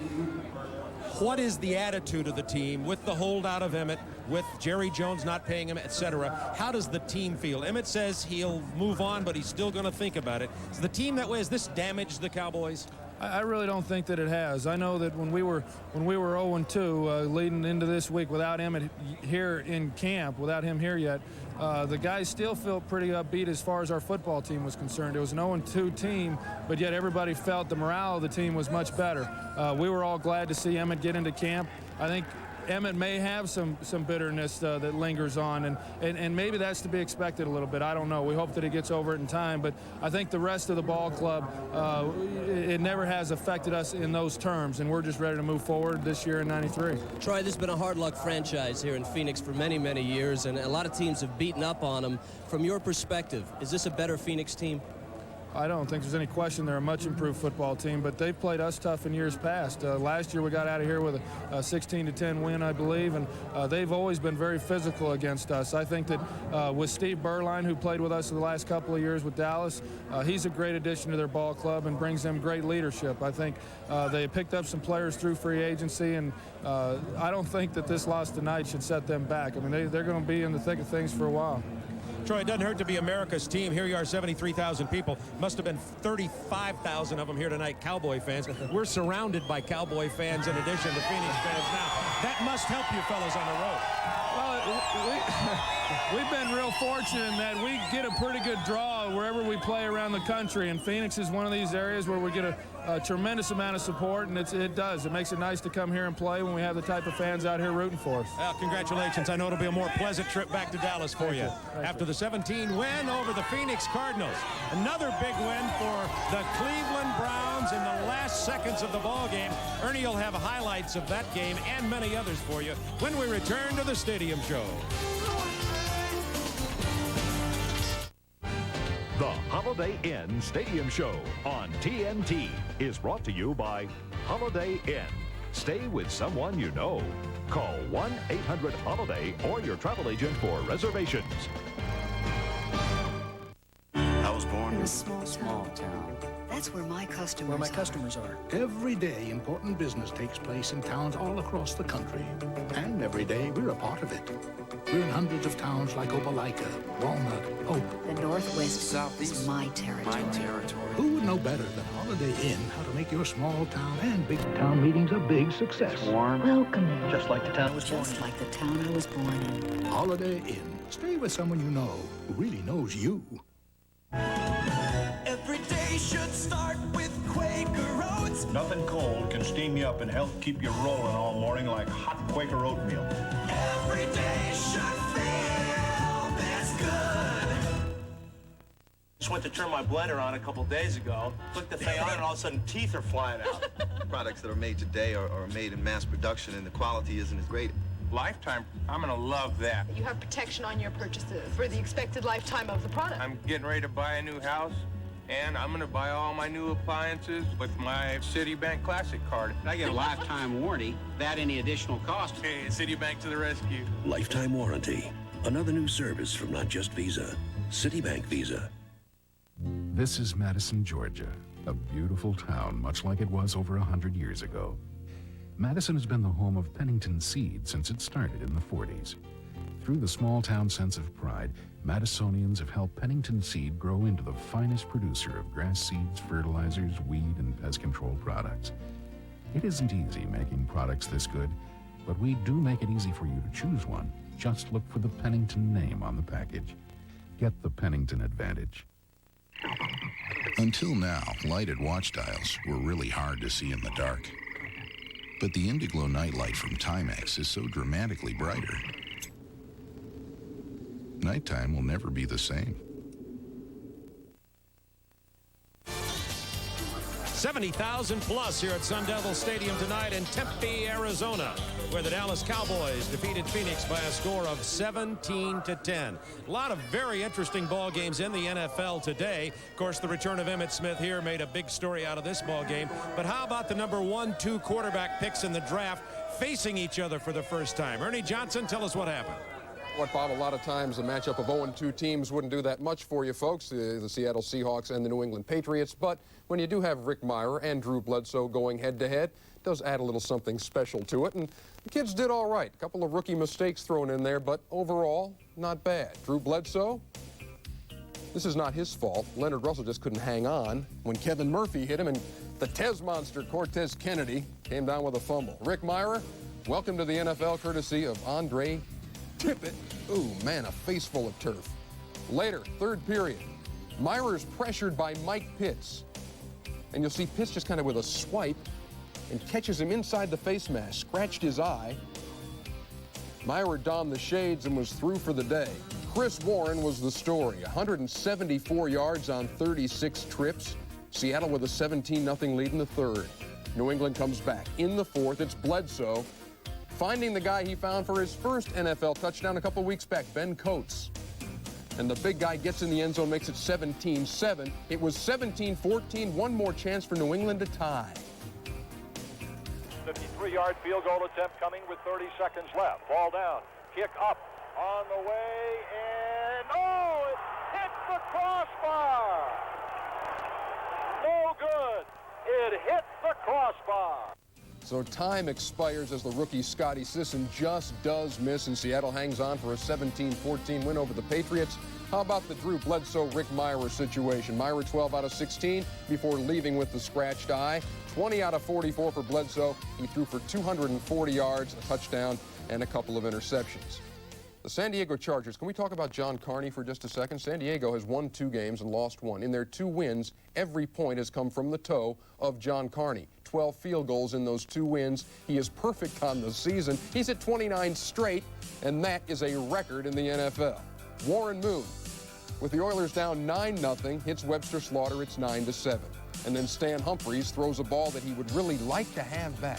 What is the attitude of the team with the holdout of Emmitt, with Jerry Jones not paying him, etc.? How does the team feel? Emmitt says he'll move on, but he's still going to think about it. Is the team that way? Has this damaged the Cowboys? I really don't think that it has. I know that when we were 0-2 leading into this week without Emmitt here in camp, without him here yet, the guys still felt pretty upbeat as far as our football team was concerned. It was an 0-2 team, but yet everybody felt the morale of the team was much better. We were all glad to see Emmitt get into camp. I think Emmitt may have some bitterness that lingers on, and maybe that's to be expected a little bit. I don't know. We hope that he gets over it in time, but I think the rest of the ball club, it never has affected us in those terms, and we're just ready to move forward this year in '93. Troy, this has been a hard luck franchise here in Phoenix for many, many years, and a lot of teams have beaten up on them. From your perspective, is this a better Phoenix team? I don't think there's any question they're a much improved football team, but they've played us tough in years past. Last year we got out of here with a 16-10 win, I believe, and they've always been very physical against us. I think that with Steve Berline, who played with us the last couple of years with Dallas, he's a great addition to their ball club and brings them great leadership. I think they picked up some players through free agency, and I don't think that this loss tonight should set them back. I mean, they're going to be in the thick of things for a while. Troy, it doesn't hurt to be America's team. Here you are, 73,000 people. Must have been 35,000 of them here tonight, Cowboy fans. We're surrounded by Cowboy fans in addition to Phoenix fans now. That must help you fellas on the road. Well, we've been real fortunate in that we get a pretty good draw wherever we play around the country, and Phoenix is one of these areas where we get a tremendous amount of support, and it makes it nice to come here and play when we have the type of fans out here rooting for us. Well, congratulations. I know it'll be a more pleasant trip back to Dallas for you. After the 17 win over the Phoenix Cardinals. Another big win for the Cleveland Browns in the last seconds of the ball game. Ernie will have highlights of that game and many others for you when we return to the Stadium Show. The Hump Holiday Inn Stadium Show on TNT is brought to you by Holiday Inn. Stay with someone you know. Call 1-800-HOLIDAY or your travel agent for reservations. I was born in a small town. That's where my customers are. Every day, important business takes place in towns all across the country. And every day, we're a part of it. We're in hundreds of towns like Opelika, Walnut, Hope. The Northwest Southeast is my territory. Who would know better than Holiday Inn how to make your small town and big town meetings a big success? Warm, welcoming. Just like the town I was born in. Just like the town I was born in. Holiday Inn. Stay with someone you know who really knows you. Every day should start with Quaker Oats. Nothing cold can steam you up and help keep you rolling all morning like hot Quaker oatmeal. Every day should feel this good. Just went to turn my blender on a couple days ago. Clicked the thing on and all of a sudden teeth are flying out. Products that are made today are made in mass production and the quality isn't as great. Lifetime, I'm gonna love that. You have protection on your purchases for the expected lifetime of the product. I'm getting ready to buy a new house, and I'm gonna buy all my new appliances with my Citibank Classic card. I get a lifetime warranty, without any additional cost. Hey, Citibank to the rescue. Lifetime warranty. Another new service from not just Visa, Citibank Visa. This is Madison, Georgia, a beautiful town much like it was over 100 years ago. Madison has been the home of Pennington Seed since it started in the 40s. Through the small-town sense of pride, Madisonians have helped Pennington Seed grow into the finest producer of grass seeds, fertilizers, weed, and pest control products. It isn't easy making products this good, but we do make it easy for you to choose one. Just look for the Pennington name on the package. Get the Pennington advantage. Until now, lighted watch dials were really hard to see in the dark. But the Indiglo nightlight from Timex is so dramatically brighter. Nighttime will never be the same. 70,000 plus here at Sun Devil Stadium tonight in Tempe, Arizona, where the Dallas Cowboys defeated Phoenix by a score of 17-10. A lot of very interesting ball games in the NFL today. Of course, the return of Emmitt Smith here made a big story out of this ball game. But how about the number 1-2 quarterback picks in the draft facing each other for the first time? Ernie Johnson, tell us what happened. What, Bob, a lot of times the matchup of 0-2 teams wouldn't do that much for you folks, the Seattle Seahawks and the New England Patriots, but when you do have Rick Mirer and Drew Bledsoe going head-to-head, it does add a little something special to it, and the kids did all right. A couple of rookie mistakes thrown in there, but overall, not bad. Drew Bledsoe, this is not his fault. Leonard Russell just couldn't hang on when Kevin Murphy hit him, and the Tez monster, Cortez Kennedy, came down with a fumble. Rick Mirer, welcome to the NFL, courtesy of Andre Tippett. Ooh, man, a face full of turf. Later, third period, Mirer's pressured by Mike Pitts. And you'll see Pitts just kind of with a swipe and catches him inside the face mask, scratched his eye. Mirer donned the shades and was through for the day. Chris Warren was the story. 174 yards on 36 trips. Seattle with a 17-0 lead in the third. New England comes back. In the fourth, it's Bledsoe finding the guy he found for his first NFL touchdown a couple weeks back, Ben Coates. And the big guy gets in the end zone, makes it 17-7. It was 17-14, one more chance for New England to tie. 53-yard field goal attempt coming with 30 seconds left. Ball down, kick up, on the way, and oh, it hit the crossbar. No good. It hit the crossbar. So time expires as the rookie Scotty Sisson just does miss, and Seattle hangs on for a 17-14 win over the Patriots. How about the Drew Bledsoe-Rick Mirer situation? Mirer 12 out of 16 before leaving with the scratched eye. 20 out of 44 for Bledsoe. He threw for 240 yards, a touchdown, and a couple of interceptions. The San Diego Chargers, can we talk about John Carney for just a second? San Diego has won 2 games and lost 1. In their 2 wins, every point has come from the toe of John Carney. 12 field goals in those 2 wins. He is perfect on the season. He's at 29 straight, and that is a record in the NFL. Warren Moon, with the Oilers down 9-0, hits Webster Slaughter. It's 9-7. And then Stan Humphries throws a ball that he would really like to have back.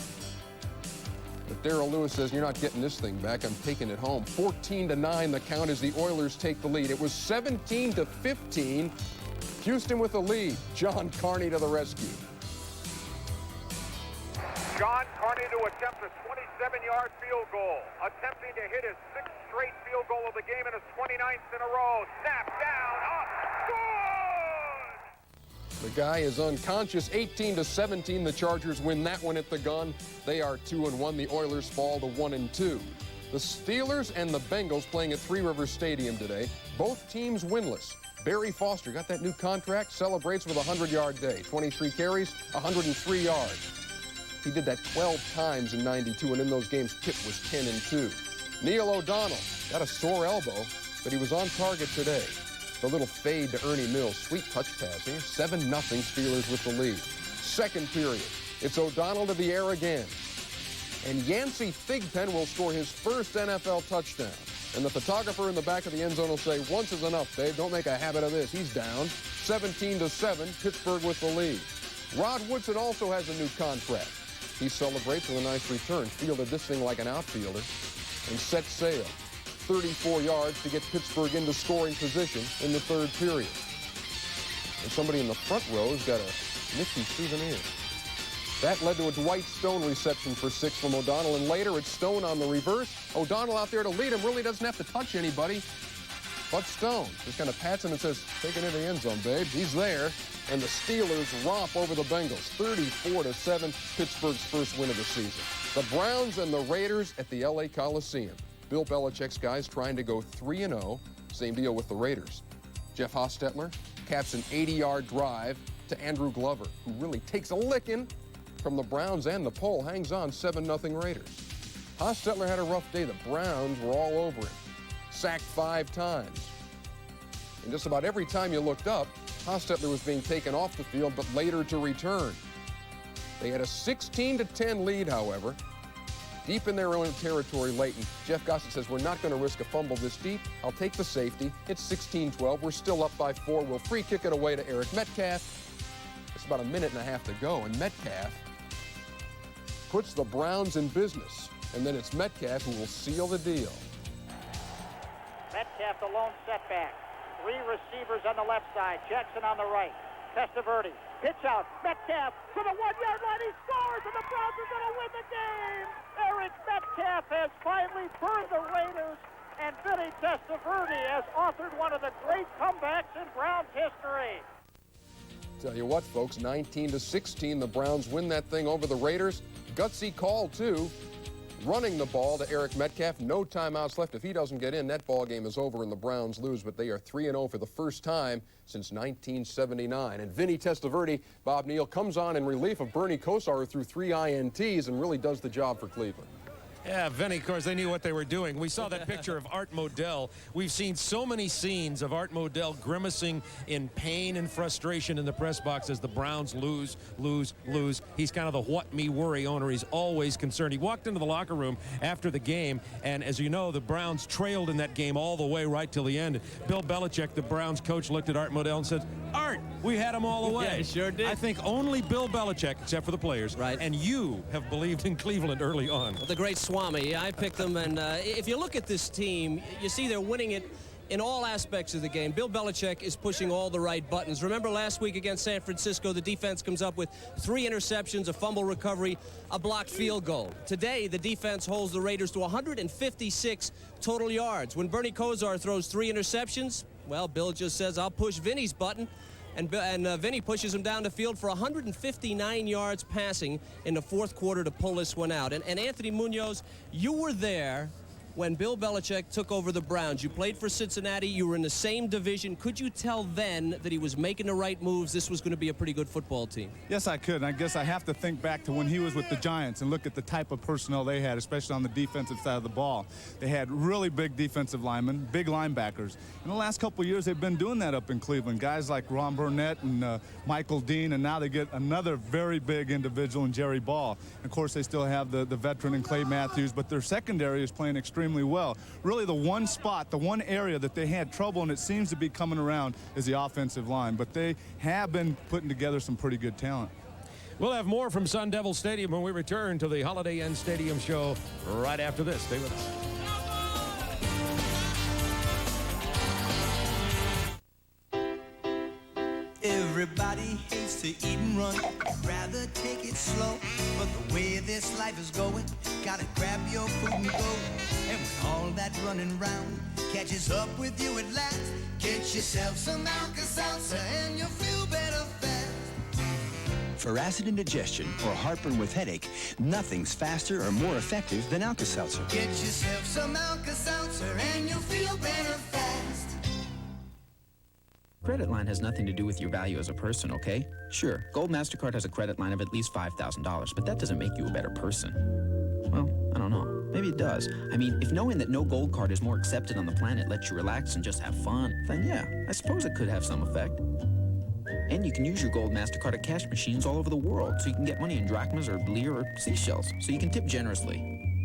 But Darrell Lewis says, you're not getting this thing back. I'm taking it home. 14-9 the count as the Oilers take the lead. It was 17-15 Houston with the lead. John Carney to the rescue. John Carney to attempt a 27-yard field goal, attempting to hit his 6th straight field goal of the game and his 29th in a row. Snap down, up, good! The guy is unconscious. 18-17, the Chargers win that one at the gun. They are 2-1. The Oilers fall to 1-2. The Steelers and the Bengals playing at Three Rivers Stadium today. Both teams winless. Barry Foster got that new contract, celebrates with a 100-yard day. 23 carries, 103 yards. He did that 12 times in 92, and in those games, Pitt was 10-2. Neil O'Donnell got a sore elbow, but he was on target today. The little fade to Ernie Mills, sweet touch pass here. 7-0 Steelers with the lead. Second period, it's O'Donnell to the air again. And Yancey Thigpen will score his first NFL touchdown. And the photographer in the back of the end zone will say, once is enough, Dave. Don't make a habit of this. He's down. 17-7, Pittsburgh with the lead. Rod Woodson also has a new contract. He celebrates with a nice return, fielded this thing like an outfielder, and set sail. 34 yards to get Pittsburgh into scoring position in the third period. And somebody in the front row has got a nifty souvenir. That led to a Dwight Stone reception for 6 from O'Donnell, and later it's Stone on the reverse. O'Donnell out there to lead him, really doesn't have to touch anybody. But Stone just kind of pats him and says, take it into the end zone, babe. He's there. And the Steelers romp over the Bengals, 34-7, Pittsburgh's first win of the season. The Browns and the Raiders at the L.A. Coliseum. Bill Belichick's guys trying to go 3-0. Same deal with the Raiders. Jeff Hostetler caps an 80-yard drive to Andrew Glover, who really takes a licking from the Browns and the pole, hangs on 7-0 Raiders. Hostetler had a rough day. The Browns were all over him. Sacked 5 times. And just about every time you looked up, Hostetler was being taken off the field, but later to return. They had a 16-10 lead, however. Deep in their own territory late, and Jeff Gossett says, we're not going to risk a fumble this deep. I'll take the safety. It's 16-12. We're still up by 4. We'll free kick it away to Eric Metcalf. It's about a minute and a half to go, and Metcalf puts the Browns in business. And then it's Metcalf who will seal the deal. Metcalf, the lone setback. 3 receivers on the left side. Jackson on the right. Testaverde. Pitch out. Metcalf to the 1-yard line. He scores, and the Browns are going to win the game. Eric Metcalf has finally burned the Raiders, and Vinny Testaverde has authored one of the great comebacks in Browns history. Tell you what, folks, 19-16, the Browns win that thing over the Raiders. Gutsy call, too. Running the ball to Eric Metcalf. No timeouts left. If he doesn't get in, that ball game is over and the Browns lose, but they are 3-0 for the first time since 1979. And Vinny Testaverde, Bob Neal, comes on in relief of Bernie Kosar, who threw 3 INTs and really does the job for Cleveland. Yeah, Vinny, of course, they knew what they were doing. We saw that picture of Art Modell. We've seen so many scenes of Art Modell grimacing in pain and frustration in the press box as the Browns lose. He's kind of the what me worry owner. He's always concerned. He walked into the locker room after the game, and as you know, the Browns trailed in that game all the way right till the end. Bill Belichick, the Browns coach, looked at Art Modell and said, Art, we had him all the way. Yeah, he sure did. I think only Bill Belichick, except for the players, right, and you have believed in Cleveland early on. The great Swami, I picked them, and if you look at this team, you see they're winning it in all aspects of the game. Bill Belichick is pushing all the right buttons. Remember last week against San Francisco, the defense comes up with 3 interceptions, a fumble recovery, a blocked field goal. Today, the defense holds the Raiders to 156 total yards. When Bernie Kosar throws 3 interceptions, well, Bill just says, I'll push Vinny's button. And Vinny pushes him down the field for 159 yards passing in the fourth quarter to pull this one out. And Anthony Munoz, you were there when Bill Belichick took over the Browns. You played for Cincinnati. You were in the same division. Could you tell then that he was making the right moves? This was going to be a pretty good football team. Yes, I could. And I guess I have to think back to when he was with the Giants and look at the type of personnel they had, especially on the defensive side of the ball. They had really big defensive linemen, big linebackers. In the last couple of years, they've been doing that up in Cleveland. Guys like Ron Burnett and Michael Dean, and now they get another very big individual in Jerry Ball. And of course, they still have the veteran in Clay Matthews, but their secondary is playing extremely well. Really, the one spot, the one area that they had trouble, and it seems to be coming around, is the offensive line. But they have been putting together some pretty good talent. We'll have more from Sun Devil Stadium when we return to the Holiday Inn Stadium show right after this. Stay with us. to eat and run. Rather take it slow, but the way this life is going, gotta grab your food and go. And when all that running round catches up with you at last, get yourself some Alka-Seltzer and you'll feel better fast. For acid indigestion or heartburn with headache, nothing's faster or more effective than Alka-Seltzer. Get yourself some Alka-Seltzer and you'll feel better fast. Credit line has nothing to do with your value as a person, okay? Sure, Gold MasterCard has a credit line of at least $5,000, but that doesn't make you a better person. Well, I don't know. Maybe it does. I mean, if knowing that no Gold card is more accepted on the planet lets you relax and just have fun, then yeah, I suppose it could have some effect. And you can use your Gold MasterCard at cash machines all over the world, so you can get money in drachmas or lire or seashells, so you can tip generously,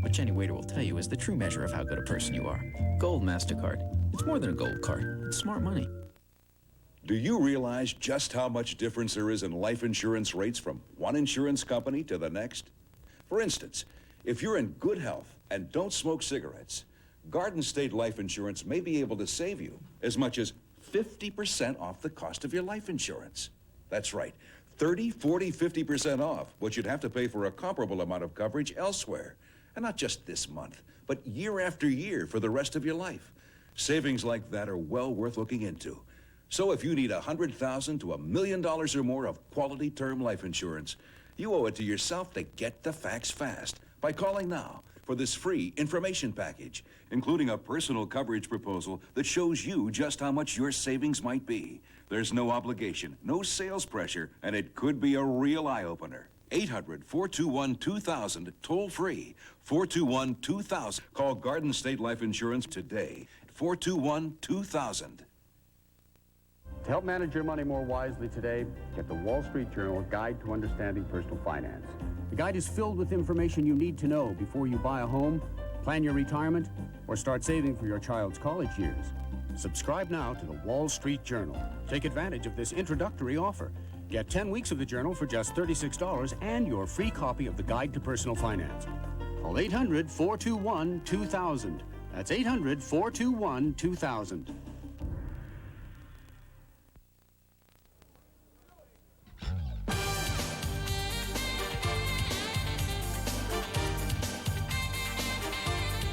which any waiter will tell you is the true measure of how good a person you are. Gold MasterCard. It's more than a gold card. It's smart money. Do you realize just how much difference there is in life insurance rates from one insurance company to the next? For instance, if you're in good health and don't smoke cigarettes, Garden State Life Insurance may be able to save you as much as 50% off the cost of your life insurance. That's right, 30, 40, 50% off what you'd have to pay for a comparable amount of coverage elsewhere. And not just this month, but year after year for the rest of your life. Savings like that are well worth looking into. So if you need $100,000 to $1 million or more of quality term life insurance, you owe it to yourself to get the facts fast by calling now for this free information package, including a personal coverage proposal that shows you just how much your savings might be. There's no obligation, no sales pressure, and it could be a real eye-opener. 800-421-2000, toll free, 421-2000. Call Garden State Life Insurance today, 421-2000. To help manage your money more wisely today, get the Wall Street Journal Guide to Understanding Personal Finance. The guide is filled with information you need to know before you buy a home, plan your retirement, or start saving for your child's college years. Subscribe now to the Wall Street Journal. Take advantage of this introductory offer. Get 10 weeks of the journal for just $36 and your free copy of the Guide to Personal Finance. Call 800-421-2000. That's 800-421-2000.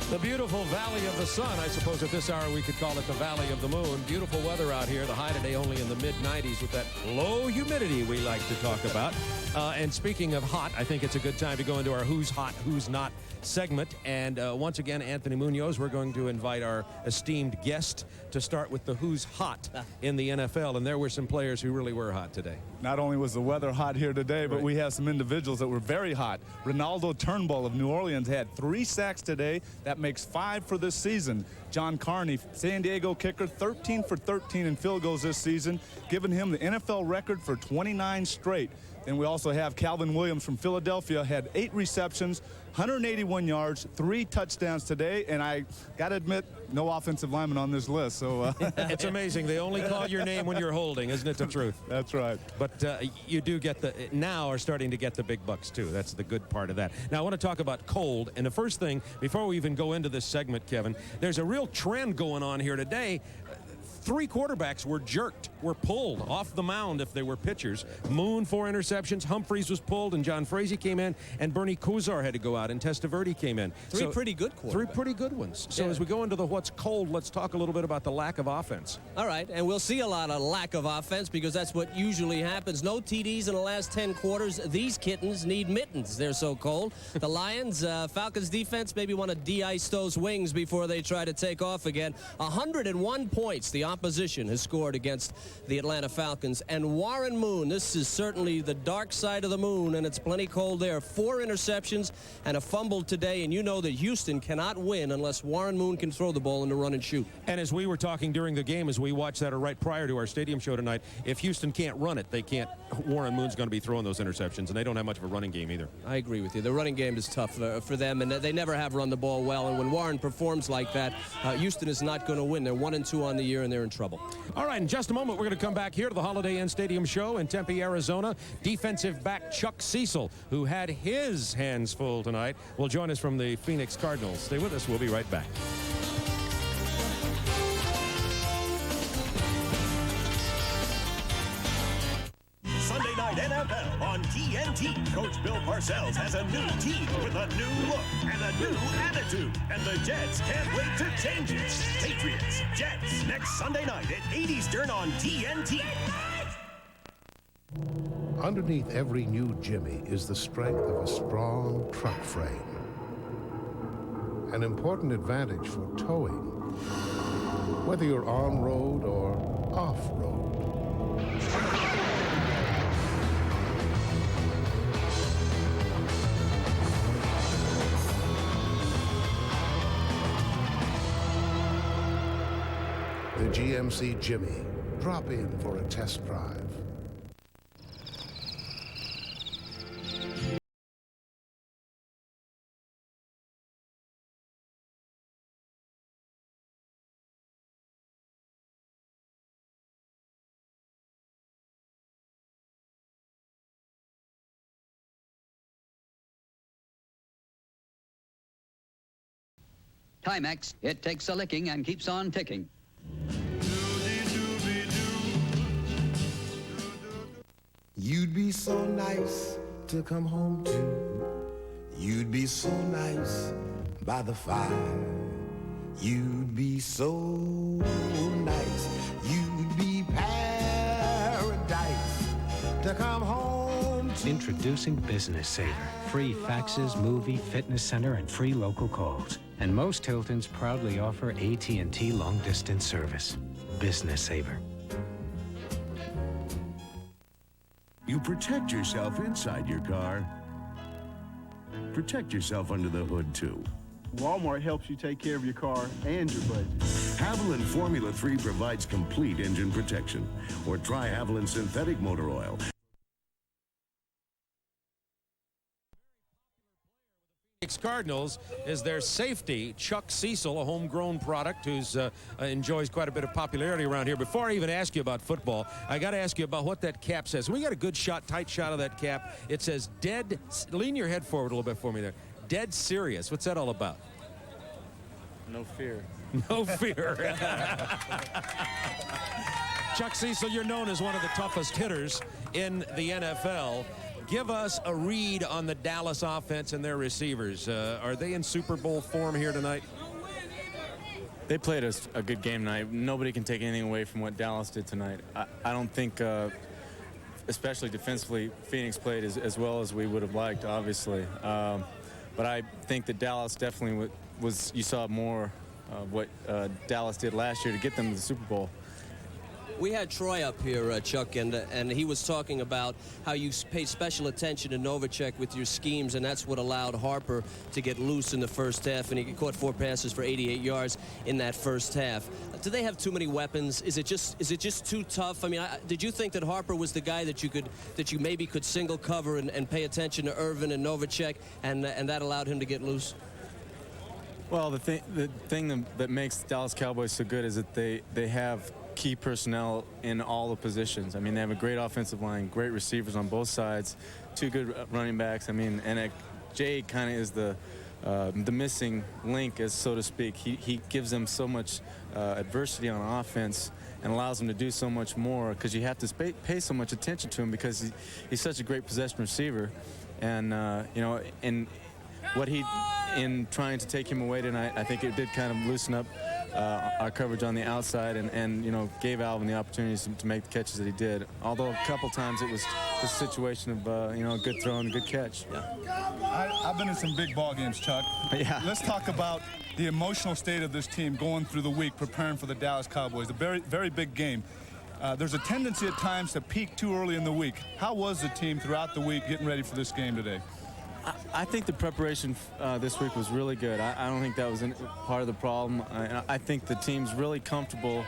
The beautiful Valley of the Sun. I suppose at this hour we could call it the Valley of the Moon. Beautiful weather out here. The high today only in the mid-90s with that low humidity we like to talk about. And speaking of hot, I think it's a good time to go into our Who's Hot, Who's Not segment. And once again, Anthony Munoz, we're going to invite our esteemed guest to start with the Who's Hot in the NFL. And there were some players who really were hot today. Not only was the weather hot here today, but we have some individuals that were very hot. Ronaldo Turnbull of New Orleans had 3 sacks today. That makes 5 for this season. John Carney, San Diego kicker, 13 for 13 in field goals this season, giving him the NFL record for 29 straight. Then we also have Calvin Williams from Philadelphia, had 8 receptions, 181 yards, 3 touchdowns today, and I got to admit, no offensive lineman on this list. So it's amazing. They only call your name when you're holding, isn't it the truth? That's right. But you do get now are starting to get the big bucks, too. That's the good part of that. Now, I want to talk about cold. And the first thing, before we even go into this segment, Kevin, there's a real trend going on here today. 3 quarterbacks were jerked, were pulled off the mound if they were pitchers. Moon, 4 interceptions. Humphreys was pulled, and John Frazee came in, and Bernie Kosar had to go out, and Testaverde came in. 3 pretty good quarterbacks. 3 pretty good ones. So as we go into the what's cold, let's talk a little bit about the lack of offense. All right, and we'll see a lot of lack of offense because that's what usually happens. No TDs in the last 10 quarters. These kittens need mittens. They're so cold. The Lions, Falcons defense maybe want to de-ice those wings before they try to take off again. 101 points the opposition has scored against the Atlanta Falcons. And Warren Moon, this is certainly the dark side of the moon, and it's plenty cold there. 4 interceptions and a fumble today, and you know that Houston cannot win unless Warren Moon can throw the ball in the run and shoot. And as we were talking during the game, as we watched that or right prior to our stadium show tonight, if Houston can't run it, they can't. Warren Moon's going to be throwing those interceptions, and they don't have much of a running game either. I agree with you. The running game is tough for them, and they never have run the ball well. And when Warren performs like that, Houston is not going to win. They're 1-2 on the year, and they're in trouble. All right, in just a moment, we're going to come back here to the Holiday Inn Stadium show in Tempe, Arizona. Defensive back Chuck Cecil, who had his hands full tonight, will join us from the Phoenix Cardinals. Stay with us. We'll be right back. Sunday night TNT. Coach Bill Parcells has a new team with a new look and a new attitude. And the Jets can't wait to change it. Patriots, Jets, next Sunday night at 8 Eastern on TNT. Underneath every new Jimmy is the strength of a strong truck frame. An important advantage for towing, whether you're on-road or off-road. The GMC Jimmy. Drop in for a test drive. Timex, it takes a licking and keeps on ticking. You'd be so nice to come home to. You'd be so nice by the fire. You'd be so nice. You'd be paradise to come home to. Introducing Business Saver. Free faxes, movie, fitness center, and free local calls. And most Hiltons proudly offer AT&T long-distance service. Business Saver. You protect yourself inside your car. Protect yourself under the hood, too. Walmart helps you take care of your car and your budget. Haviland Formula 3 provides complete engine protection. Or try Haviland Synthetic Motor Oil. Cardinals is their safety, Chuck Cecil, a homegrown product who's enjoys quite a bit of popularity around here. Before I even ask you about football, I got to ask you about what that cap says. We got a good shot, tight shot of that cap. It says dead, lean your head forward a little bit for me there. Dead serious. What's that all about? No fear. No fear. Chuck Cecil, you're known as one of the toughest hitters in the NFL. Give us a read on the Dallas offense and their receivers. Are they in Super Bowl form here tonight? They played a good game tonight. Nobody can take anything away from what Dallas did tonight. I don't think, especially defensively, Phoenix played as well as we would have liked, obviously. But I think that Dallas definitely was you saw more of what Dallas did last year to get them to the Super Bowl. We had Troy up here, Chuck, and he was talking about how you paid special attention to Novacek with your schemes, and that's what allowed Harper to get loose in the first half, and he caught 4 passes for 88 yards in that first half. Do they have too many weapons? Is it just too tough? I mean, did you think that Harper was the guy that you maybe could single cover and pay attention to Irvin and Novacek, and that allowed him to get loose? Well, the thing that makes the Dallas Cowboys so good is that they have key personnel in all the positions. I mean, they have a great offensive line, great receivers on both sides, 2 good running backs. I mean, and Jay kind of is the missing link, as so to speak. He gives them so much adversity on offense and allows them to do so much more because you have to pay so much attention to him because he's such a great possession receiver. And, you know, in trying to take him away tonight, I think it did kind of loosen up our coverage on the outside and you know, gave Alvin the opportunities to make the catches that he did. Although a couple times it was the situation of, you know, a good throw and a good catch. Yeah. I've been in some big ball games, Chuck. Yeah. Let's talk about the emotional state of this team going through the week preparing for the Dallas Cowboys, a very, very big game. There's a tendency at times to peak too early in the week. How was the team throughout the week getting ready for this game today? I think the preparation this week was really good. I don't think that was part of the problem. I think the team's really comfortable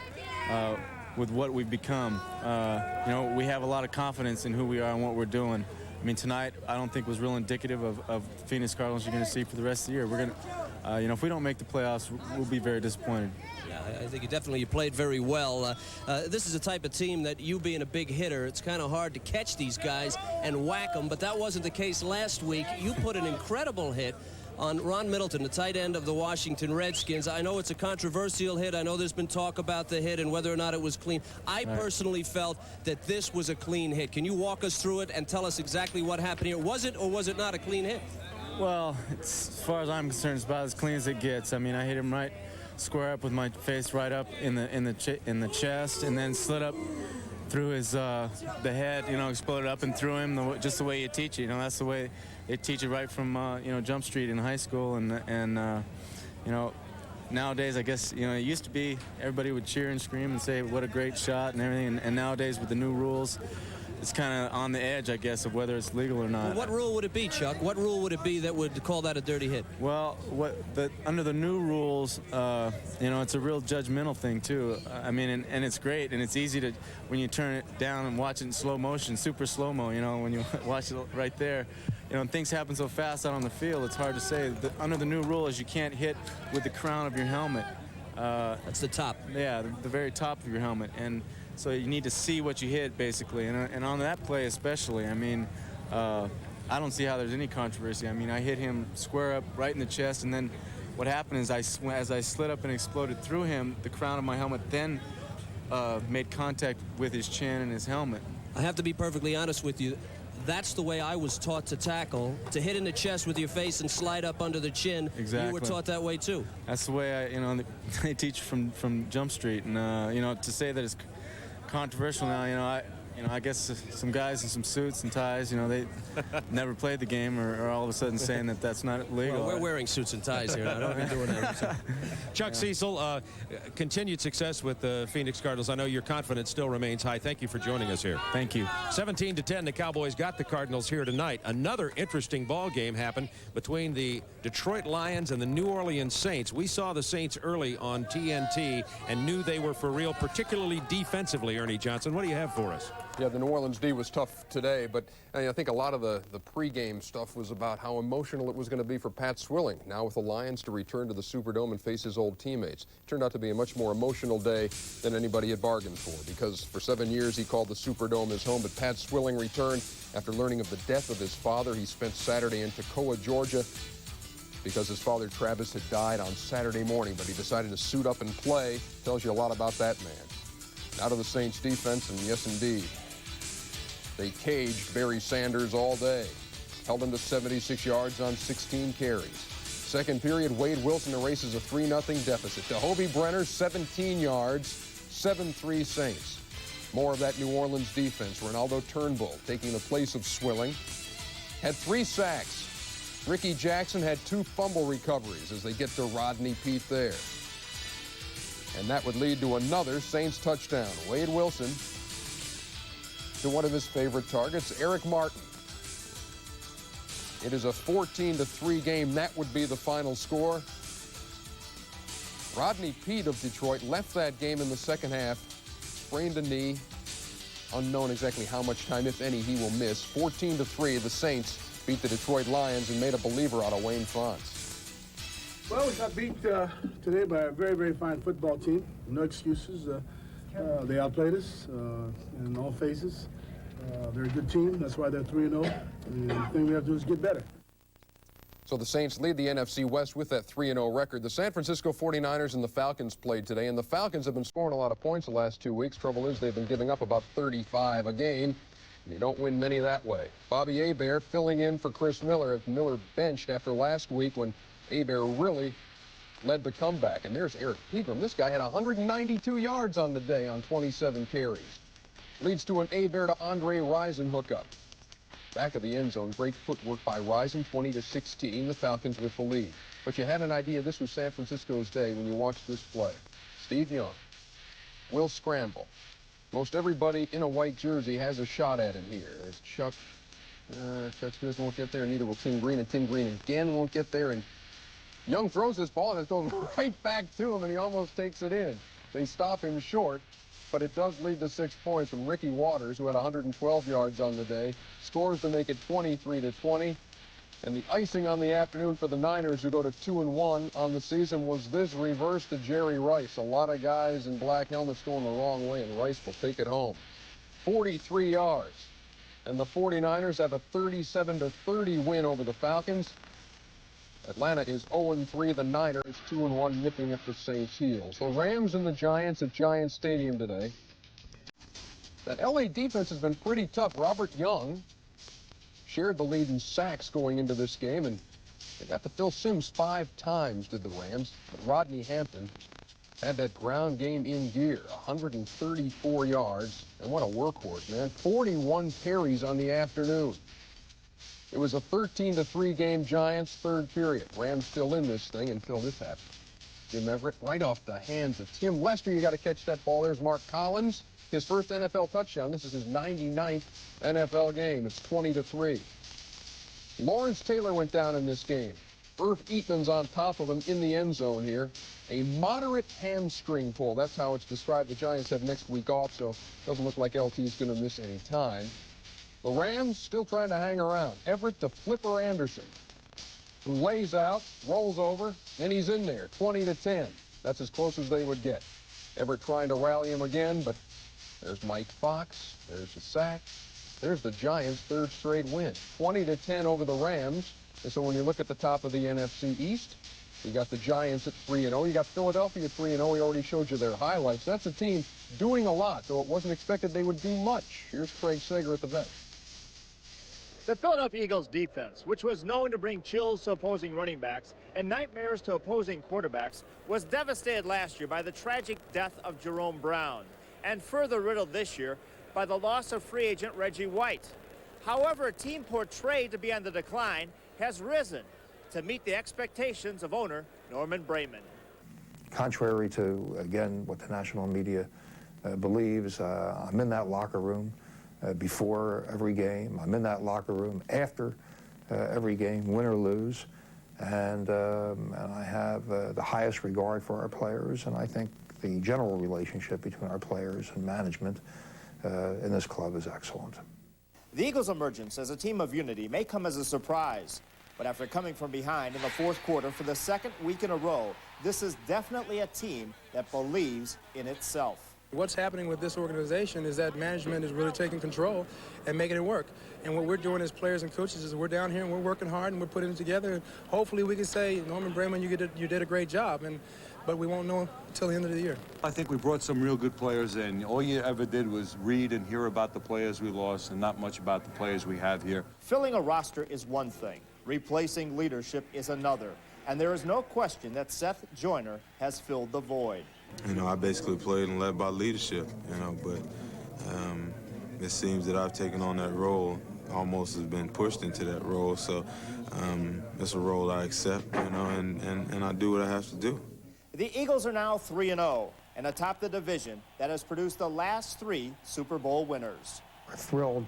with what we've become. You know, we have a lot of confidence in who we are and what we're doing. I mean, tonight I don't think was real indicative of Phoenix Cardinals you're going to see for the rest of the year. We're going to, you know, if we don't make the playoffs, we'll be very disappointed. Yeah, I think you played very well. This is a type of team that you being a big hitter, it's kind of hard to catch these guys and whack them, but that wasn't the case last week. You put an incredible hit on Ron Middleton, the tight end of the Washington Redskins. I know it's a controversial hit. I know there's been talk about the hit and whether or not it was clean. I personally felt that this was a clean hit. Can you walk us through it and tell us exactly what happened here? Was it or was it not a clean hit? Well, as far as I'm concerned, it's about as clean as it gets. I mean, I hit him right square up with my face right up in the chest, and then slid up through his the head, exploded up and through him just the way you teach it. That's the way they teach it right from Jump Street in high school, and nowadays I guess it used to be everybody would cheer and scream and say what a great shot and everything, and nowadays with the new rules, it's kind of on the edge, I guess, of whether it's legal or not. Well, what rule would it be, Chuck? What rule would it be that would call that a dirty hit? Well, under the new rules, it's a real judgmental thing too. I mean, and it's great, and it's easy to when you turn it down and watch it in slow motion, super slow mo. When you watch it right there, things happen so fast out on the field. It's hard to say. Under the new rule is you can't hit with the crown of your helmet. That's the top. Yeah, the very top of your helmet, and so you need to see what you hit, basically. And on that play especially, I mean, I don't see how there's any controversy. I mean, I hit him square up right in the chest, and then what happened is as I slid up and exploded through him, the crown of my helmet then made contact with his chin and his helmet. I have to be perfectly honest with you. That's the way I was taught to tackle, to hit in the chest with your face and slide up under the chin. Exactly. You were taught that way, too. That's the way they teach from Jump Street. And, to say that it's controversial now, I guess some guys in some suits and ties, they never played the game are all of a sudden saying that that's not legal. Well, we're wearing suits and ties here. I don't be doing that. So. Chuck Cecil, continued success with the Phoenix Cardinals. I know your confidence still remains high. Thank you for joining us here. Thank you. 17-10, the Cowboys got the Cardinals here tonight. Another interesting ball game happened between the Detroit Lions and the New Orleans Saints. We saw the Saints early on TNT and knew they were for real, particularly defensively. Ernie Johnson, what do you have for us? Yeah, the New Orleans D was tough today, but I think a lot of the pregame stuff was about how emotional it was going to be for Pat Swilling, now with the Lions, to return to the Superdome and face his old teammates. It turned out to be a much more emotional day than anybody had bargained for, because for 7 years he called the Superdome his home, but Pat Swilling returned after learning of the death of his father. He spent Saturday in Toccoa, Georgia, because his father Travis had died on Saturday morning, but he decided to suit up and play. Tells you a lot about that man. Now to the Saints defense, and yes, indeed, they caged Barry Sanders all day. Held him to 76 yards on 16 carries. Second period, Wade Wilson erases a 3-0 deficit. To Hobie Brenner, 17 yards, 7-3 Saints. More of that New Orleans defense. Ronaldo Turnbull taking the place of Swilling. Had 3 sacks. Ricky Jackson had 2 fumble recoveries as they get to Rodney Peete there. And that would lead to another Saints touchdown. Wade Wilson to one of his favorite targets, Eric Martin. It is a 14-3 game. That would be the final score. Rodney Peete of Detroit left that game in the second half, sprained a knee. Unknown exactly how much time, if any, he will miss. 14-3, the Saints beat the Detroit Lions and made a believer out of Wayne Fonts. Well, we got beat today by a very, very fine football team. No excuses. They outplayed us in all phases. They're a good team. That's why they're 3-0. And the thing we have to do is get better. So the Saints lead the NFC West with that 3-0 record. The San Francisco 49ers and the Falcons played today, and the Falcons have been scoring a lot of points the last 2 weeks. Trouble is they've been giving up about 35 a game, and you don't win many that way. Bobby Hebert filling in for Chris Miller. Miller benched after last week when Hebert really led the comeback. And there's Eric Pegram. This guy had 192 yards on the day on 27 carries. Leads to an Hebert to Andre Rison hookup. Back of the end zone, great footwork by Rison, 20-16, the Falcons with the lead. But you had an idea this was San Francisco's day when you watched this play. Steve Young will scramble. Most everybody in a white jersey has a shot at him here. As Chuck Smith won't get there, neither will Tim Green, and Tim Green again won't get there. And Young throws this ball, and it goes right back to him, and he almost takes it in. They stop him short, but it does lead to 6 points from Ricky Waters, who had 112 yards on the day, scores to make it 23-20. And the icing on the afternoon for the Niners, who go to 2-1 on the season, was this reverse to Jerry Rice. A lot of guys in black helmets going the wrong way, and Rice will take it home. 43 yards. And the 49ers have a 37-30 win over the Falcons. Atlanta is 0-3. The Niners 2-1, nipping at the Saints' heels. The Rams and the Giants at Giants Stadium today. That LA defense has been pretty tough. Robert Young shared the lead in sacks going into this game, and they got to Phil Simms 5 times, did the Rams. But Rodney Hampton had that ground game in gear, 134 yards, and what a workhorse, man. 41 carries on the afternoon. It was a 13-3 game, Giants, third period. Rams still in this thing until this happened. Jim Everett right off the hands of Tim Lester. You got to catch that ball. There's Mark Collins, his first NFL touchdown. This is his 99th NFL game. It's 20-3. Lawrence Taylor went down in this game. Irv Eatman's on top of him in the end zone here. A moderate hamstring pull. That's how it's described. The Giants have next week off, so it doesn't look like LT is going to miss any time. The Rams still trying to hang around. Everett to Flipper Anderson, who lays out, rolls over, and he's in there, 20-10. That's as close as they would get. Everett trying to rally him again, but there's Mike Fox. There's the sack. There's the Giants' third straight win, 20-10 over the Rams. And so when you look at the top of the NFC East, you got the Giants at 3-0. You got Philadelphia at 3-0. We already showed you their highlights. That's a team doing a lot, though it wasn't expected they would do much. Here's Craig Sager at the bench. The Philadelphia Eagles defense, which was known to bring chills to opposing running backs and nightmares to opposing quarterbacks, was devastated last year by the tragic death of Jerome Brown, and further riddled this year by the loss of free agent Reggie White. However, a team portrayed to be on the decline has risen to meet the expectations of owner Norman Brayman. Contrary to, again, what the national media believes, I'm in that locker room before every game. I'm in that locker room after every game, win or lose. And I have the highest regard for our players, and I think the general relationship between our players and management in this club is excellent. The Eagles' emergence as a team of unity may come as a surprise, but after coming from behind in the fourth quarter for the second week in a row, this is definitely a team that believes in itself. What's happening with this organization is that management is really taking control and making it work. And what we're doing as players and coaches is we're down here and we're working hard and we're putting it together. And hopefully we can say, Norman Brayman, you did a great job. But we won't know until the end of the year. I think we brought some real good players in. All you ever did was read and hear about the players we lost and not much about the players we have here. Filling a roster is one thing. Replacing leadership is another. And there is no question that Seth Joyner has filled the void. You know, I basically played and led by leadership, but it seems that I've taken on that role, almost has been pushed into that role. So it's a role I accept, and I do what I have to do. The Eagles are now 3-0 and atop the division that has produced the last 3 Super Bowl winners. We're thrilled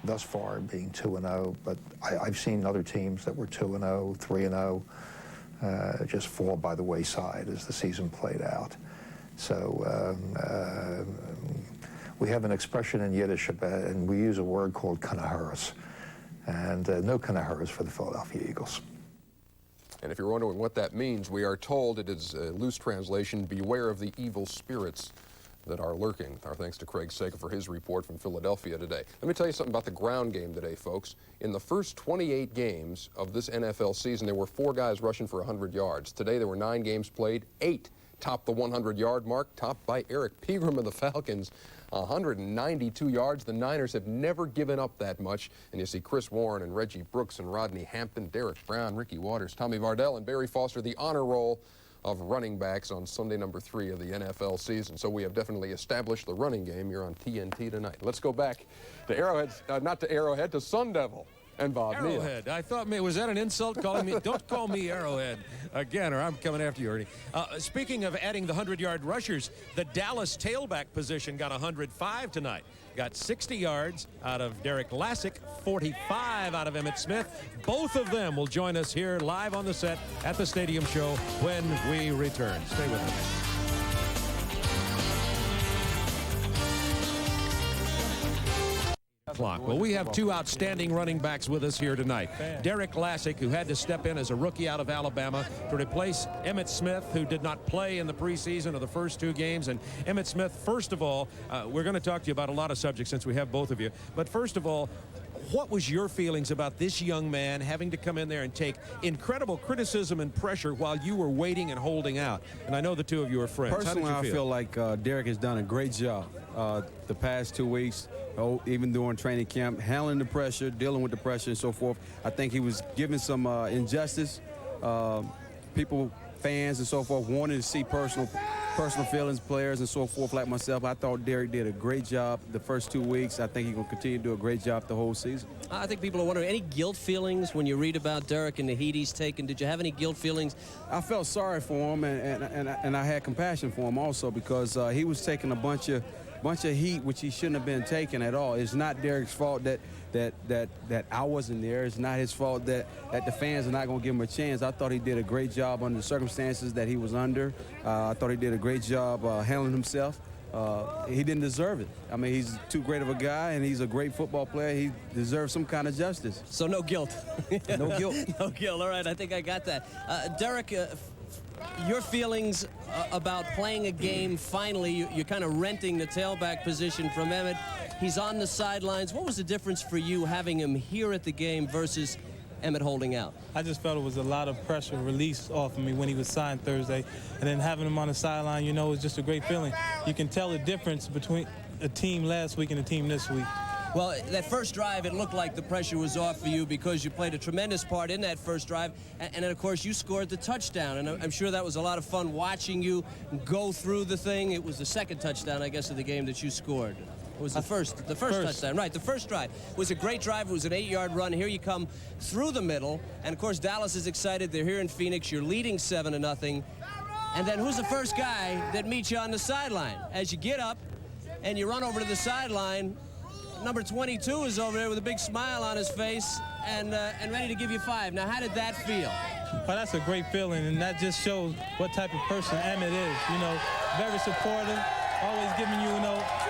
thus far being 2-0, but I've seen other teams that were 2-0, 3-0 just fall by the wayside as the season played out. So we have an expression in Yiddish, and we use a word called kanaharas, and no kanaharas for the Philadelphia Eagles. And if you're wondering what that means, we are told it is a loose translation, beware of the evil spirits that are lurking. Our thanks to Craig Sager for his report from Philadelphia today. Let me tell you something about the ground game today, folks. In the first 28 games of this NFL season, there were 4 guys rushing for 100 yards. Today, there were 9 games played. 8 topped the 100-yard mark, topped by Eric Pegram of the Falcons. 192 yards. The Niners have never given up that much. And you see Chris Warren and Reggie Brooks and Rodney Hampton, Derek Brown, Ricky Waters, Tommy Vardell, and Barry Foster, the honor roll of running backs on Sunday number 3 of the NFL season. So we have definitely established the running game here on TNT tonight. Let's go back to Arrowhead, not to Arrowhead, to Sun Devil. And Bob Arrowhead. Neal. I thought, was that an insult calling me? Don't call me Arrowhead again, or I'm coming after you, Ernie. Speaking of adding the 100-yard rushers, the Dallas tailback position got 105 tonight. Got 60 yards out of Derek Lassick, 45 out of Emmitt Smith. Both of them will join us here live on the set at the Stadium Show when we return. Stay with us. Well, we have 2 outstanding running backs with us here tonight. Derek Lassick, who had to step in as a rookie out of Alabama to replace Emmitt Smith, who did not play in the preseason of the first 2 games. And Emmitt Smith, first of all, we're going to talk to you about a lot of subjects since we have both of you. But first of all, What was your feelings about this young man having to come in there and take incredible criticism and pressure while you were waiting and holding out? And I know the two of you are friends. Personally, How did you I feel like Derek has done a great job the past 2 weeks, even during training camp, handling the pressure, dealing with the pressure and so forth. I think he was given some injustice. People, fans and so forth, wanted to see personal feelings, players and so forth like myself. I thought Derek did a great job the first 2 weeks. I think he's going to continue to do a great job the whole season. I think people are wondering, any guilt feelings when you read about Derek and the heat he's taken? Did you have any guilt feelings? I felt sorry for him, and I had compassion for him also, because he was taking a bunch of heat which he shouldn't have been taking at all. It's not Derek's fault that I wasn't there. It's not his fault that the fans are not going to give him a chance. I thought he did a great job under the circumstances that he was under. I thought he did a great job handling himself. He didn't deserve it. I mean, he's too great of a guy, and he's a great football player. He deserves some kind of justice. So no guilt. No guilt. No guilt. All right, I think I got that. Derek, your feelings about playing a game, finally, you're kind of renting the tailback position from Emmitt. He's on the sidelines. What was the difference for you having him here at the game versus Emmitt holding out? I just felt it was a lot of pressure released off of me when he was signed Thursday. And then having him on the sideline, you know, is just a great feeling. You can tell the difference between a team last week and a team this week. Well, that first drive, it looked like the pressure was off for you because you played a tremendous part in that first drive. And then, of course, you scored the touchdown. And I'm sure that was a lot of fun watching you go through the thing. It was the second touchdown, I guess, of the game that you scored. It was the first touchdown. Right, the first drive. It was a great drive. It was an 8-yard run. Here you come through the middle. And, of course, Dallas is excited. They're here in Phoenix. You're leading 7-0. And then who's the first guy that meets you on the sideline? As you get up and you run over to the sideline, number 22 is over there with a big smile on his face and ready to give you 5. Now, how did that feel? Well, that's a great feeling, and that just shows what type of person Emmitt is. You know, very supportive, always giving you,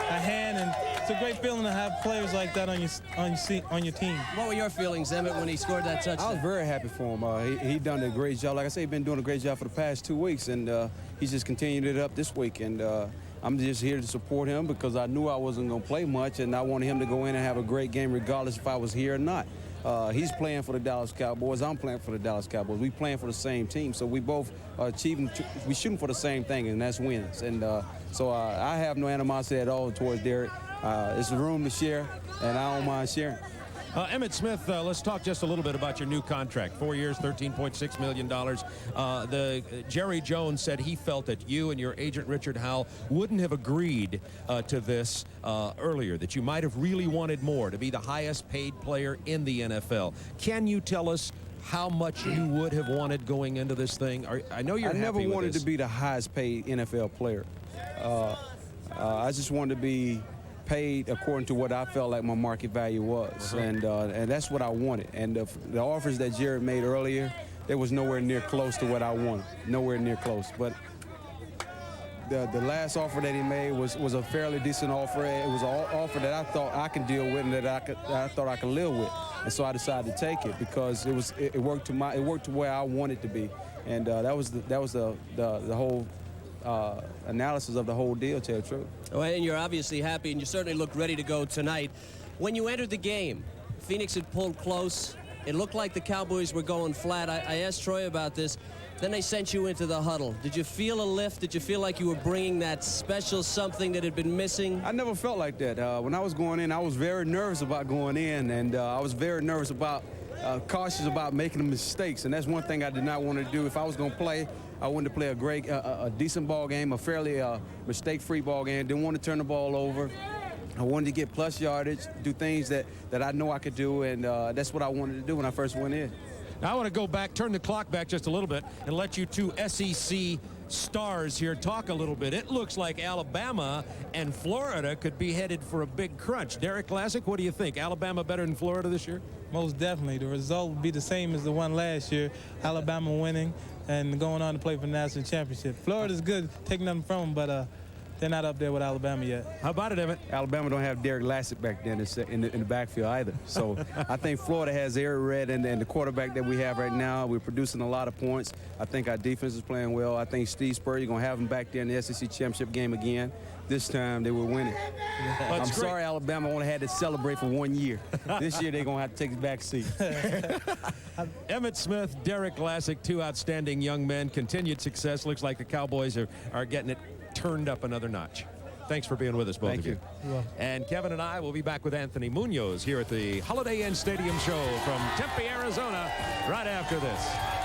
a hand, and it's a great feeling to have players like that on your team. What were your feelings, Emmitt, when he scored that touchdown? I was very happy for him. He done a great job. Like I say, he's been doing a great job for the past 2 weeks, and he's just continued it up this week. And I'm just here to support him because I knew I wasn't going to play much, and I wanted him to go in and have a great game regardless if I was here or not. He's playing for the Dallas Cowboys. I'm playing for the Dallas Cowboys. We playing for the same team, so we both are we shooting for the same thing, and that's wins. And so I have no animosity at all towards Derek. It's a room to share, and I don't mind sharing. Emmitt Smith, let's talk just a little bit about your new contract. 4 years, $13.6 million. Jerry Jones said he felt that you and your agent, Richard Howell, wouldn't have agreed to this earlier, that you might have really wanted more, to be the highest paid player in the NFL. Can you tell us how much you would have wanted going into this thing? I know you're happy with this. I never wanted to be the highest paid NFL player. I just wanted to be paid according to what I felt like my market value was, and that's what I wanted. And the offers that Jared made earlier, it was nowhere near close to what I wanted, nowhere near close. But the last offer that he made was a fairly decent offer. It was an offer that I thought I could deal with and that I thought I could live with, and so I decided to take it because it worked to where I wanted to be, and that was the whole analysis of the whole deal, to tell the truth. Well, and you're obviously happy, and you certainly look ready to go tonight. When you entered the game, Phoenix had pulled close. It looked like the Cowboys were going flat. I asked Troy about this. Then they sent you into the huddle. Did you feel a lift? Did you feel like you were bringing that special something that had been missing? I never felt like that. When I was going in, I was very nervous about going in, and I was very nervous about cautious about making mistakes, and that's one thing I did not want to do. If I was going to play, I wanted to play a decent ball game, a fairly mistake-free ball game. Didn't want to turn the ball over. I wanted to get plus yardage, do things that I know I could do, and that's what I wanted to do when I first went in. Now I want to go back, turn the clock back just a little bit, and let you two SEC stars here talk a little bit. It looks like Alabama and Florida could be headed for a big crunch. Derek Classic, what do you think? Alabama better than Florida this year? Most definitely. The result would be the same as the one last year. Alabama winning and going on to play for the national championship. Florida's good, taking nothing from them, but they're not up there with Alabama yet. How about it, Emmitt? Alabama don't have Derek Lassett back there in the backfield either. So I think Florida has Eric Red and the quarterback that we have right now. We're producing a lot of points. I think our defense is playing well. I think Steve Spurrier, you're going to have him back there in the SEC championship game again. This time they will win it. I'm sorry, Alabama only had to celebrate for 1 year. This year they're going to have to take the back seat. Emmitt Smith, Derek Lassett, two outstanding young men. Continued success. Looks like the Cowboys are getting it turned up another notch. Thanks for being with us, both of you. And Kevin and I will be back with Anthony Munoz here at the Holiday Inn Stadium show from Tempe, Arizona, right after this.